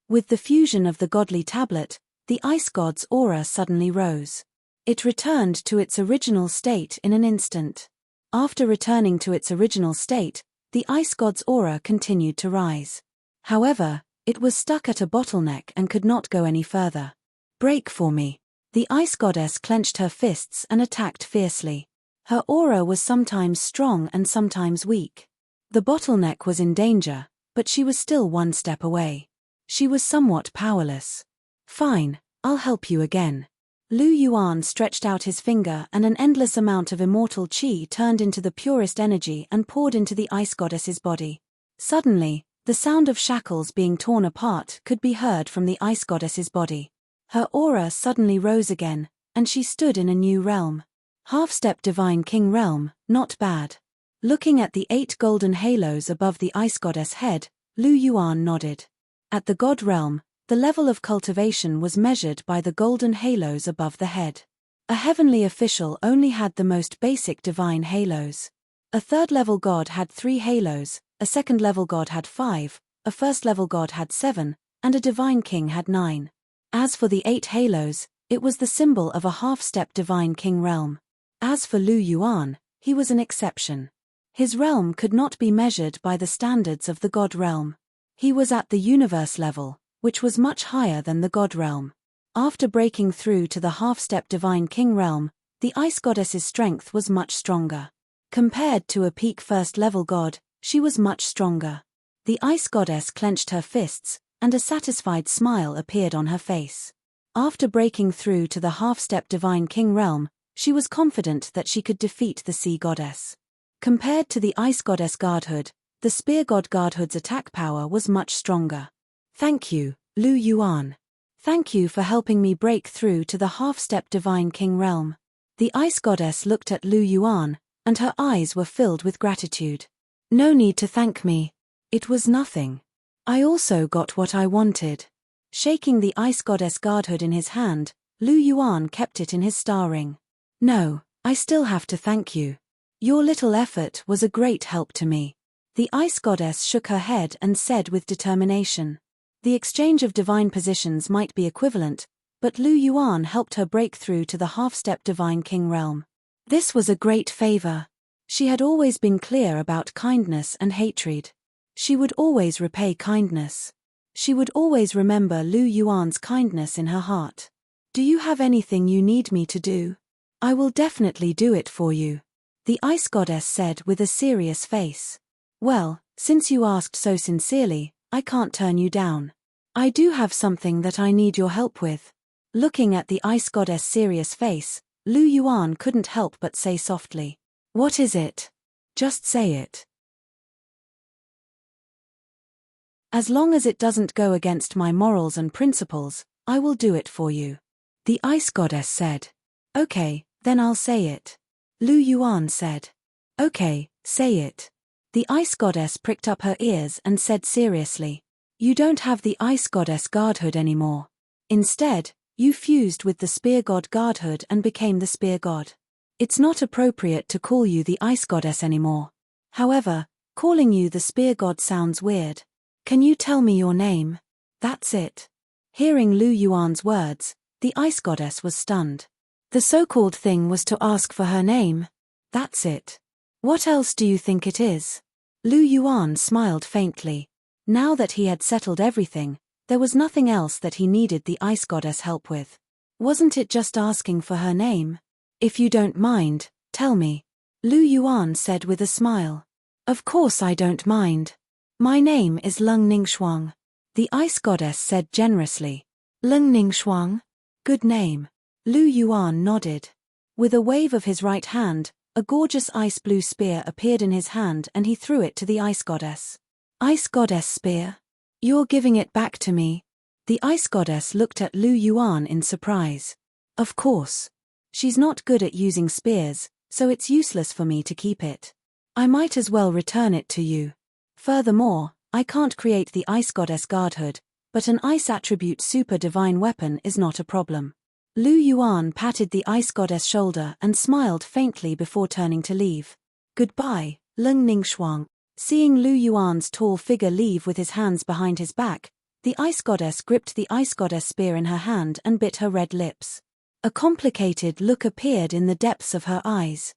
With the fusion of the godly tablet, the ice god's aura suddenly rose. It returned to its original state in an instant. After returning to its original state, the ice god's aura continued to rise. However, it was stuck at a bottleneck and could not go any further. "Break for me." The ice goddess clenched her fists and attacked fiercely. Her aura was sometimes strong and sometimes weak. The bottleneck was in danger, but she was still one step away. She was somewhat powerless. Fine, I'll help you again. Lu Yuan stretched out his finger and an endless amount of immortal qi turned into the purest energy and poured into the ice goddess's body. Suddenly, the sound of shackles being torn apart could be heard from the ice goddess's body. Her aura suddenly rose again, and she stood in a new realm. Half-step divine king realm, not bad. Looking at the 8 golden halos above the ice goddess head, Lu Yuan nodded. At the god realm, the level of cultivation was measured by the golden halos above the head. A heavenly official only had the most basic divine halos. A third-level god had 3 halos, a second-level god had 5, a first-level god had 7, and a divine king had 9. As for the 8 halos, it was the symbol of a half-step divine king realm. As for Lu Yuan, he was an exception. His realm could not be measured by the standards of the god realm. He was at the universe level, which was much higher than the god realm. After breaking through to the half-step divine king realm, the ice goddess's strength was much stronger. Compared to a peak first-level god, she was much stronger. The ice goddess clenched her fists, and a satisfied smile appeared on her face. After breaking through to the half-step divine king realm, she was confident that she could defeat the sea goddess. Compared to the ice goddess godhood, the spear god godhood's attack power was much stronger. Thank you, Lu Yuan. Thank you for helping me break through to the half-step divine king realm. The ice goddess looked at Lu Yuan, and her eyes were filled with gratitude. No need to thank me. It was nothing. I also got what I wanted. Shaking the ice goddess godhood in his hand, Lu Yuan kept it in his star ring. No, I still have to thank you. Your little effort was a great help to me. The ice goddess shook her head and said with determination. The exchange of divine positions might be equivalent, but Lu Yuan helped her break through to the half-step divine king realm. This was a great favor. She had always been clear about kindness and hatred. She would always repay kindness. She would always remember Lu Yuan's kindness in her heart. Do you have anything you need me to do? I will definitely do it for you. The ice goddess said with a serious face. Well, since you asked so sincerely, I can't turn you down. I do have something that I need your help with. Looking at the ice goddess' serious face, Lu Yuan couldn't help but say softly. What is it? Just say it. As long as it doesn't go against my morals and principles, I will do it for you. The ice goddess said. Okay, then I'll say it. Lu Yuan said. Okay, say it. The ice goddess pricked up her ears and said seriously. You don't have the ice goddess godhood anymore. Instead, you fused with the spear god godhood and became the spear god. It's not appropriate to call you the ice goddess anymore. However, calling you the spear god sounds weird. Can you tell me your name? That's it. Hearing Lu Yuan's words, the ice goddess was stunned. The so-called thing was to ask for her name. That's it. What else do you think it is? Lu Yuan smiled faintly. Now that he had settled everything, there was nothing else that he needed the ice goddess help with. Wasn't it just asking for her name? If you don't mind, tell me. Lu Yuan said with a smile. Of course I don't mind. My name is Lung Ningxuang. The ice goddess said generously. Lung Ningxuang? Good name. Lu Yuan nodded. With a wave of his right hand, a gorgeous ice blue spear appeared in his hand and he threw it to the ice goddess. Ice goddess spear? You're giving it back to me? The ice goddess looked at Lu Yuan in surprise. Of course. She's not good at using spears, so it's useless for me to keep it. I might as well return it to you. Furthermore, I can't create the ice goddess godhood, but an ice attribute super divine weapon is not a problem. Lu Yuan patted the ice goddess' shoulder and smiled faintly before turning to leave. Goodbye, Lung Ningxuang. Seeing Lu Yuan's tall figure leave with his hands behind his back, the ice goddess gripped the ice goddess spear in her hand and bit her red lips. A complicated look appeared in the depths of her eyes.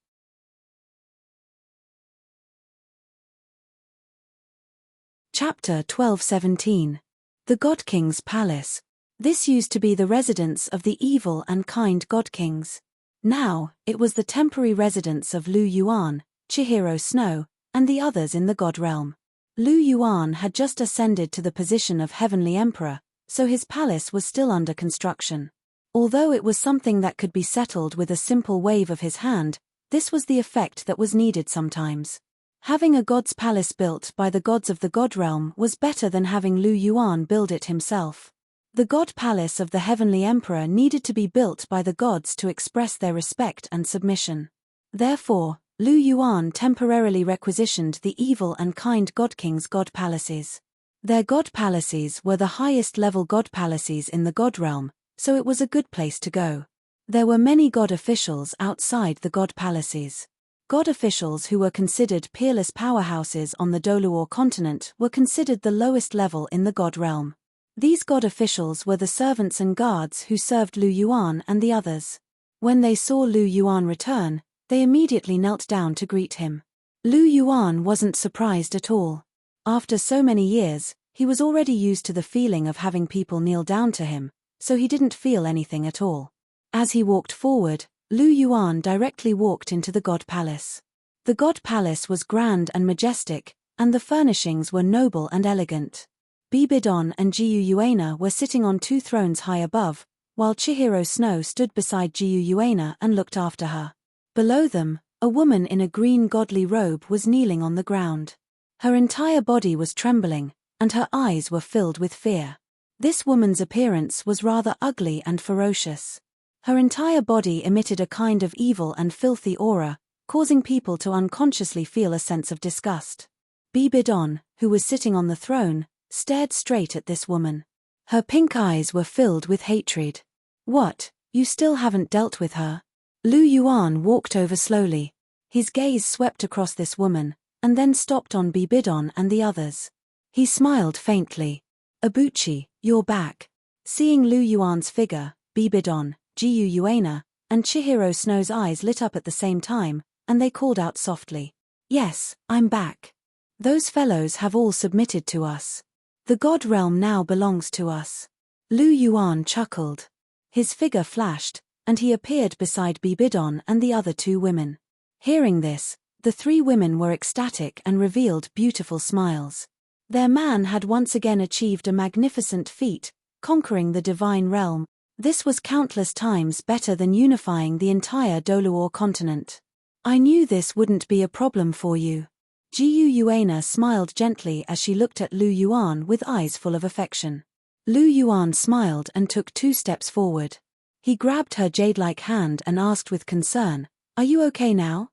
Chapter 12:17. The God King's Palace. This used to be the residence of the evil and kind God Kings. Now, it was the temporary residence of Lu Yuan, Chihiro Snow, and the others in the God realm. Lu Yuan had just ascended to the position of Heavenly Emperor, so his palace was still under construction. Although it was something that could be settled with a simple wave of his hand, this was the effect that was needed sometimes. Having a god's palace built by the gods of the god realm was better than having Lu Yuan build it himself. The god palace of the Heavenly Emperor needed to be built by the gods to express their respect and submission. Therefore, Lu Yuan temporarily requisitioned the evil and kind Godking's god palaces. Their god palaces were the highest level god palaces in the god realm, so it was a good place to go. There were many god officials outside the god palaces. God officials who were considered peerless powerhouses on the Douluo continent were considered the lowest level in the god realm. These god officials were the servants and guards who served Lu Yuan and the others. When they saw Lu Yuan return, they immediately knelt down to greet him. Lu Yuan wasn't surprised at all. After so many years, he was already used to the feeling of having people kneel down to him, so he didn't feel anything at all. As he walked forward, Lu Yuan directly walked into the god palace. The god palace was grand and majestic, and the furnishings were noble and elegant. Bibidon and Jiu Yuana were sitting on two thrones high above, while Chihiro Snow stood beside Jiu Yuana and looked after her. Below them, a woman in a green godly robe was kneeling on the ground. Her entire body was trembling, and her eyes were filled with fear. This woman's appearance was rather ugly and ferocious. Her entire body emitted a kind of evil and filthy aura, causing people to unconsciously feel a sense of disgust. Bibidon, who was sitting on the throne, stared straight at this woman. Her pink eyes were filled with hatred. "What, you still haven't dealt with her?" Lu Yuan walked over slowly. His gaze swept across this woman, and then stopped on Bibidon and the others. He smiled faintly. "Abuchi, you're back." Seeing Lu Yuan's figure, Bibidon, Jiu Yuana, and Chihiro Snow's eyes lit up at the same time, and they called out softly, "Yes, I'm back. Those fellows have all submitted to us. The god realm now belongs to us." Lu Yuan chuckled. His figure flashed, and he appeared beside Bibidon and the other two women. Hearing this, the three women were ecstatic and revealed beautiful smiles. Their man had once again achieved a magnificent feat, conquering the divine realm. This was countless times better than unifying the entire Douluo continent. "I knew this wouldn't be a problem for you." Jiu Yuana smiled gently as she looked at Lu Yuan with eyes full of affection. Lu Yuan smiled and took 2 steps forward. He grabbed her jade-like hand and asked with concern, "Are you okay now?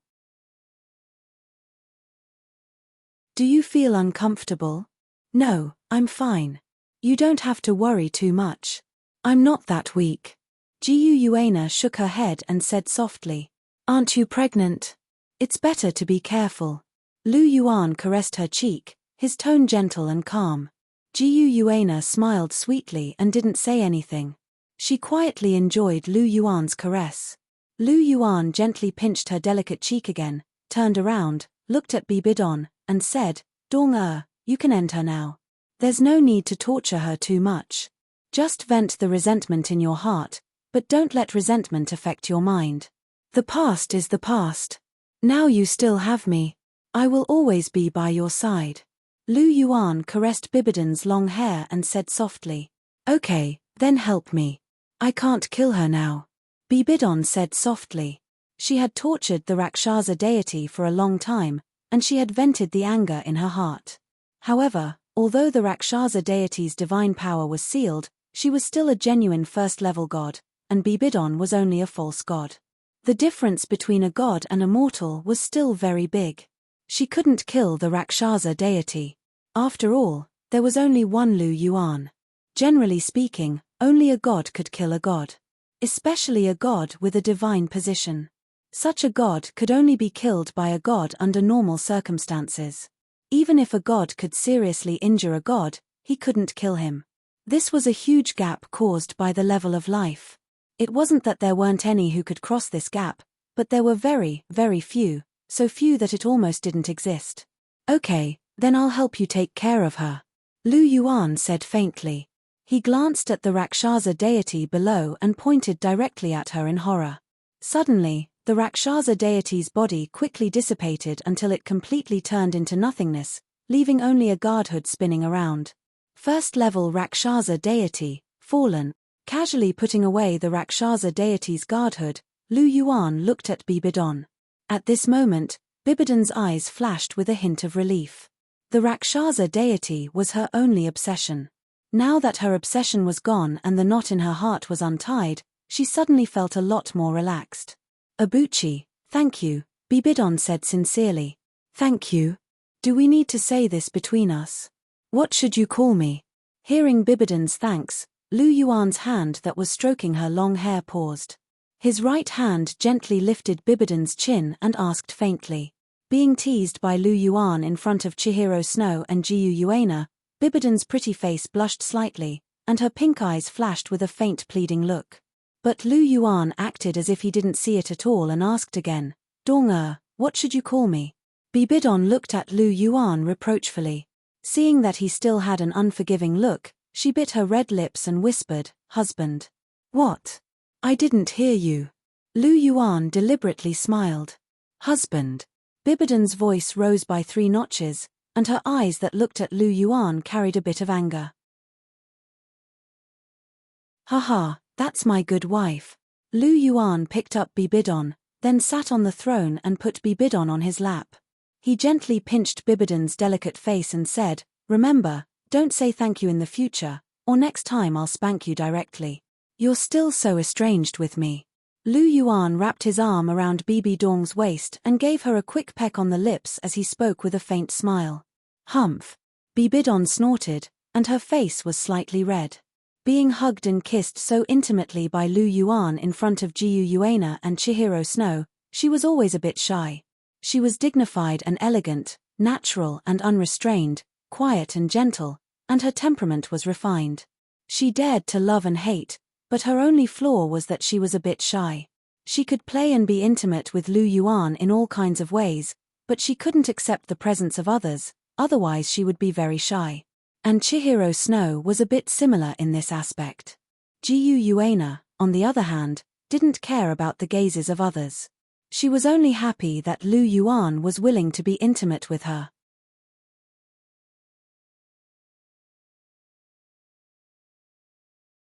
Do you feel uncomfortable?" "No, I'm fine. You don't have to worry too much. I'm not that weak." Jiu Yuana shook her head and said softly, "Aren't you pregnant? It's better to be careful." Lu Yuan caressed her cheek, his tone gentle and calm. Jiu Yuana smiled sweetly and didn't say anything. She quietly enjoyed Lu Yuan's caress. Lu Yuan gently pinched her delicate cheek again, turned around, looked at Bibidon, and said, "Dong you can end her now. There's no need to torture her too much. Just vent the resentment in your heart, but don't let resentment affect your mind. The past is the past. Now you still have me. I will always be by your side." Lu Yuan caressed Bibidon's long hair and said softly, "Okay, then help me. I can't kill her now." Bibidon said softly. She had tortured the Rakshasa deity for a long time, and she had vented the anger in her heart. However, although the Rakshasa deity's divine power was sealed, she was still a genuine first-level god, and Bibidon was only a false god. The difference between a god and a mortal was still very big. She couldn't kill the Rakshasa deity. After all, there was only one Lu Yuan. Generally speaking, only a god could kill a god. Especially a god with a divine position. Such a god could only be killed by a god under normal circumstances. Even if a god could seriously injure a god, he couldn't kill him. This was a huge gap caused by the level of life. It wasn't that there weren't any who could cross this gap, but there were very, very few, so few that it almost didn't exist. "Okay, then I'll help you take care of her," Lu Yuan said faintly. He glanced at the Rakshasa deity below and pointed directly at her in horror. Suddenly, the Rakshasa deity's body quickly dissipated until it completely turned into nothingness, leaving only a guardhood spinning around. First level Rakshasa deity, fallen. Casually putting away the Rakshasa deity's guardhood, Lu Yuan looked at Bibidon. At this moment, Bibidon's eyes flashed with a hint of relief. The Rakshasa deity was her only obsession. Now that her obsession was gone and the knot in her heart was untied, she suddenly felt a lot more relaxed. Abuchi, thank you, Bibidon said sincerely. Thank you. Do we need to say this between us? What should you call me? Hearing Bibidon's thanks, Lu Yuan's hand that was stroking her long hair paused. His right hand gently lifted Bibidon's chin and asked faintly. Being teased by Lu Yuan in front of Chihiro Snow and Jiu Yuana, Bibidon's pretty face blushed slightly, and her pink eyes flashed with a faint pleading look. But Lu Yuan acted as if he didn't see it at all and asked again, Dong what should you call me? Bibidon looked at Lu Yuan reproachfully. Seeing that he still had an unforgiving look, she bit her red lips and whispered, husband. What? I didn't hear you. Lu Yuan deliberately smiled. Husband. Bibidon's voice rose by 3 notches, and her eyes that looked at Lu Yuan carried a bit of anger. Haha, that's my good wife. Lu Yuan picked up Bibidon, then sat on the throne and put Bibidon on his lap. He gently pinched Bibidon's delicate face and said, remember, don't say thank you in the future, or next time I'll spank you directly. You're still so estranged with me. Lu Yuan wrapped his arm around Bibidong's waist and gave her a quick peck on the lips as he spoke with a faint smile. Humph. Bibidon snorted, and her face was slightly red. Being hugged and kissed so intimately by Lu Yuan in front of Jiu Yuana and Chihiro Snow, she was always a bit shy. She was dignified and elegant, natural and unrestrained, quiet and gentle, and her temperament was refined. She dared to love and hate, but her only flaw was that she was a bit shy. She could play and be intimate with Lu Yuan in all kinds of ways, but she couldn't accept the presence of others, otherwise she would be very shy. And Chihiro Snow was a bit similar in this aspect. Jiu Yuana, on the other hand, didn't care about the gazes of others. She was only happy that Lu Yuan was willing to be intimate with her.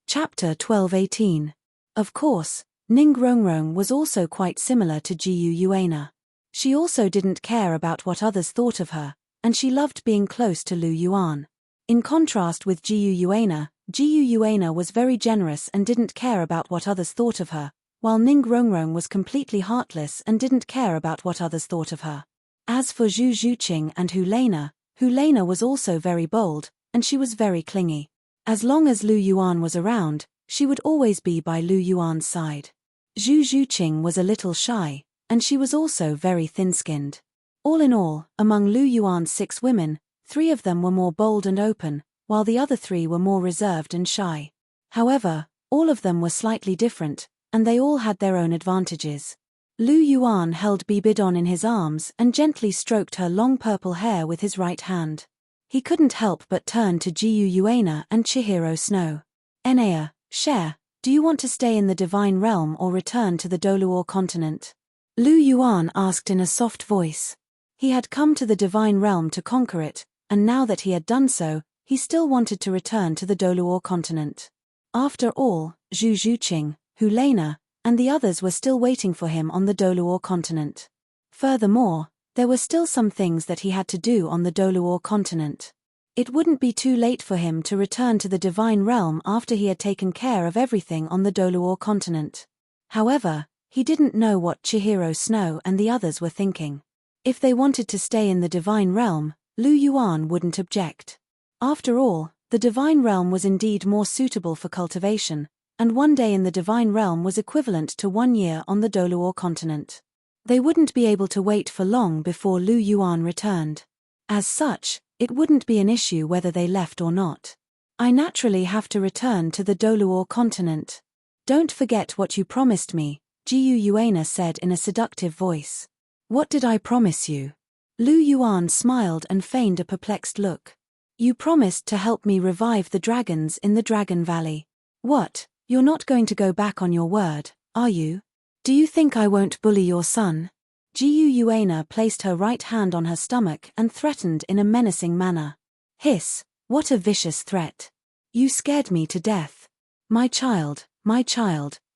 Chapter 12-18. Of course, Ning Rongrong was also quite similar to Jiu Yuana. She also didn't care about what others thought of her, and she loved being close to Lu Yuan. In contrast with Jiu Yuana was very generous and didn't care about what others thought of her, while Ning Rongrong was completely heartless and didn't care about what others thought of her. As for Zhu Zhuqing and Hulena was also very bold, and she was very clingy. As long as Lu Yuan was around, she would always be by Lu Yuan's side. Zhu Zhuqing was a little shy, and she was also very thin-skinned. All in all, among Lu Yuan's 6 women, 3 of them were more bold and open, while the other 3 were more reserved and shy. However, all of them were slightly different, and they all had their own advantages. Lu Yuan held Bibidon in his arms and gently stroked her long purple hair with his right hand. He couldn't help but turn to Jiu Yuana and Chihiro Snow. Enea, Cher, do you want to stay in the Divine Realm or return to the Douluo continent? Lu Yuan asked in a soft voice. He had come to the Divine Realm to conquer it, and now that he had done so, he still wanted to return to the Douluo continent. After all, Zhu Zhuqing, Hulena, and the others were still waiting for him on the Douluo continent. Furthermore, there were still some things that he had to do on the Douluo continent. It wouldn't be too late for him to return to the Divine Realm after he had taken care of everything on the Douluo continent. However, he didn't know what Chihiro Snow and the others were thinking. If they wanted to stay in the Divine Realm, Lu Yuan wouldn't object. After all, the Divine Realm was indeed more suitable for cultivation, and 1 day in the Divine Realm was equivalent to 1 year on the Douluo continent. They wouldn't be able to wait for long before Lu Yuan returned. As such, it wouldn't be an issue whether they left or not. I naturally have to return to the Douluo continent. Don't forget what you promised me, Jiu Yuana said in a seductive voice. What did I promise you? Lu Yuan smiled and feigned a perplexed look. You promised to help me revive the dragons in the Dragon Valley. What, you're not going to go back on your word, are you? Do you think I won't bully your son? Jiu Yuana placed her right hand on her stomach and threatened in a menacing manner. Hiss, what a vicious threat. You scared me to death. My child,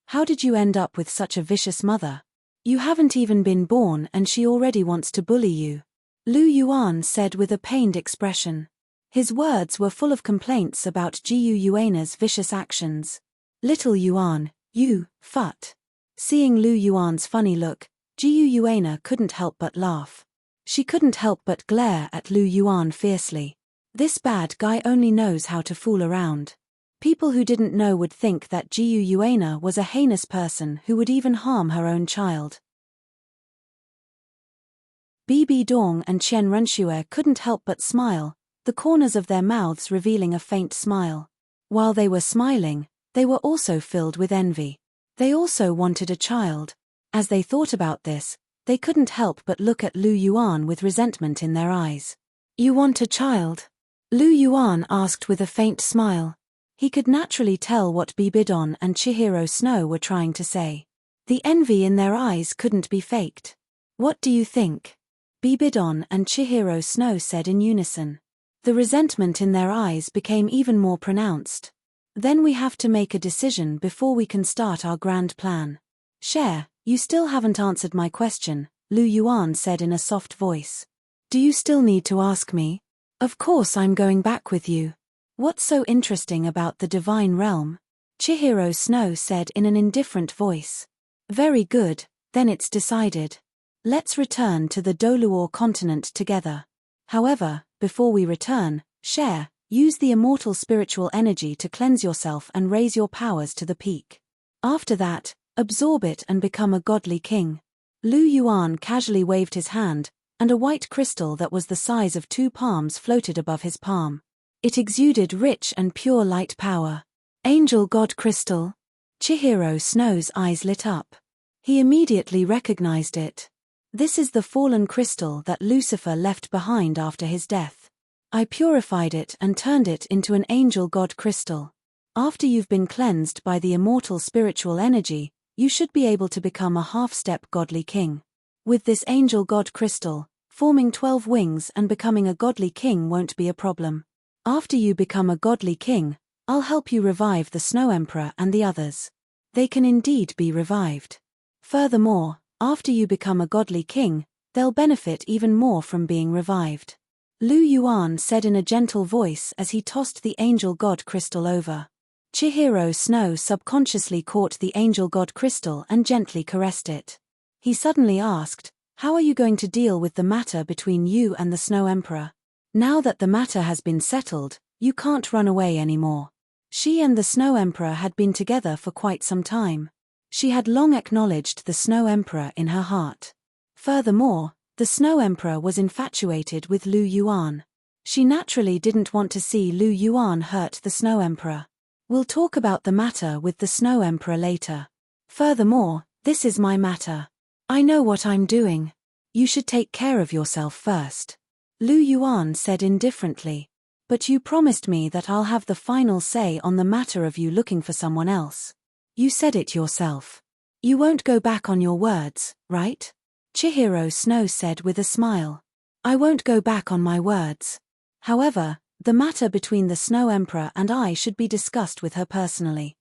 how did you end up with such a vicious mother? You haven't even been born and she already wants to bully you. Lu Yuan said with a pained expression. His words were full of complaints about Jiu Yuana's vicious actions. Little Yuan, you, fut. Seeing Lu Yuan's funny look, Jiu Yuana couldn't help but laugh. She couldn't help but glare at Lu Yuan fiercely. This bad guy only knows how to fool around. People who didn't know would think that Jiu Yuana was a heinous person who would even harm her own child. Bibi Dong and Qian Renxue couldn't help but smile, the corners of their mouths revealing a faint smile. While they were smiling, they were also filled with envy. They also wanted a child. As they thought about this, they couldn't help but look at Lu Yuan with resentment in their eyes. You want a child? Lu Yuan asked with a faint smile. He could naturally tell what Bibidon and Chihiro Snow were trying to say. The envy in their eyes couldn't be faked. What do you think? Bibidon and Chihiro Snow said in unison. The resentment in their eyes became even more pronounced. Then we have to make a decision before we can start our grand plan. Cher, you still haven't answered my question, Lu Yuan said in a soft voice. Do you still need to ask me? Of course I'm going back with you. What's so interesting about the divine realm? Chihiro Snow said in an indifferent voice. Very good, then it's decided. Let's return to the Douluo continent together. However, before we return, Cher, use the immortal spiritual energy to cleanse yourself and raise your powers to the peak. After that, absorb it and become a godly king. Lu Yuan casually waved his hand, and a white crystal that was the size of 2 palms floated above his palm. It exuded rich and pure light power. Angel God Crystal? Chihiro Snow's eyes lit up. He immediately recognized it. This is the fallen crystal that Lucifer left behind after his death. I purified it and turned it into an angel God crystal. After you've been cleansed by the immortal spiritual energy, you should be able to become a half-step godly king. With this angel God crystal, forming 12 wings and becoming a godly king won't be a problem. After you become a godly king, I'll help you revive the Snow Emperor and the others. They can indeed be revived. Furthermore, after you become a godly king, they'll benefit even more from being revived. Lu Yuan said in a gentle voice as he tossed the angel god crystal over. Chihiro Snow subconsciously caught the angel god crystal and gently caressed it. He suddenly asked, how are you going to deal with the matter between you and the Snow Emperor? Now that the matter has been settled, you can't run away anymore. She and the Snow Emperor had been together for quite some time. She had long acknowledged the Snow Emperor in her heart. Furthermore, the Snow Emperor was infatuated with Lu Yuan. She naturally didn't want to see Lu Yuan hurt the Snow Emperor. We'll talk about the matter with the Snow Emperor later. Furthermore, this is my matter. I know what I'm doing. You should take care of yourself first. Lu Yuan said indifferently. But you promised me that I'll have the final say on the matter of you looking for someone else. You said it yourself. You won't go back on your words, right? Chihiro Snow said with a smile. I won't go back on my words. However, the matter between the Snow Emperor and I should be discussed with her personally.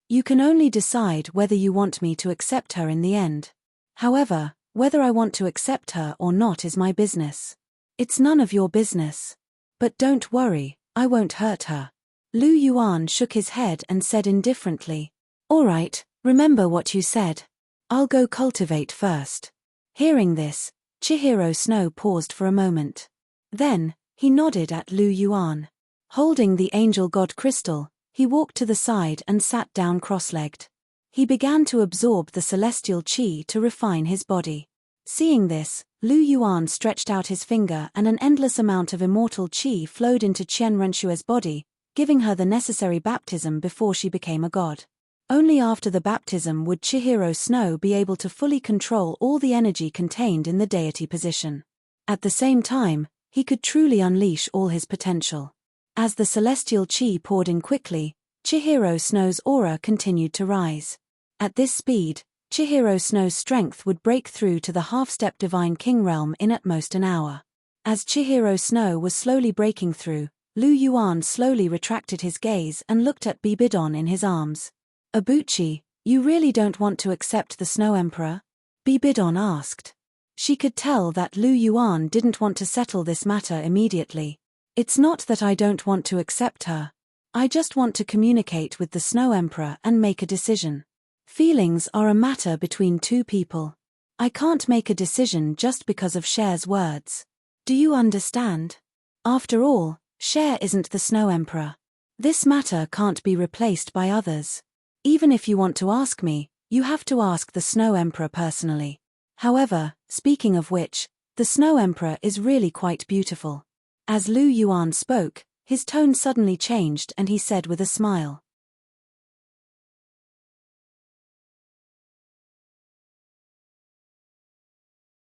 You can only decide whether you want me to accept her in the end. However, whether I want to accept her or not is my business. It's none of your business. But don't worry, I won't hurt her. Lu Yuan shook his head and said indifferently. All right, remember what you said. I'll go cultivate first. Hearing this, Chihiro Snow paused for a moment. Then, he nodded at Lu Yuan. Holding the angel god crystal, he walked to the side and sat down cross-legged. He began to absorb the celestial qi to refine his body. Seeing this, Lu Yuan stretched out his finger and an endless amount of immortal qi flowed into Qian Renshue's body, giving her the necessary baptism before she became a god. Only after the baptism would Chihiro Snow be able to fully control all the energy contained in the deity position. At the same time, he could truly unleash all his potential. As the celestial qi poured in quickly, Chihiro Snow's aura continued to rise. At this speed, Chihiro Snow's strength would break through to the half-step Divine King realm in at most an hour. As Chihiro Snow was slowly breaking through, Lu Yuan slowly retracted his gaze and looked at Bibidon in his arms. Abuchi, you really don't want to accept the Snow Emperor? Bibidon asked. She could tell that Lu Yuan didn't want to settle this matter immediately. It's not that I don't want to accept her. I just want to communicate with the Snow Emperor and make a decision. Feelings are a matter between two people. I can't make a decision just because of Cher's words. Do you understand? After all, Cher isn't the Snow Emperor. This matter can't be replaced by others. Even if you want to ask me, you have to ask the Snow Emperor personally. However, speaking of which, the Snow Emperor is really quite beautiful. As Lu Yuan spoke, his tone suddenly changed and he said with a smile.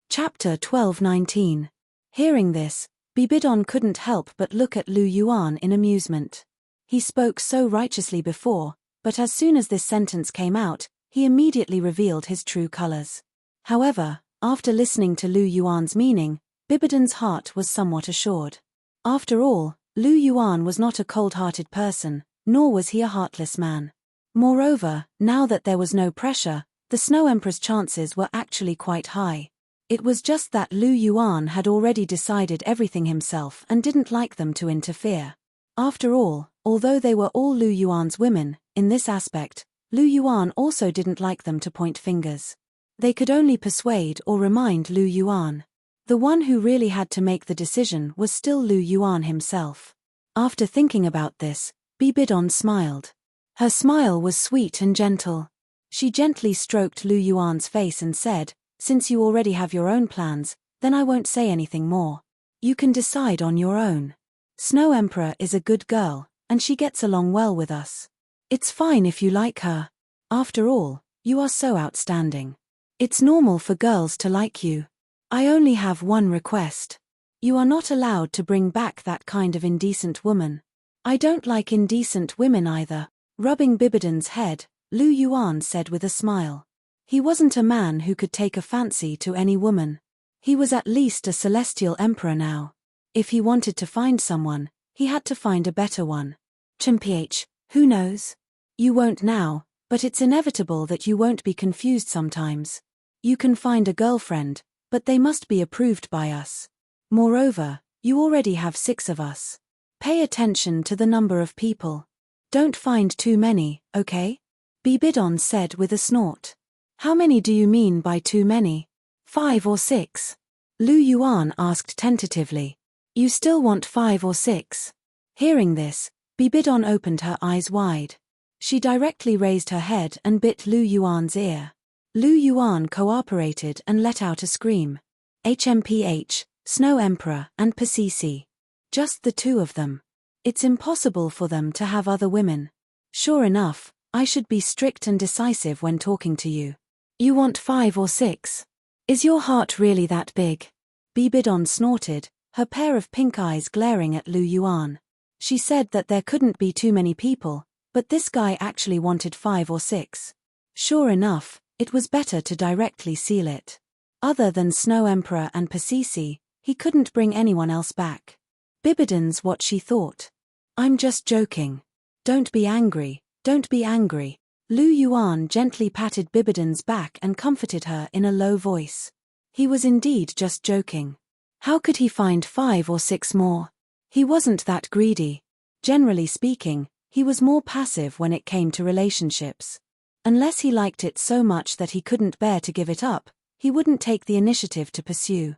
Chapter 12:19. Hearing this, Bibidon couldn't help but look at Lu Yuan in amusement. He spoke so righteously before, but as soon as this sentence came out, he immediately revealed his true colors. However, after listening to Lu Yuan's meaning, Bibidon's heart was somewhat assured. After all, Lu Yuan was not a cold-hearted person, nor was he a heartless man. Moreover, now that there was no pressure, the Snow Emperor's chances were actually quite high. It was just that Lu Yuan had already decided everything himself and didn't like them to interfere. After all, although they were all Lu Yuan's women, in this aspect, Lu Yuan also didn't like them to point fingers. They could only persuade or remind Lu Yuan. The one who really had to make the decision was still Lu Yuan himself. After thinking about this, Bibidon smiled. Her smile was sweet and gentle. She gently stroked Lu Yuan's face and said, "Since you already have your own plans, then I won't say anything more. You can decide on your own. Snow Emperor is a good girl, and she gets along well with us. It's fine if you like her. After all, you are so outstanding. It's normal for girls to like you. I only have one request. You are not allowed to bring back that kind of indecent woman. I don't like indecent women either." Rubbing Bibidon's head, Lu Yuan said with a smile. He wasn't a man who could take a fancy to any woman. He was at least a celestial emperor now. If he wanted to find someone, he had to find a better one. Chimph, who knows? You won't now, but it's inevitable that you won't be confused sometimes. You can find a girlfriend, but they must be approved by us. Moreover, you already have 6 of us. Pay attention to the number of people. Don't find too many, okay? Bibidon said with a snort. How many do you mean by too many? 5 or 6? Lu Yuan asked tentatively. You still want 5 or 6? Hearing this, Bibidon opened her eyes wide. She directly raised her head and bit Lu Yuan's ear. Lu Yuan cooperated and let out a scream. HMPH, Snow Emperor and Pasisi. Just the 2 of them. It's impossible for them to have other women. Sure enough, I should be strict and decisive when talking to you. You want 5 or 6? Is your heart really that big? Bibidon snorted, her pair of pink eyes glaring at Lu Yuan. She said that there couldn't be too many people, but this guy actually wanted 5 or 6. Sure enough, it was better to directly seal it. Other than Snow Emperor and Pasisi, he couldn't bring anyone else back. Bibidon's what she thought. I'm just joking. Don't be angry, don't be angry. Lu Yuan gently patted Bibidon's back and comforted her in a low voice. He was indeed just joking. How could he find 5 or 6 more? He wasn't that greedy. Generally speaking, he was more passive when it came to relationships. Unless he liked it so much that he couldn't bear to give it up, he wouldn't take the initiative to pursue.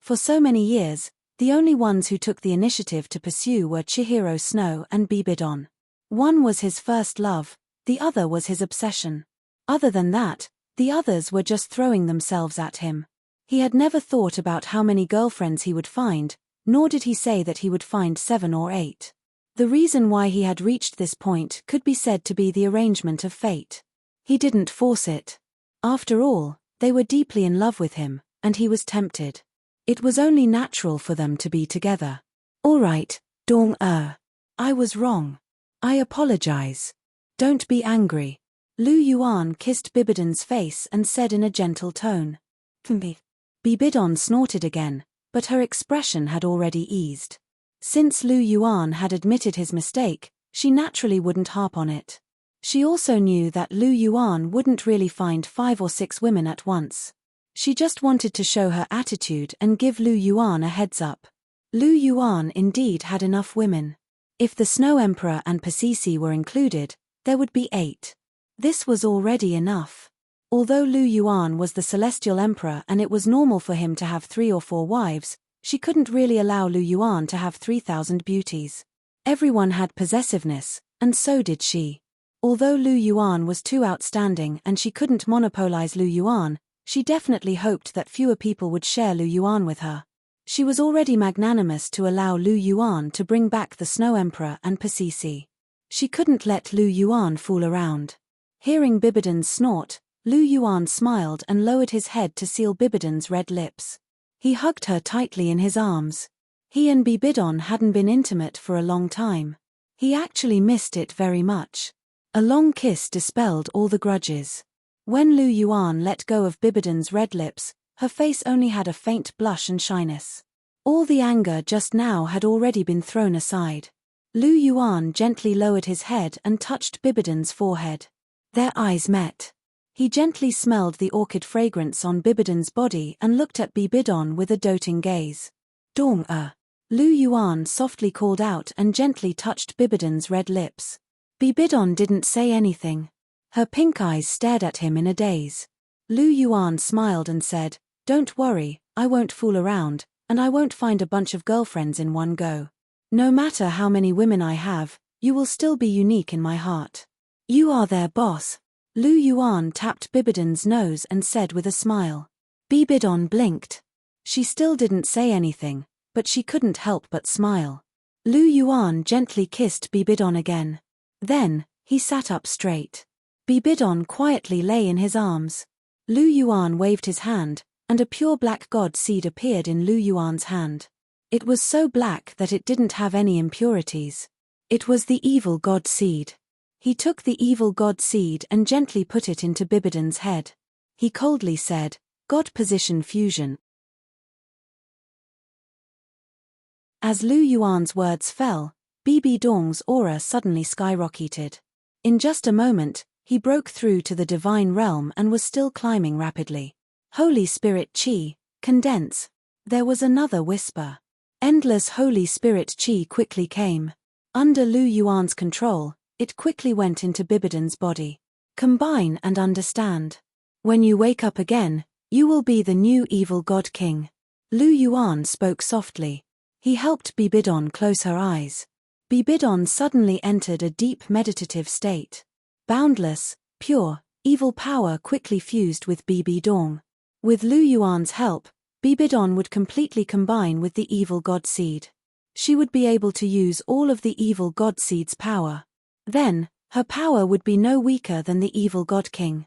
For so many years, the only ones who took the initiative to pursue were Chihiro Snow and Bibidon. One was his first love, the other was his obsession. Other than that, the others were just throwing themselves at him. He had never thought about how many girlfriends he would find, nor did he say that he would find 7 or 8. The reason why he had reached this point could be said to be the arrangement of fate. He didn't force it. After all, they were deeply in love with him, and he was tempted. It was only natural for them to be together. All right, Dong-er. I was wrong. I apologize. Don't be angry. Lu Yuan kissed Bibidon's face and said in a gentle tone, "Pmbi." Bibidon snorted again, but her expression had already eased. Since Lu Yuan had admitted his mistake, she naturally wouldn't harp on it. She also knew that Lu Yuan wouldn't really find 5 or 6 women at once. She just wanted to show her attitude and give Lu Yuan a heads up. Lu Yuan indeed had enough women. If the Snow Emperor and Pasisi were included, there would be 8. This was already enough. Although Lu Yuan was the Celestial Emperor and it was normal for him to have 3 or 4 wives, she couldn't really allow Lu Yuan to have 3,000 beauties. Everyone had possessiveness, and so did she. Although Lu Yuan was too outstanding and she couldn't monopolize Lu Yuan, she definitely hoped that fewer people would share Lu Yuan with her. She was already magnanimous to allow Lu Yuan to bring back the Snow Emperor and Pasisi. She couldn't let Lu Yuan fool around. Hearing Bibidon's snort, Lu Yuan smiled and lowered his head to seal Bibidon's red lips. He hugged her tightly in his arms. He and Bibidon hadn't been intimate for a long time. He actually missed it very much. A long kiss dispelled all the grudges. When Lu Yuan let go of Bibidon's red lips, her face only had a faint blush and shyness. All the anger just now had already been thrown aside. Lu Yuan gently lowered his head and touched Bibidon's forehead. Their eyes met. He gently smelled the orchid fragrance on Bibidon's body and looked at Bibidon with a doting gaze. "Dong-er." Lu Yuan softly called out and gently touched Bibidon's red lips. Bibidon didn't say anything. Her pink eyes stared at him in a daze. Lu Yuan smiled and said, "Don't worry, I won't fool around, and I won't find a bunch of girlfriends in one go. No matter how many women I have, you will still be unique in my heart. You are their boss." Lu Yuan tapped Bibidon's nose and said with a smile. Bibidon blinked. She still didn't say anything, but she couldn't help but smile. Lu Yuan gently kissed Bibidon again. Then, he sat up straight. Bibidon quietly lay in his arms. Lu Yuan waved his hand, and a pure black god seed appeared in Lu Yuan's hand. It was so black that it didn't have any impurities. It was the evil god seed. He took the evil god seed and gently put it into Bibidon's head. He coldly said, "God position fusion." As Lu Yuan's words fell, Bibidong's aura suddenly skyrocketed. In just a moment, he broke through to the divine realm and was still climbing rapidly. "Holy Spirit Qi, condense." There was another whisper. Endless Holy Spirit Qi quickly came. Under Lu Yuan's control, it quickly went into Bibidon's body. "Combine and understand. When you wake up again, you will be the new evil god king." Lu Yuan spoke softly. He helped Bibidon close her eyes. Bibidon suddenly entered a deep meditative state. Boundless, pure, evil power quickly fused with Bibidong. With Lu Yuan's help, Bibidon would completely combine with the evil god seed. She would be able to use all of the evil god seed's power. Then, her power would be no weaker than the evil god king.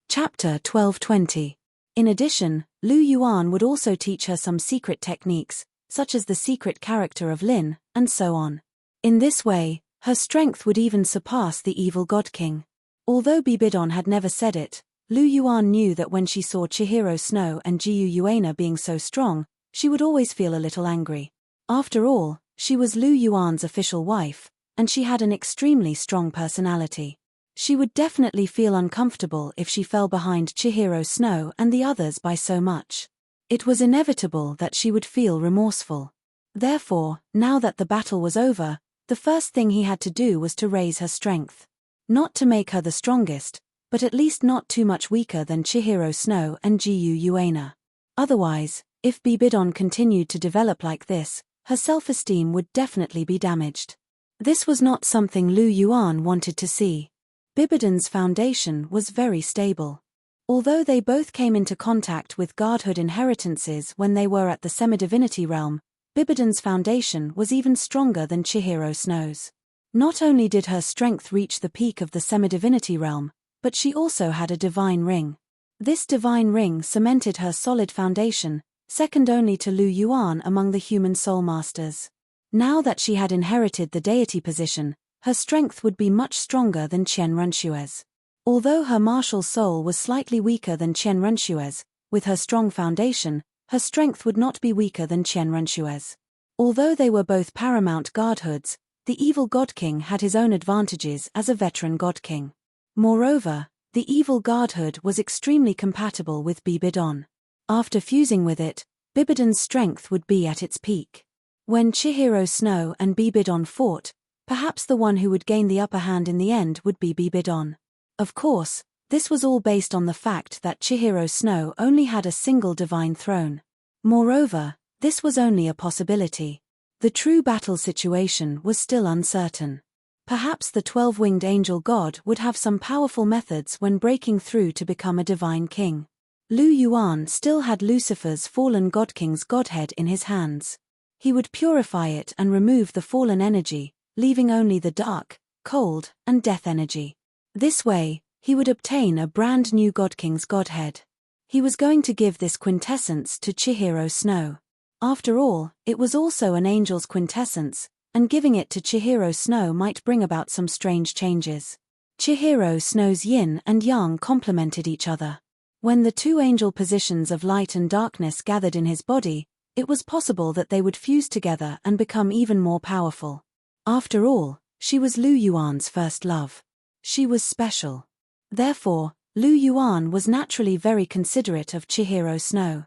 Chapter 1220. In addition, Lu Yuan would also teach her some secret techniques, such as the secret character of Lin, and so on. In this way, her strength would even surpass the evil god king. Although Bibidon had never said it, Lu Yuan knew that when she saw Chihiro Snow and Jiu Yuana being so strong, she would always feel a little angry. After all, she was Lu Yuan's official wife, and she had an extremely strong personality. She would definitely feel uncomfortable if she fell behind Chihiro Snow and the others by so much. It was inevitable that she would feel remorseful. Therefore, now that the battle was over, the first thing he had to do was to raise her strength. Not to make her the strongest, but at least not too much weaker than Chihiro Snow and Jiu Yuana. Otherwise, if Bibidon continued to develop like this, her self-esteem would definitely be damaged. This was not something Lu Yuan wanted to see. Bibidon's foundation was very stable. Although they both came into contact with godhood inheritances when they were at the semi-divinity realm, Bibidon's foundation was even stronger than Chihiro Snow's. Not only did her strength reach the peak of the semi-divinity realm, but she also had a divine ring. This divine ring cemented her solid foundation, second only to Lu Yuan among the human soul masters. Now that she had inherited the deity position, her strength would be much stronger than Qian Renshue's. Although her martial soul was slightly weaker than Qian Renshue's, with her strong foundation, her strength would not be weaker than Qian Renshue's. Although they were both paramount godhoods, the evil Godking had his own advantages as a veteran Godking. Moreover, the evil godhood was extremely compatible with Bibidon. After fusing with it, Bibidon's strength would be at its peak. When Chihiro Snow and Bibidon fought, perhaps the one who would gain the upper hand in the end would be Bibidon. Of course, this was all based on the fact that Chihiro Snow only had a single divine throne. Moreover, this was only a possibility. The true battle situation was still uncertain. Perhaps the 12-winged angel god would have some powerful methods when breaking through to become a divine king. Lu Yuan still had Lucifer's fallen Godking's godhead in his hands. He would purify it and remove the fallen energy, leaving only the dark, cold, and death energy. This way, he would obtain a brand new Godking's godhead. He was going to give this quintessence to Chihiro Snow. After all, it was also an angel's quintessence, and giving it to Chihiro Snow might bring about some strange changes. Chihiro Snow's yin and yang complemented each other. When the two angel positions of light and darkness gathered in his body, it was possible that they would fuse together and become even more powerful. After all, she was Lu Yuan's first love. She was special. Therefore, Lu Yuan was naturally very considerate of Chihiro Snow.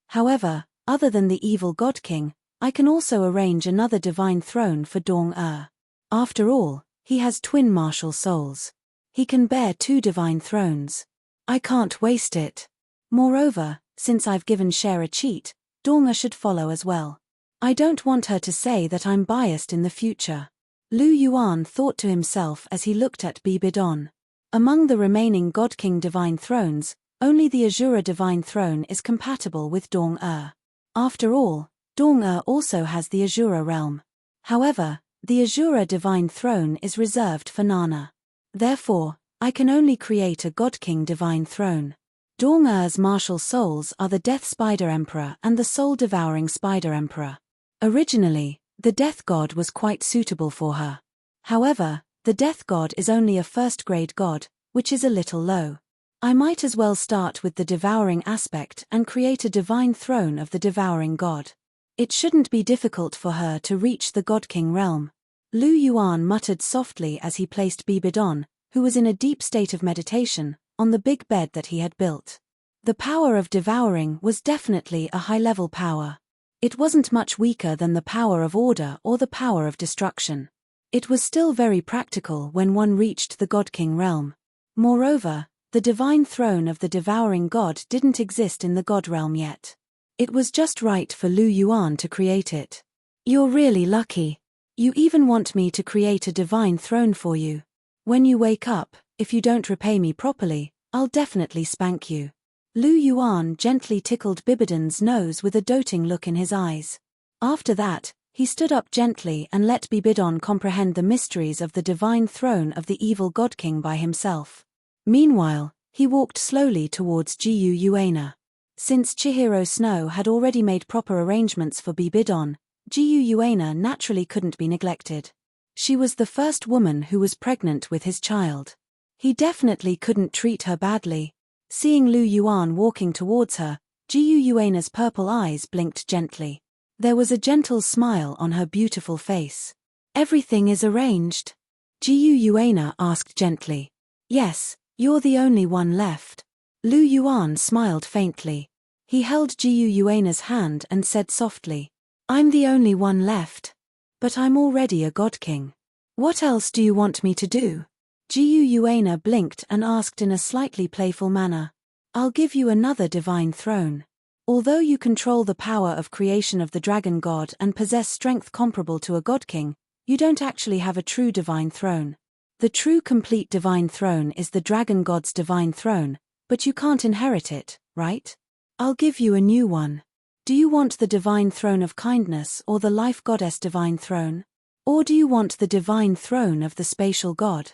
However, other than the evil God King, I can also arrange another divine throne for Dong-er. After all, he has twin martial souls. He can bear two divine thrones. I can't waste it. Moreover, since I've given Cher a cheat, Dong-er should follow as well. I don't want her to say that I'm biased in the future. Lu Yuan thought to himself as he looked at Bibidon. Among the remaining God King divine thrones, only the Azura divine throne is compatible with Dong-er. After all, Dong-er also has the Azura realm. However, the Azura divine throne is reserved for Nana. Therefore, I can only create a God King divine throne. Dong-er's martial souls are the Death Spider Emperor and the Soul-Devouring Spider Emperor. Originally, the Death God was quite suitable for her. However, the Death God is only a first-grade god, which is a little low. I might as well start with the devouring aspect and create a divine throne of the devouring god. It shouldn't be difficult for her to reach the God King realm. Lu Yuan muttered softly as he placed Bibidon, who was in a deep state of meditation, on the big bed that he had built. The power of devouring was definitely a high-level power. It wasn't much weaker than the power of order or the power of destruction. It was still very practical when one reached the God King realm. Moreover, the divine throne of the devouring god didn't exist in the god realm yet. It was just right for Lu Yuan to create it. You're really lucky. You even want me to create a divine throne for you. When you wake up, if you don't repay me properly, I'll definitely spank you. Lu Yuan gently tickled Bibidon's nose with a doting look in his eyes. After that, he stood up gently and let Bibidon comprehend the mysteries of the divine throne of the evil God King by himself. Meanwhile, he walked slowly towards Jiu Yuana. Since Chihiro Snow had already made proper arrangements for Bibidon, Jiu Yuana naturally couldn't be neglected. She was the first woman who was pregnant with his child. He definitely couldn't treat her badly. Seeing Lu Yuan walking towards her, Jiu Yuana's purple eyes blinked gently. There was a gentle smile on her beautiful face. Everything is arranged? Jiu Yuana asked gently. Yes, you're the only one left. Lu Yuan smiled faintly. He held Jiu Yuana's hand and said softly, I'm the only one left. But I'm already a God King. What else do you want me to do? Jiu Yuana blinked and asked in a slightly playful manner. I'll give you another divine throne. Although you control the power of creation of the dragon god and possess strength comparable to a God King, you don't actually have a true divine throne. The true complete divine throne is the dragon god's divine throne, but you can't inherit it, right? I'll give you a new one. Do you want the divine throne of kindness or the life goddess divine throne? Or do you want the divine throne of the spatial god?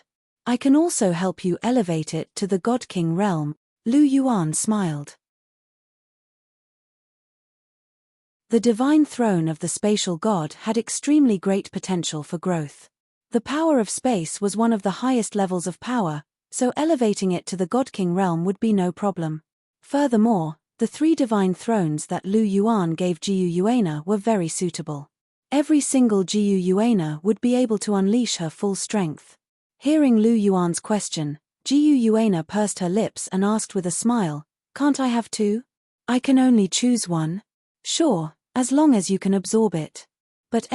I can also help you elevate it to the God King realm. Lu Yuan smiled. The divine throne of the spatial god had extremely great potential for growth. The power of space was one of the highest levels of power, so elevating it to the Godking realm would be no problem. Furthermore, the 3 divine thrones that Lu Yuan gave Jiu Yuana were very suitable. Every single Jiu Yuana would be able to unleash her full strength. Hearing Lu Yuan's question, Jiu Yuana pursed her lips and asked with a smile, "Can't I have 2? I can only choose one." "Sure, as long as you can absorb it. But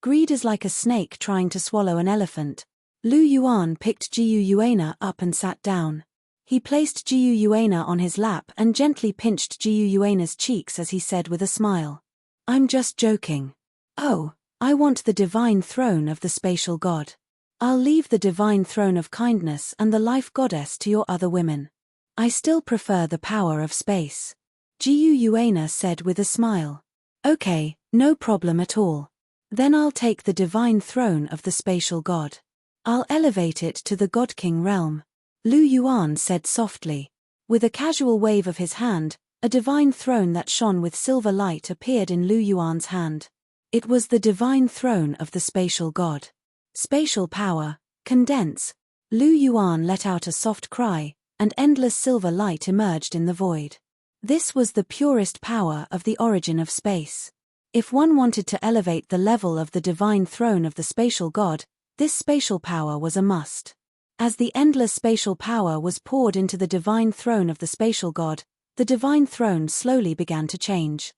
greed is like a snake trying to swallow an elephant." Lu Yuan picked Jiu Yuana up and sat down. He placed Jiu Yuana on his lap and gently pinched Jiu Yuana's cheeks as he said with a smile, "I'm just joking. Oh, I want the divine throne of the spatial god. I'll leave the divine throne of kindness and the life goddess to your other women. I still prefer the power of space." Jiu Yuana said with a smile. "Okay, no problem at all. Then I'll take the divine throne of the spatial god. I'll elevate it to the Godking realm." Lu Yuan said softly. With a casual wave of his hand, a divine throne that shone with silver light appeared in Lu Yuan's hand. It was the divine throne of the spatial god. Spatial power, condense. Lu Yuan let out a soft cry, and endless silver light emerged in the void. This was the purest power of the origin of space. If one wanted to elevate the level of the divine throne of the spatial god, this spatial power was a must. As the endless spatial power was poured into the divine throne of the spatial god, the divine throne slowly began to change.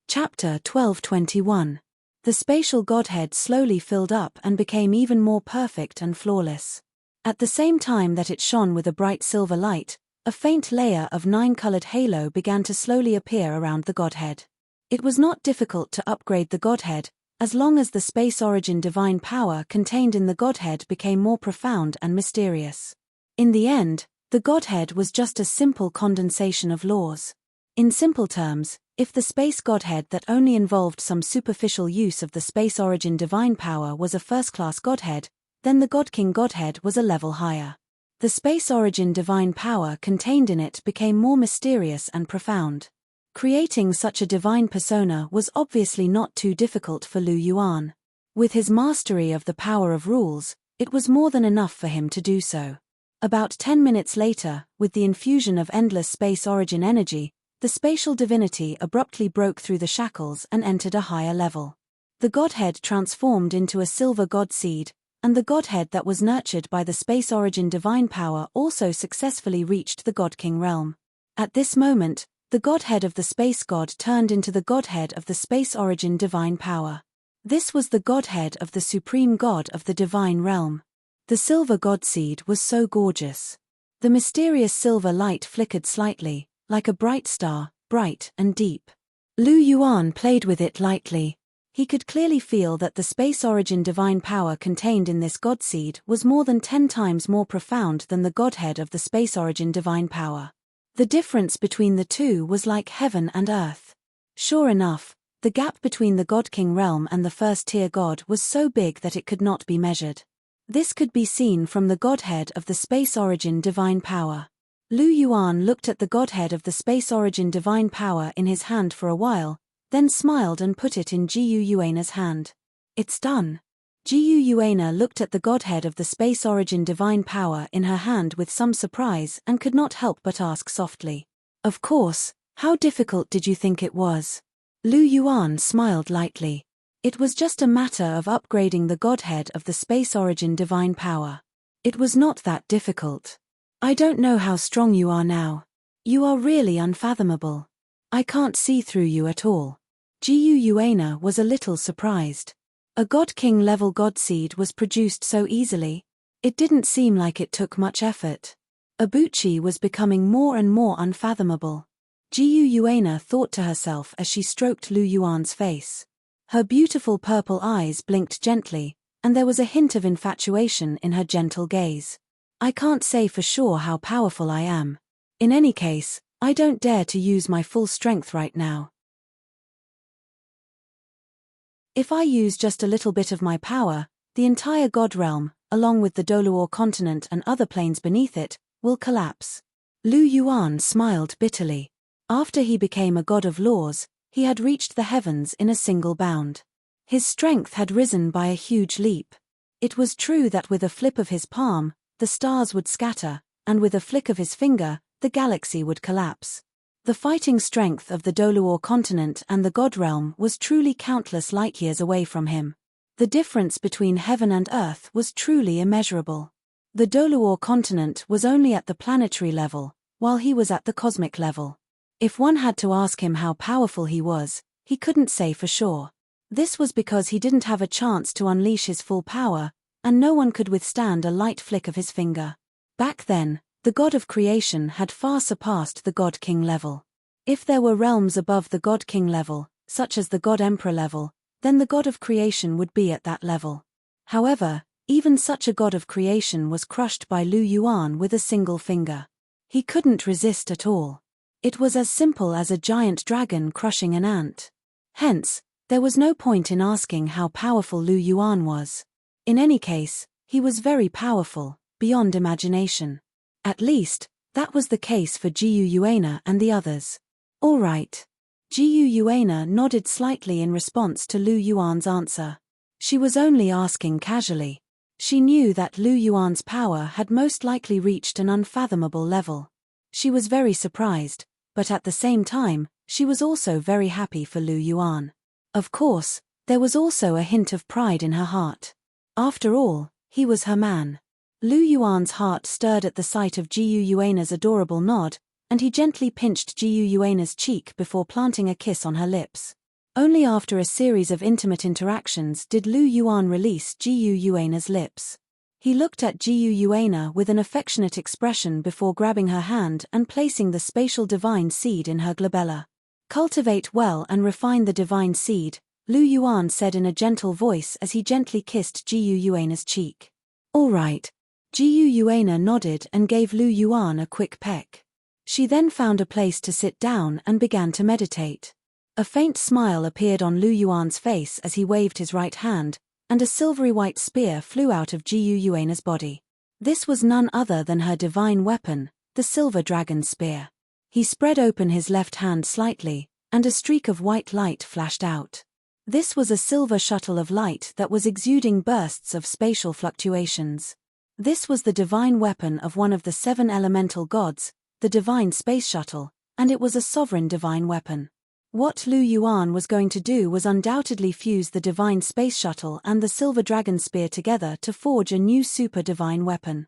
Chapter 12:21. The spatial godhead slowly filled up and became even more perfect and flawless. At the same time that it shone with a bright silver light, a faint layer of 9-colored halo began to slowly appear around the godhead. It was not difficult to upgrade the godhead, as long as the space origin divine power contained in the godhead became more profound and mysterious. In the end, the godhead was just a simple condensation of laws. In simple terms, if the space godhead that only involved some superficial use of the space origin divine power was a first-class godhead, then the Godking godhead was a level higher. The space origin divine power contained in it became more mysterious and profound. Creating such a divine persona was obviously not too difficult for Lu Yuan. With his mastery of the power of rules, it was more than enough for him to do so. About 10 minutes later, with the infusion of endless space origin energy, the spatial divinity abruptly broke through the shackles and entered a higher level. The godhead transformed into a silver god seed, and the godhead that was nurtured by the space origin divine power also successfully reached the Godking realm. At this moment, the godhead of the space god turned into the godhead of the space origin divine power. This was the godhead of the supreme god of the divine realm. The silver god seed was so gorgeous. The mysterious silver light flickered slightly, like a bright star, bright and deep. Lu Yuan played with it lightly. He could clearly feel that the space origin divine power contained in this god seed was more than 10 times more profound than the godhead of the space origin divine power. The difference between the two was like heaven and earth. Sure enough, the gap between the Godking realm and the first-tier god was so big that it could not be measured. This could be seen from the godhead of the space origin divine power. Lu Yuan looked at the godhead of the space origin divine power in his hand for a while, then smiled and put it in Jiu Yuana's hand. "It's done." Jiu Yuana looked at the godhead of the space origin divine power in her hand with some surprise and could not help but ask softly, "Of course, how difficult did you think it was?" Lu Yuan smiled lightly. It was just a matter of upgrading the godhead of the space origin divine power. It was not that difficult. "I don't know how strong you are now. You are really unfathomable. I can't see through you at all." Jiu Yuana was a little surprised. A Godking level god seed was produced so easily. It didn't seem like it took much effort. Ibuchi was becoming more and more unfathomable. Jiu Yuana thought to herself as she stroked Lu Yuan's face. Her beautiful purple eyes blinked gently, and there was a hint of infatuation in her gentle gaze. "I can't say for sure how powerful I am. In any case, I don't dare to use my full strength right now. If I use just a little bit of my power, the entire god realm, along with the Douluo continent and other planes beneath it, will collapse. Lu Yuan smiled bitterly. After he became a god of laws, he had reached the heavens in a single bound. His strength had risen by a huge leap. It was true that with a flip of his palm, the stars would scatter, and with a flick of his finger, the galaxy would collapse. The fighting strength of the Douluo continent and the God realm was truly countless light-years away from him. The difference between heaven and earth was truly immeasurable. The Douluo continent was only at the planetary level, while he was at the cosmic level. If one had to ask him how powerful he was, he couldn't say for sure. This was because he didn't have a chance to unleash his full power, and no one could withstand a light flick of his finger. Back then, the god of creation had far surpassed the god king level. If there were realms above the god king level, such as the god emperor level, then the god of creation would be at that level. However, even such a god of creation was crushed by Lu Yuan with a single finger. He couldn't resist at all. It was as simple as a giant dragon crushing an ant. Hence, there was no point in asking how powerful Lu Yuan was. In any case, he was very powerful, beyond imagination. At least, that was the case for Jiu Yuana and the others. All right. Jiu Yuana nodded slightly in response to Lu Yuan's answer. She was only asking casually. She knew that Lu Yuan's power had most likely reached an unfathomable level. She was very surprised, but at the same time, she was also very happy for Lu Yuan. Of course, there was also a hint of pride in her heart. After all, he was her man. Lu Yuan's heart stirred at the sight of Jiu Yuana's adorable nod, and he gently pinched Jiu Yuana's cheek before planting a kiss on her lips. Only after a series of intimate interactions did Lu Yuan release Jiu Yuana's lips. He looked at Jiu Yuana with an affectionate expression before grabbing her hand and placing the spatial divine seed in her glabella. "Cultivate well and refine the divine seed," Lu Yuan said in a gentle voice as he gently kissed Jiu Yuana's cheek. "All right." Jiu Yuana nodded and gave Lu Yuan a quick peck. She then found a place to sit down and began to meditate. A faint smile appeared on Lu Yuan's face as he waved his right hand, and a silvery white spear flew out of Jiu Yuana's body. This was none other than her divine weapon, the silver dragon spear. He spread open his left hand slightly, and a streak of white light flashed out. This was a silver shuttle of light that was exuding bursts of spatial fluctuations. This was the divine weapon of one of the 7 elemental gods, the divine space shuttle, and it was a sovereign divine weapon. What Lu Yuan was going to do was undoubtedly fuse the divine space shuttle and the silver dragon spear together to forge a new super divine weapon.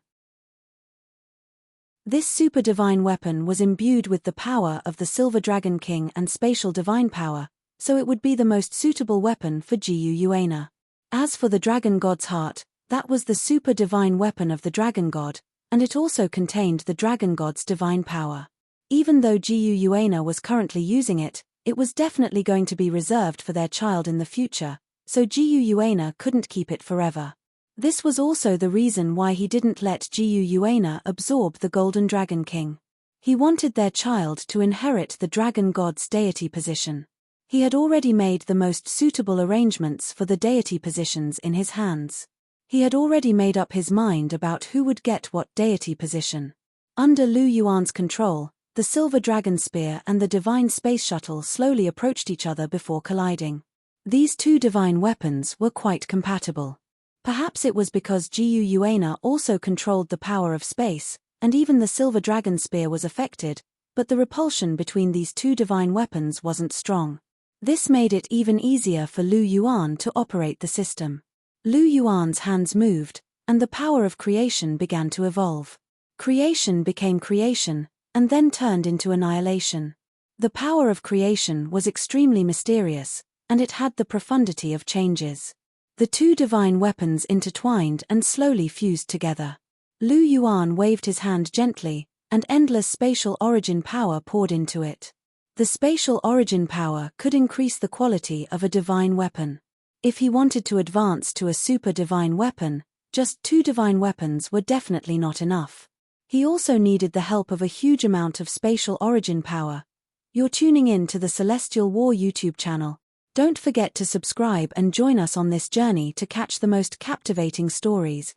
This super divine weapon was imbued with the power of the silver dragon king and spatial divine power, so it would be the most suitable weapon for Jiu Yuana. As for the dragon god's heart, that was the super divine weapon of the dragon god, and it also contained the dragon god's divine power. Even though Jiu Yuana was currently using it, it was definitely going to be reserved for their child in the future, so Jiu Yuana couldn't keep it forever. This was also the reason why he didn't let Jiu Yuana absorb the Golden Dragon King. He wanted their child to inherit the dragon god's deity position. He had already made the most suitable arrangements for the deity positions in his hands. He had already made up his mind about who would get what deity position. Under Lu Yuan's control, the silver dragon spear and the divine space shuttle slowly approached each other before colliding. These two divine weapons were quite compatible. Perhaps it was because Jiu Yuana also controlled the power of space, and even the silver dragon spear was affected, but the repulsion between these two divine weapons wasn't strong. This made it even easier for Lu Yuan to operate the system. Lu Yuan's hands moved, and the power of creation began to evolve. Creation became creation, and then turned into annihilation. The power of creation was extremely mysterious, and it had the profundity of changes. The two divine weapons intertwined and slowly fused together. Lu Yuan waved his hand gently, and endless spatial origin power poured into it. The spatial origin power could increase the quality of a divine weapon. If he wanted to advance to a super divine weapon, just 2 divine weapons were definitely not enough. He also needed the help of a huge amount of spatial origin power. You're tuning in to the Celestial War YouTube channel. Don't forget to subscribe and join us on this journey to catch the most captivating stories.